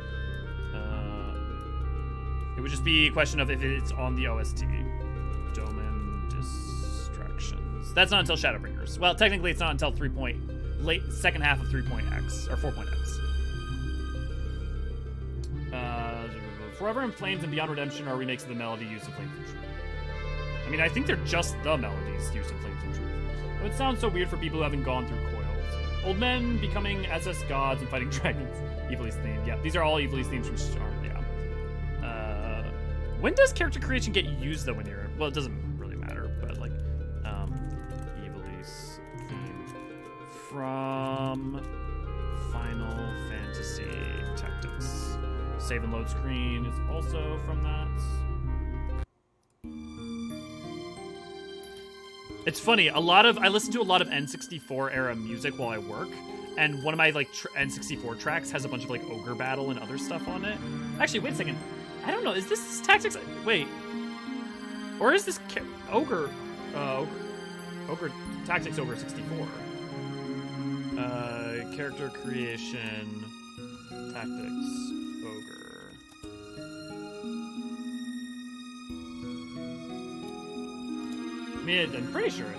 it would just be a question of if it's on the OST. Doman distractions. That's not until Shadowbringers. Well, technically, it's not until second half of 3.x or 4.x. Forever in Flames and Beyond Redemption are remakes of the melody used in Flames of Truth. I mean, I think they're just the melodies used in Flames of Truth. It would sound so weird for people who haven't gone through Coils. Old men becoming SS gods and fighting dragons. Evilise themed. Yeah, these are all Evilise themes from Storm. Yeah. When does character creation get used though? When you're well, it doesn't really matter, but like, Evilise theme from Final Fantasy Tactics. Save and load screen is also from that. It's funny, I listen to a lot of N64 era music while I work, and one of my like N64 tracks has a bunch of like Ogre Battle and other stuff on it. Actually, wait a second. I don't know, is this Tactics? Wait. Or is this Ogre Tactics Ogre 64? Character creation Tactics Ogre. I mean, I'm pretty sure it's.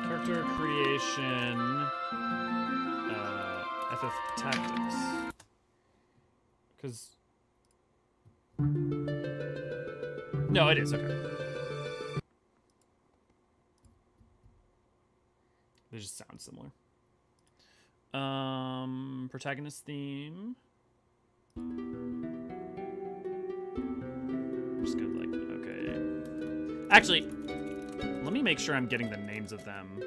Character creation. FF Tactics. Because. No, it is, okay. They just sound similar. Protagonist theme. I'm just gonna like, okay. Actually, let me make sure I'm getting the names of them.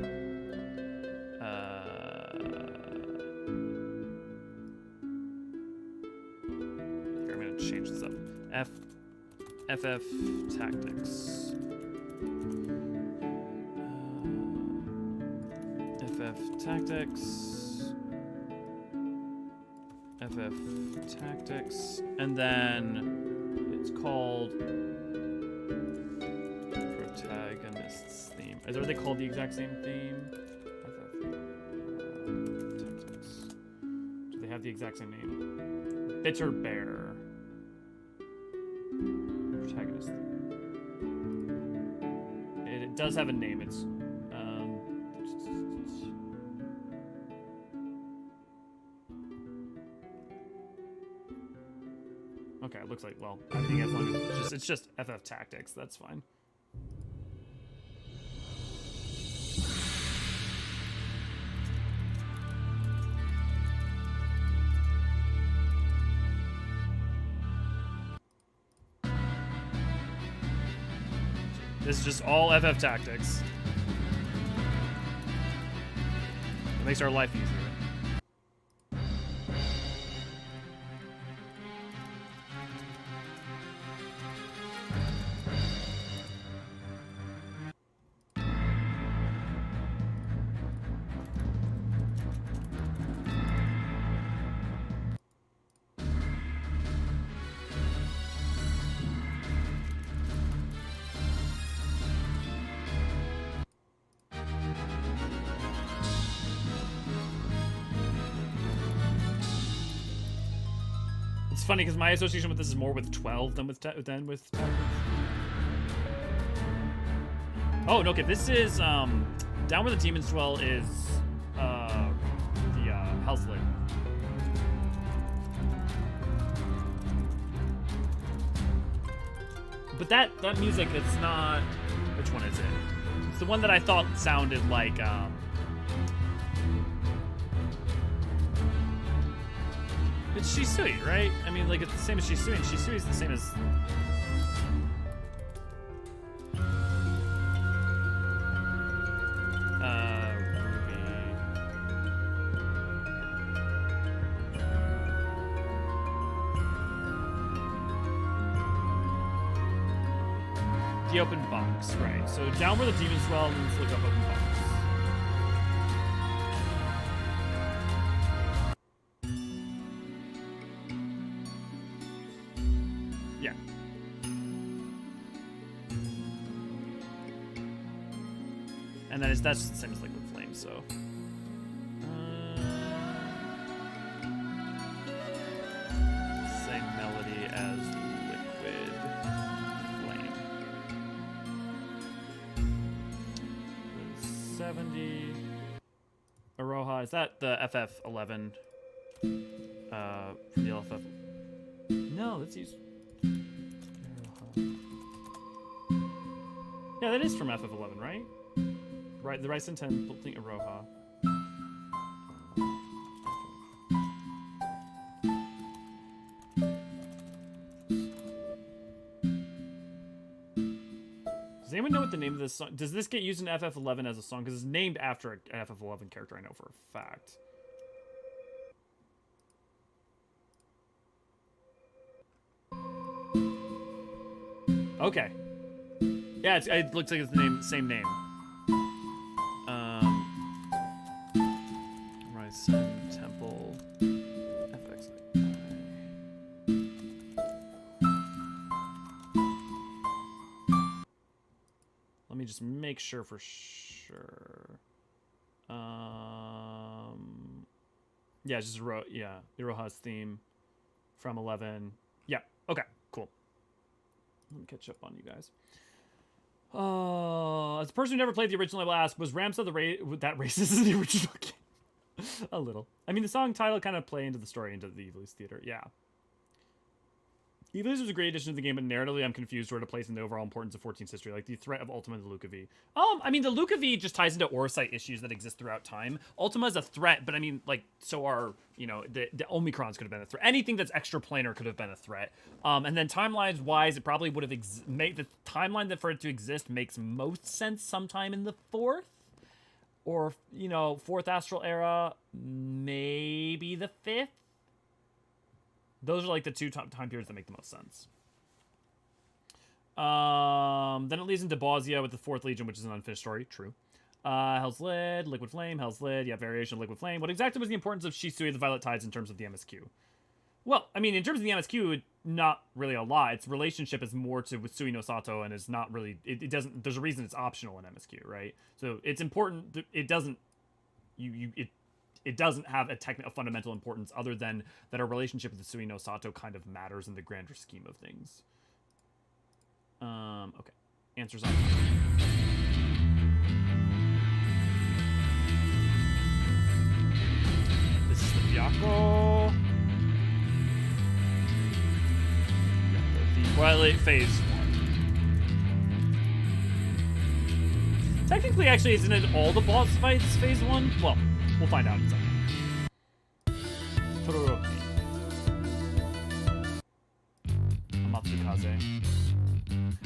Here, I'm gonna change this up. FF Tactics. FF Tactics. FF Tactics, and then it's called Protagonist's Theme. Are they called the exact same theme? Tactics. Do they have the exact same name? Bitter Bear. Protagonist Theme. It does have a name. It's okay, it looks like, well, I think as long as it's just FF Tactics, that's fine. This is just all FF Tactics. It makes our life easier. It's funny because my association with this is more with 12 than with Tactics. Oh, no, okay, this is Down Where the Demons Dwell is the Hell's Lid. But that music, it's not. Which one is it? It's the one that I thought sounded like it's Shisui, right? I mean, like, it's the same as Shisui, and Shisui is the same as... Ruby. The Open Box, right. So Down Where the Demons Dwell, and let's look up Open Box. And then that's the same as Liquid Flame, so. Same melody as Liquid Flame. 70. Aroha, is that the ffXIV? The LFF. No, let's use. Yeah, that is from ffXIV, right? Right, the Ryzen 10 thing, Aroha. Does anyone know what the name of this song? Does this get used in ffXIV as a song? Because it's named after an ffXIV character I know for a fact. Okay. Yeah, it looks like it's the same name. Ryzen Temple ffXIV. Let me just make sure for sure. Yeah, it's just Iroha's theme from 11. Yeah, okay, cool. Let me catch up on you guys. As a person who never played the original, I will ask, was Ramsa that racist in the original game? A little. I mean, the song title kind of play into the story, into the Evilise Theater. Yeah. Evilise was a great addition to the game, but narratively, I'm confused where to place in the overall importance of 14's history, like the threat of Ultima and the Luca V. I mean, the Luca V just ties into Orsite issues that exist throughout time. Ultima is a threat, but I mean, like, so are, you know, the Omicrons could have been a threat. Anything that's extraplanar could have been a threat. And then timelines-wise, it probably would have made the timeline that for it to exist makes most sense sometime in the 4th. Or, you know, 4th Astral Era, maybe the 5th. Those are like the two time periods that make the most sense. Then it leads into Bosnia with the 4th Legion, which is an unfinished story. True. Hell's Lid, Liquid Flame, Hell's Lid. Yeah, variation of Liquid Flame. What exactly was the importance of Shisui, the Violet Tides, in terms of the MSQ? Well, I mean, in terms of the MSQ, not really a lot. Its relationship is more to with Sui no Sato, and is not really. It doesn't. There's a reason it's optional in MSQ, right? So it's important. It doesn't. It doesn't have a fundamental importance other than that our relationship with the Sui no Sato kind of matters in the grander scheme of things. Okay. Answers on. This is the Byakko. The Twilight Phase 1. Technically, actually, isn't it all the boss fights Phase 1? Well, we'll find out in a second. Todoroki. Amatsukaze.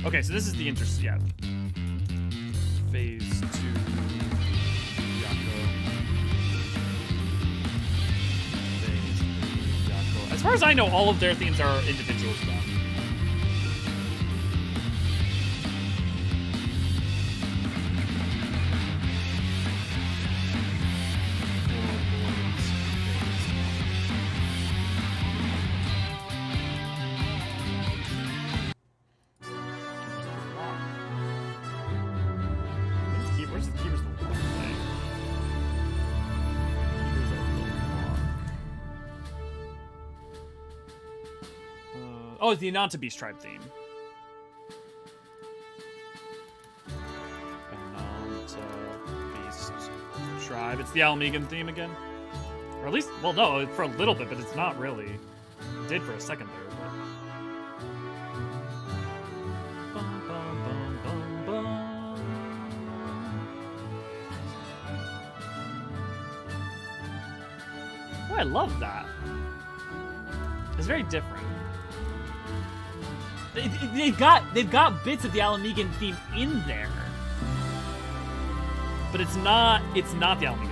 Okay, so this is the yeah. Phase 2. Byakko. Phase 3. Byakko. As far as I know, all of their themes are individual to them. Oh, it's the Ananta Beast tribe theme. Ananta Beast tribe. It's the Ala Mhigo theme again. Or at least, well, no, for a little bit, but it's not really. It did for a second there, but... Bum, bum, bum, bum, bum. Oh, I love that. It's very different. They've got bits of the Ala Mhigo theme in there, but it's not the Ala Mhigo theme.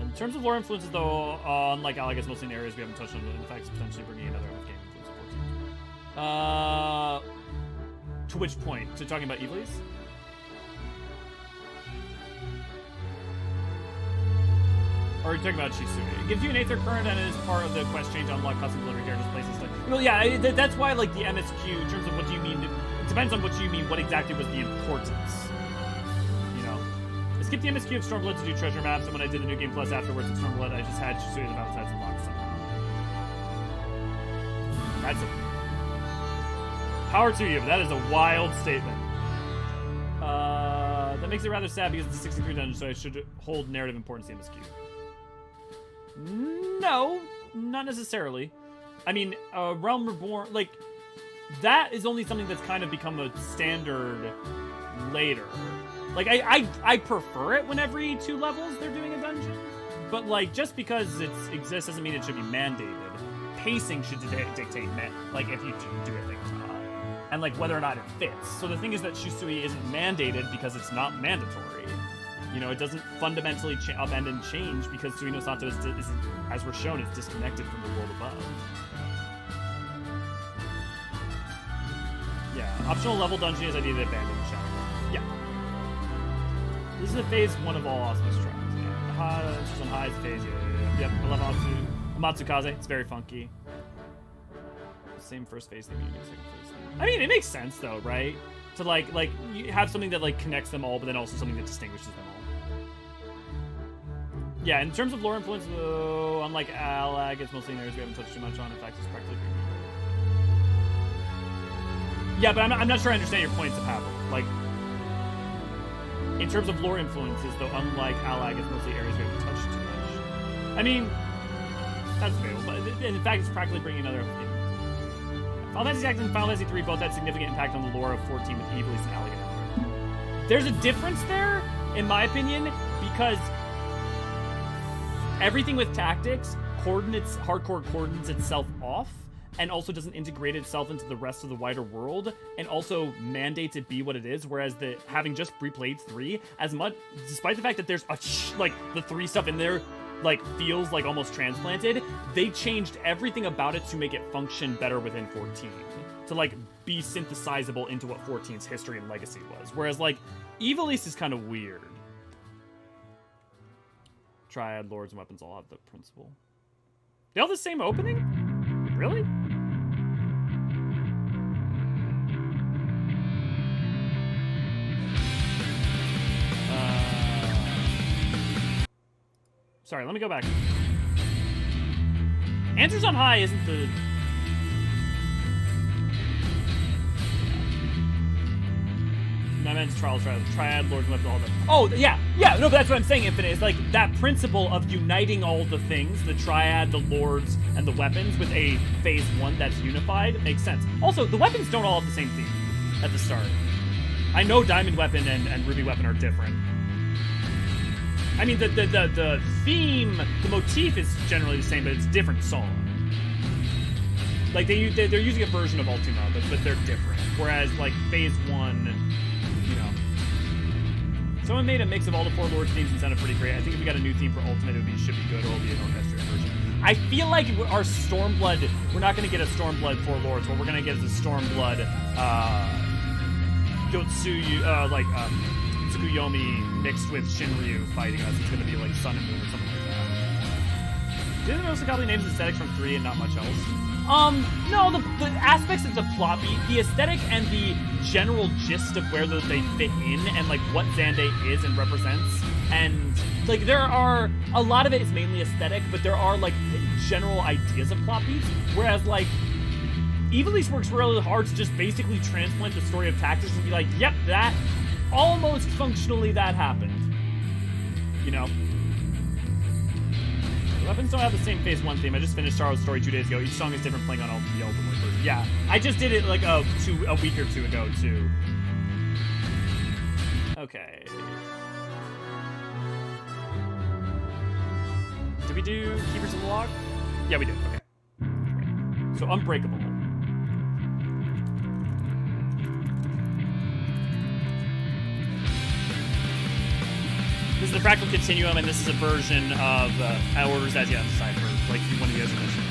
In terms of lore influences, though, unlike Ala, I guess mostly in areas we haven't touched on, in fact, it's potentially bringing another game influence. To which point? So talking about Ivalice? Or are you talking about Shisui? It gives you an Aether Current and is part of the quest change to unlock custom delivery characters, places like... Well, yeah, that's why, like, the MSQ, in terms of what do you mean... It depends on what you mean, what exactly was the importance. You know? I skipped the MSQ of Stormblood to do treasure maps, and when I did the New Game Plus afterwards of Stormblood, I just had Shisui as outsides unlocked somehow. That's a... Power to you, but that is a wild statement. That makes it rather sad because it's a 63 dungeon, so I should hold narrative importance in the MSQ. No, not necessarily. I mean, Realm Reborn, like, that is only something that's kind of become a standard later. Like, I prefer it when every 2 levels they're doing a dungeon. But, like, just because it exists doesn't mean it should be mandated. Pacing should dictate, like, if you do it or not. And, like, whether or not it fits. So the thing is that Shisui isn't mandated because it's not mandatory. You know, it doesn't fundamentally upend and change because Sui no Sato is, as we're shown, is disconnected from the world above. Yeah, optional level dungeon is I need to abandon the shadow. Yeah. This is a phase 1 of all Awesomeness tracks. Yeah. It's just on High's phase. Yeah. Yep, I love Amatsukaze. It's very funky. Same first phase thing, second phase thing. I mean, it makes sense though, right? To like you have something that like connects them all, but then also something that distinguishes them all. Yeah, in terms of lore influence, though, unlike Ala, it's mostly in areas we haven't touched too much on. In fact, it's practically... Yeah, but I'm not sure I understand your points of Pavel. Like, in terms of lore influences, though, unlike Ala, it's mostly areas we haven't touched too much. I mean, that's available, but in fact, it's practically bringing another... Final Fantasy X and Final Fantasy 3 both had significant impact on the lore of 14 with Ivalice and Elegant. There's a difference there, in my opinion, because everything with tactics hardcore coordinates itself off, and also doesn't integrate itself into the rest of the wider world, and also mandates it be what it is, whereas having just replayed 3, as much, despite the fact that there's like the 3 stuff in there like feels like almost transplanted, they changed everything about it to make it function better within 14. To like be synthesizable into what 14's history and legacy was. Whereas like Ivalice is kind of weird. Triad, Lords, and Weapons all have the principle. They all have the same opening? Really? Sorry, let me go back. Answers on High isn't the... I meant Triad, Lords, Weapons, all of them. Oh, yeah, no, but that's what I'm saying, Infinite. It's like that principle of uniting all the things, the Triad, the Lords, and the Weapons with a Phase 1 that's unified, makes sense. Also, the weapons don't all have the same theme at the start. I know Diamond Weapon and Ruby Weapon are different. I mean, the theme, the motif is generally the same, but it's a different song. Like, they're using a version of Ultima, but they're different. Whereas, like, Phase 1... Someone made a mix of all the 4 Lords themes and sounded pretty great. I think if we got a new theme for Ultimate, it should be good, or it'll be an orchestrated version. I feel like our Stormblood, we're not going to get a Stormblood 4 Lords. What we're going to get is a Stormblood, Tsukuyomi mixed with Shinryu fighting us. It's going to be like Sun and Moon or something like that. Didn't most of the names aesthetics from 3 and not much else? No, the aspects of the plot beat, the aesthetic and the general gist of where they fit in and, like, what Xande is and represents. And, like, there are, a lot of it is mainly aesthetic, but there are, like, general ideas of plot beats. Whereas, like, Ivalice works really hard to just basically transplant the story of Tactics and be like, yep, that, almost functionally that happened. You know? The weapons don't have the same Phase 1 theme. I just finished Sorrow's Story 2 days ago. Each song is different playing on the Ultimate version. Yeah, I just did it like a week or two ago, too. Okay. Did we do Keepers of the Log? Yeah, we did. Okay. So, Unbreakable. This is the Fractal Continuum, and this is a version of Orders as Yet Deciphered, like one of you guys mentioned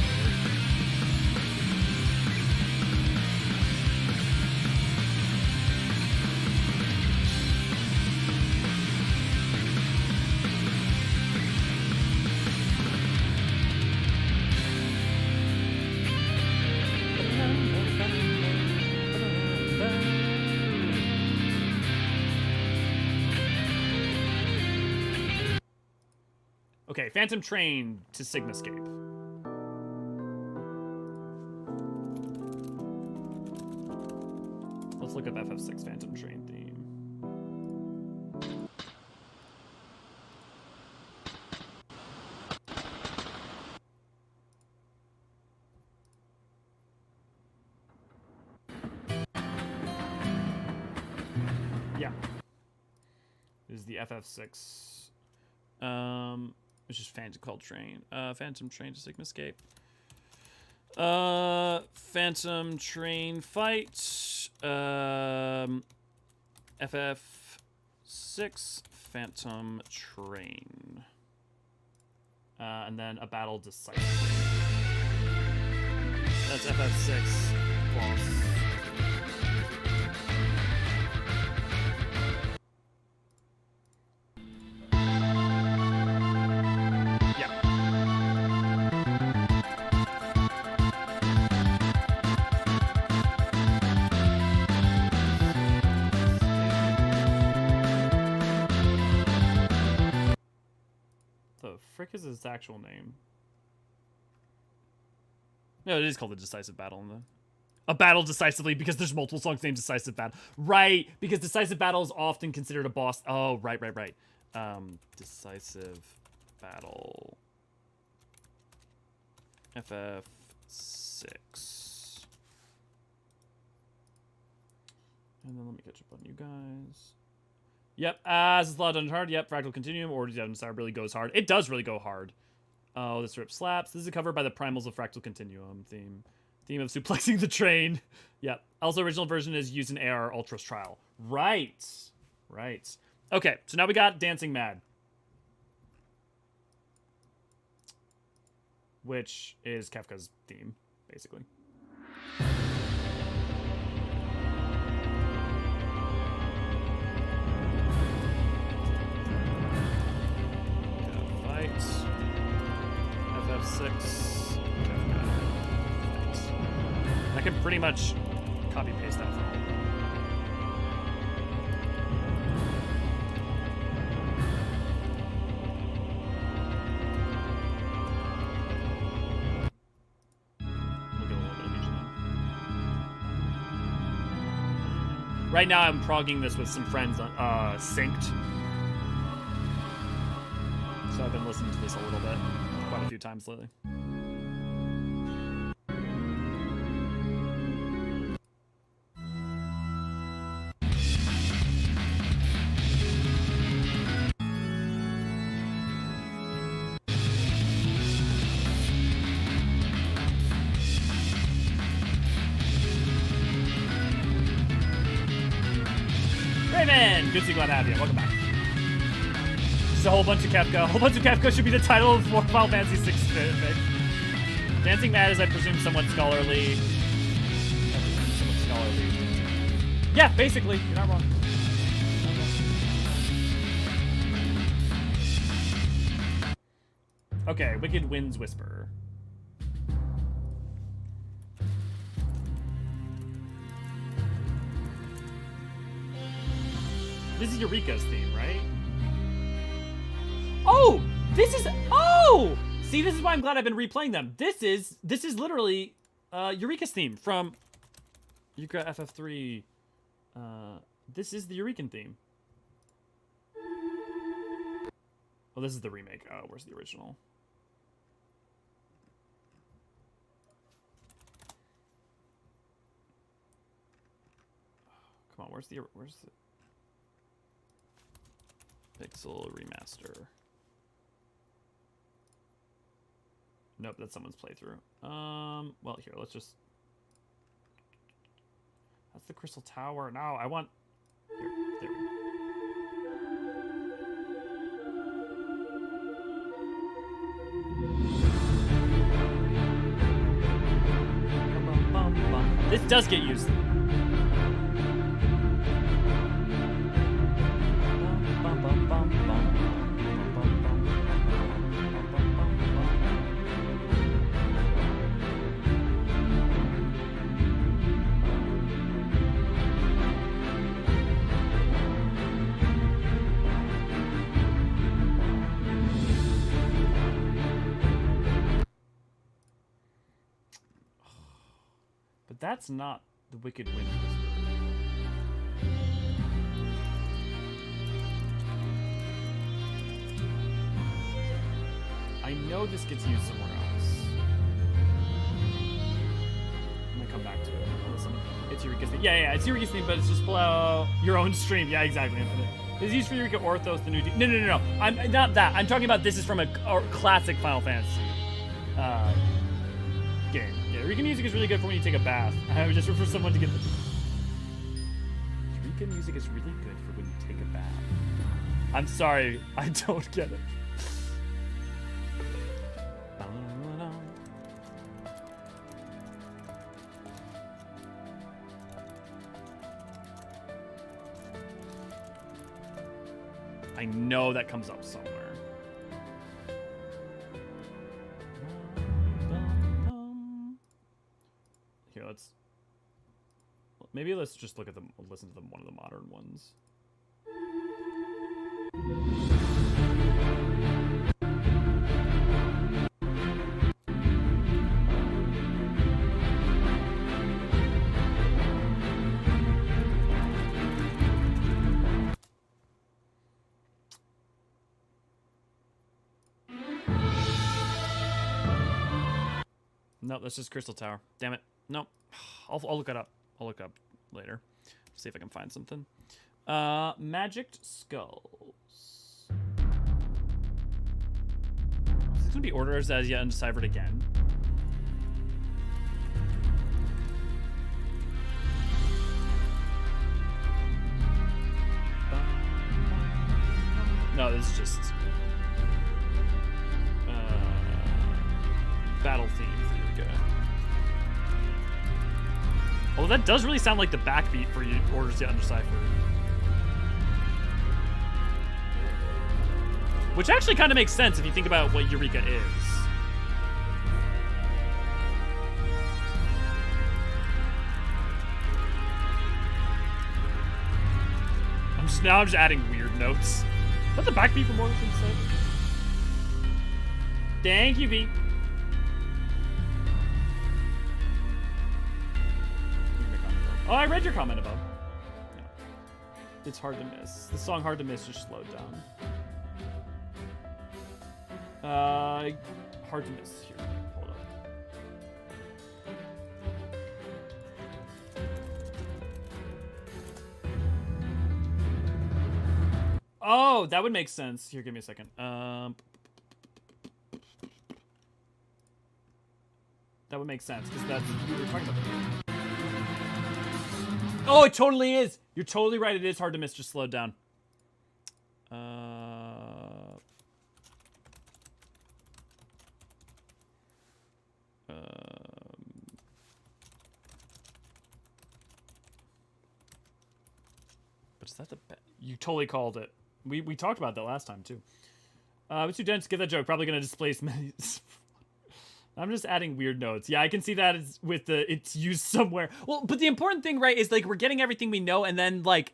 Okay, Phantom Train to Sigmascape. Let's look up ffXIV Phantom Train theme. Yeah. This is the ffXIV. It's just Phantom called Train. Phantom Train to Sigmascape. Phantom Train fight. ffXIV Phantom Train. And then a battle decisively. That's ffXIV boss. Frick is its actual name? No, it is called the Decisive Battle. A battle decisively because there's multiple songs named Decisive Battle. Right, because Decisive Battle is often considered a boss. Oh, right. Decisive Battle. ffXIV. And then let me catch up on you guys. Yep, as it's loud and hard. Yep, Fractal Continuum or Desire really goes hard. It does really go hard. Oh, this rip slaps. This is a cover by the Primals of Fractal Continuum theme. Theme of suplexing the train. Yep. Also, original version is used in AR Ultra's Trial. Right. Okay, so now we got Dancing Mad. which is Kefka's theme, basically. Fight. ff6. Kefka. Fight. I can pretty much copy paste that from all. Right now, I'm progging this with some friends on synced. So I've been listening to this a little bit, quite a few times lately. Good to see you, glad to have you. Welcome back. Just a whole bunch of Kefka. A whole bunch of Kefka should be the title of Final Fantasy VI fic. Dancing Mad is, I presume, somewhat scholarly. Yeah, basically. You're not wrong. Okay, Wicked Wind's Whisper. This is Eureka's theme, right? Oh! This is... Oh! See, this is why I'm glad I've been replaying them. This is literally Eureka's theme from Eureka ff3. This is the Eurekan theme. Oh, this is the remake. Oh, where's the original? Come on, where's the Pixel remaster? Nope, that's someone's playthrough. Well, here, let's just... That's the Crystal Tower. No, I want... Here, there we go. This does get used. But that's not the Wicked Wind Whisper. I know this gets used somewhere else. I'm gonna come back to it. Listen, it's Eureka's theme. Yeah, it's Eureka's theme, but it's just below your own stream. Yeah, exactly. Infinite. It's used for Eureka Orthos, the new... No. I'm not that. I'm talking about this is from a classic Final Fantasy game. Yeah, Eureka music is really good for when you take a bath. I would just for someone to get the... Eureka music is really good for when you take a bath. I'm sorry, I don't get it. I know that comes up somewhere. Here, maybe let's just look at them, listen to one of the modern ones. No, that's just Crystal Tower. Damn it. No, I'll look it up. I'll look up later. See if I can find something. Magicked Skulls. Is this gonna be orders as yet undeciphered again? No, this is just... battle theme for Eureka. Oh, that does really sound like the backbeat for you, Orders Yet Undeciphered. Which actually kind of makes sense if you think about what Eureka is. I'm just adding weird notes. Is that the backbeat from Orders Yet Undeciphered? Thank you, V. Oh, I read your comment above. Yeah. It's hard to miss. The song Hard to Miss just slowed down. Hard to miss. Here, hold up. Oh, that would make sense. Here, give me a second. That would make sense, because that's what we were talking about. Oh, it totally is. You're totally right. It is hard to miss. Just slowed down. But is that the best? You totally called it. We talked about that last time too. It's too dense to get that joke. Probably gonna displace many. I'm just adding weird notes. Yeah, I can see that with it's used somewhere. Well, but the important thing, right, is like we're getting everything we know, and then like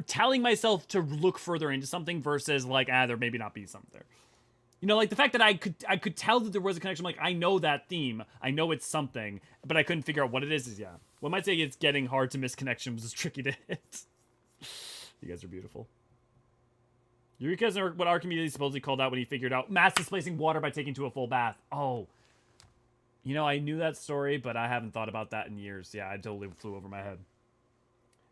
telling myself to look further into something versus like there maybe not be something there. You know, like the fact that I could tell that there was a connection. Like I know that theme, I know it's something, but I couldn't figure out what it is. Yeah, one might say it's getting hard to miss connections is tricky to hit. You guys are beautiful. Eureka's what our community supposedly called out when he figured out mass displacing water by taking to a full bath. Oh. You know, I knew that story, but I haven't thought about that in years. Yeah, I totally flew over my head.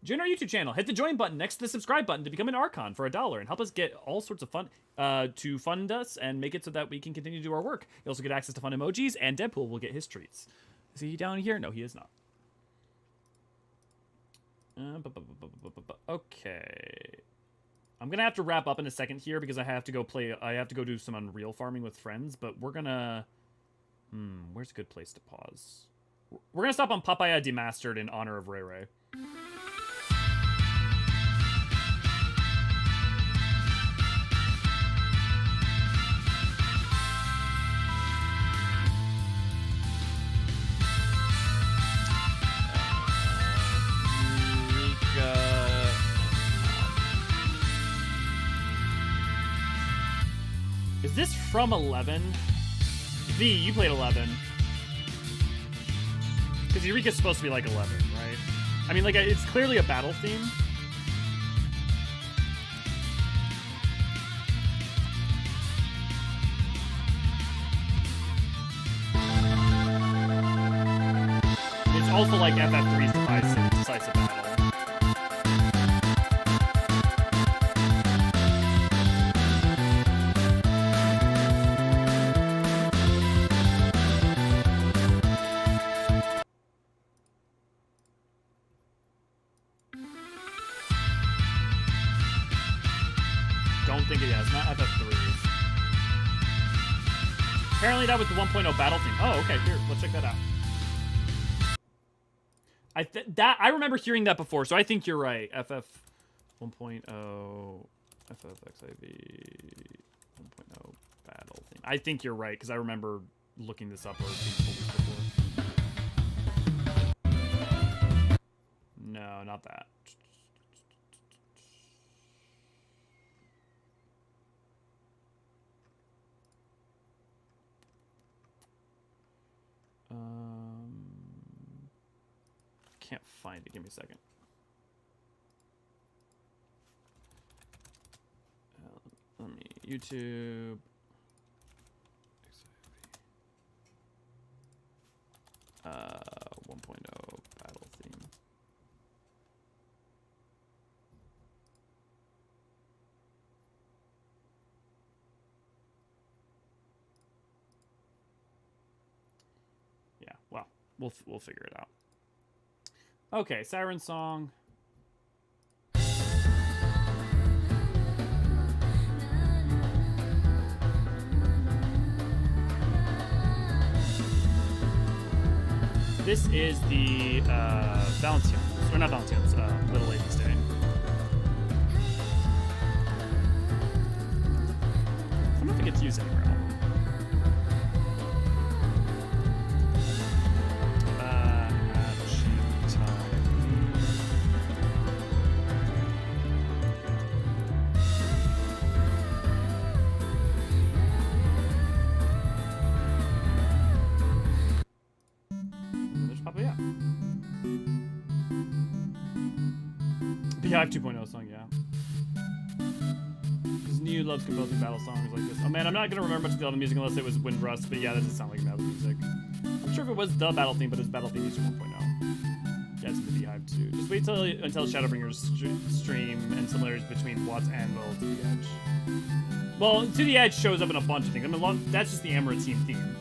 Join our YouTube channel. Hit the join button next to the subscribe button to become an archon for $1 and help us get all sorts of fun to fund us and make it so that we can continue to do our work. You also get access to fun emojis, and Deadpool will get his treats. Is he down here? No, he is not. Okay. I'm gonna have to wrap up in a second here because I have to go do some Unreal farming with friends, but we're gonna... where's a good place to pause? We're gonna stop on Papaya Demastered in honor of Ray Ray. Is this from 11? V, you played 11. Because Eureka's supposed to be like 11, right? I mean, like, it's clearly a battle theme. It's also like ffXIV's decisive battle. Apparently that was the 1.0 battle theme. Oh, okay. Here, let's check that out. I remember hearing that before, so I think you're right. FF 1.0, ffXIV 1.0 battle theme. I think you're right because I remember looking this up or being told this before. No, not that. Can't find it. Give me a second. Let me YouTube. 1.0 battle theme. Yeah, well, we'll figure it out. Okay, Siren Song. This is the Valentine's, or not Valentine's, Little Ladies' Day. I don't know if it gets used anywhere else. Beehive 2.0 song, yeah. His new loves composing battle songs like this. Oh man, I'm not gonna remember much of the other music unless it was Windrust, but yeah, that doesn't sound like battle music. I'm sure if it was the battle theme, but it was battle theme music 1.0. Yeah, it's in the Beehive too. Just wait until Shadowbringer's stream and similarities between Watt's Anvil to the Edge. Well, To the Edge shows up in a bunch of things. I mean, that's just the Amaranthine theme.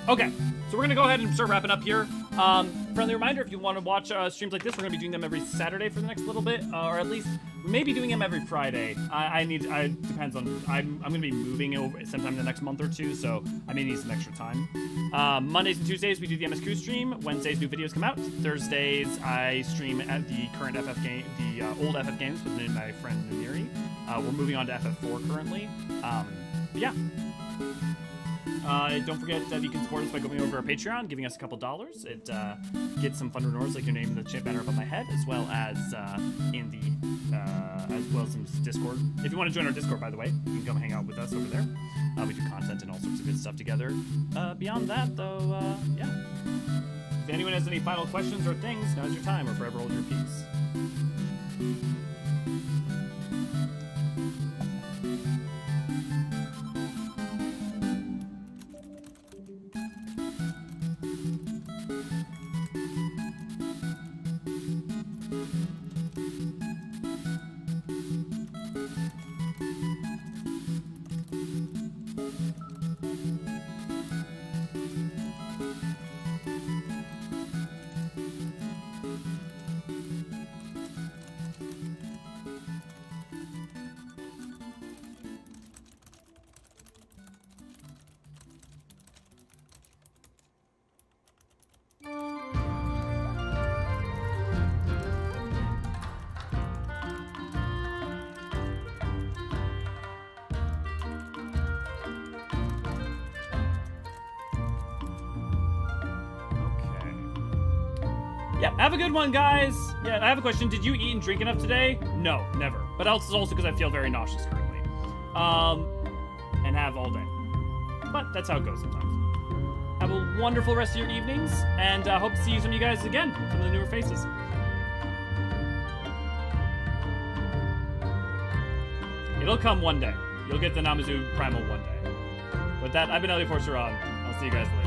Okay, so we're gonna go ahead and start wrapping up here. Friendly reminder, if you want to watch streams like this, we're gonna be doing them every Saturday for the next little bit, or at least we may be doing them every Friday. Depends on, I'm gonna be moving over sometime in the next month or two, so I may need some extra time. Mondays and Tuesdays we do the MSQ stream. Wednesdays new videos come out. Thursdays I stream at the current FF game, the old FF games with my friend Namiri. We're moving on to FF4 currently. Yeah. Don't forget that you can support us by going over to our Patreon, giving us a couple dollars. It gets some fun rewards like your name in the chat banner up on my head, as well as some Discord. If you want to join our Discord, by the way, you can come hang out with us over there. We do content and all sorts of good stuff together. Beyond that, though, yeah. If anyone has any final questions or things, now's your time, or forever hold your peace. Have a good one, guys. Yeah, I have a question. Did you eat and drink enough today? No, never. But also because I feel very nauseous currently. And have all day. But that's how it goes sometimes. Have a wonderful rest of your evenings, and hope to see some of you guys again. Some of the newer faces. It'll come one day. You'll get the Namazu Primal one day. With that, I've been Ellie Forceron. I'll see you guys later.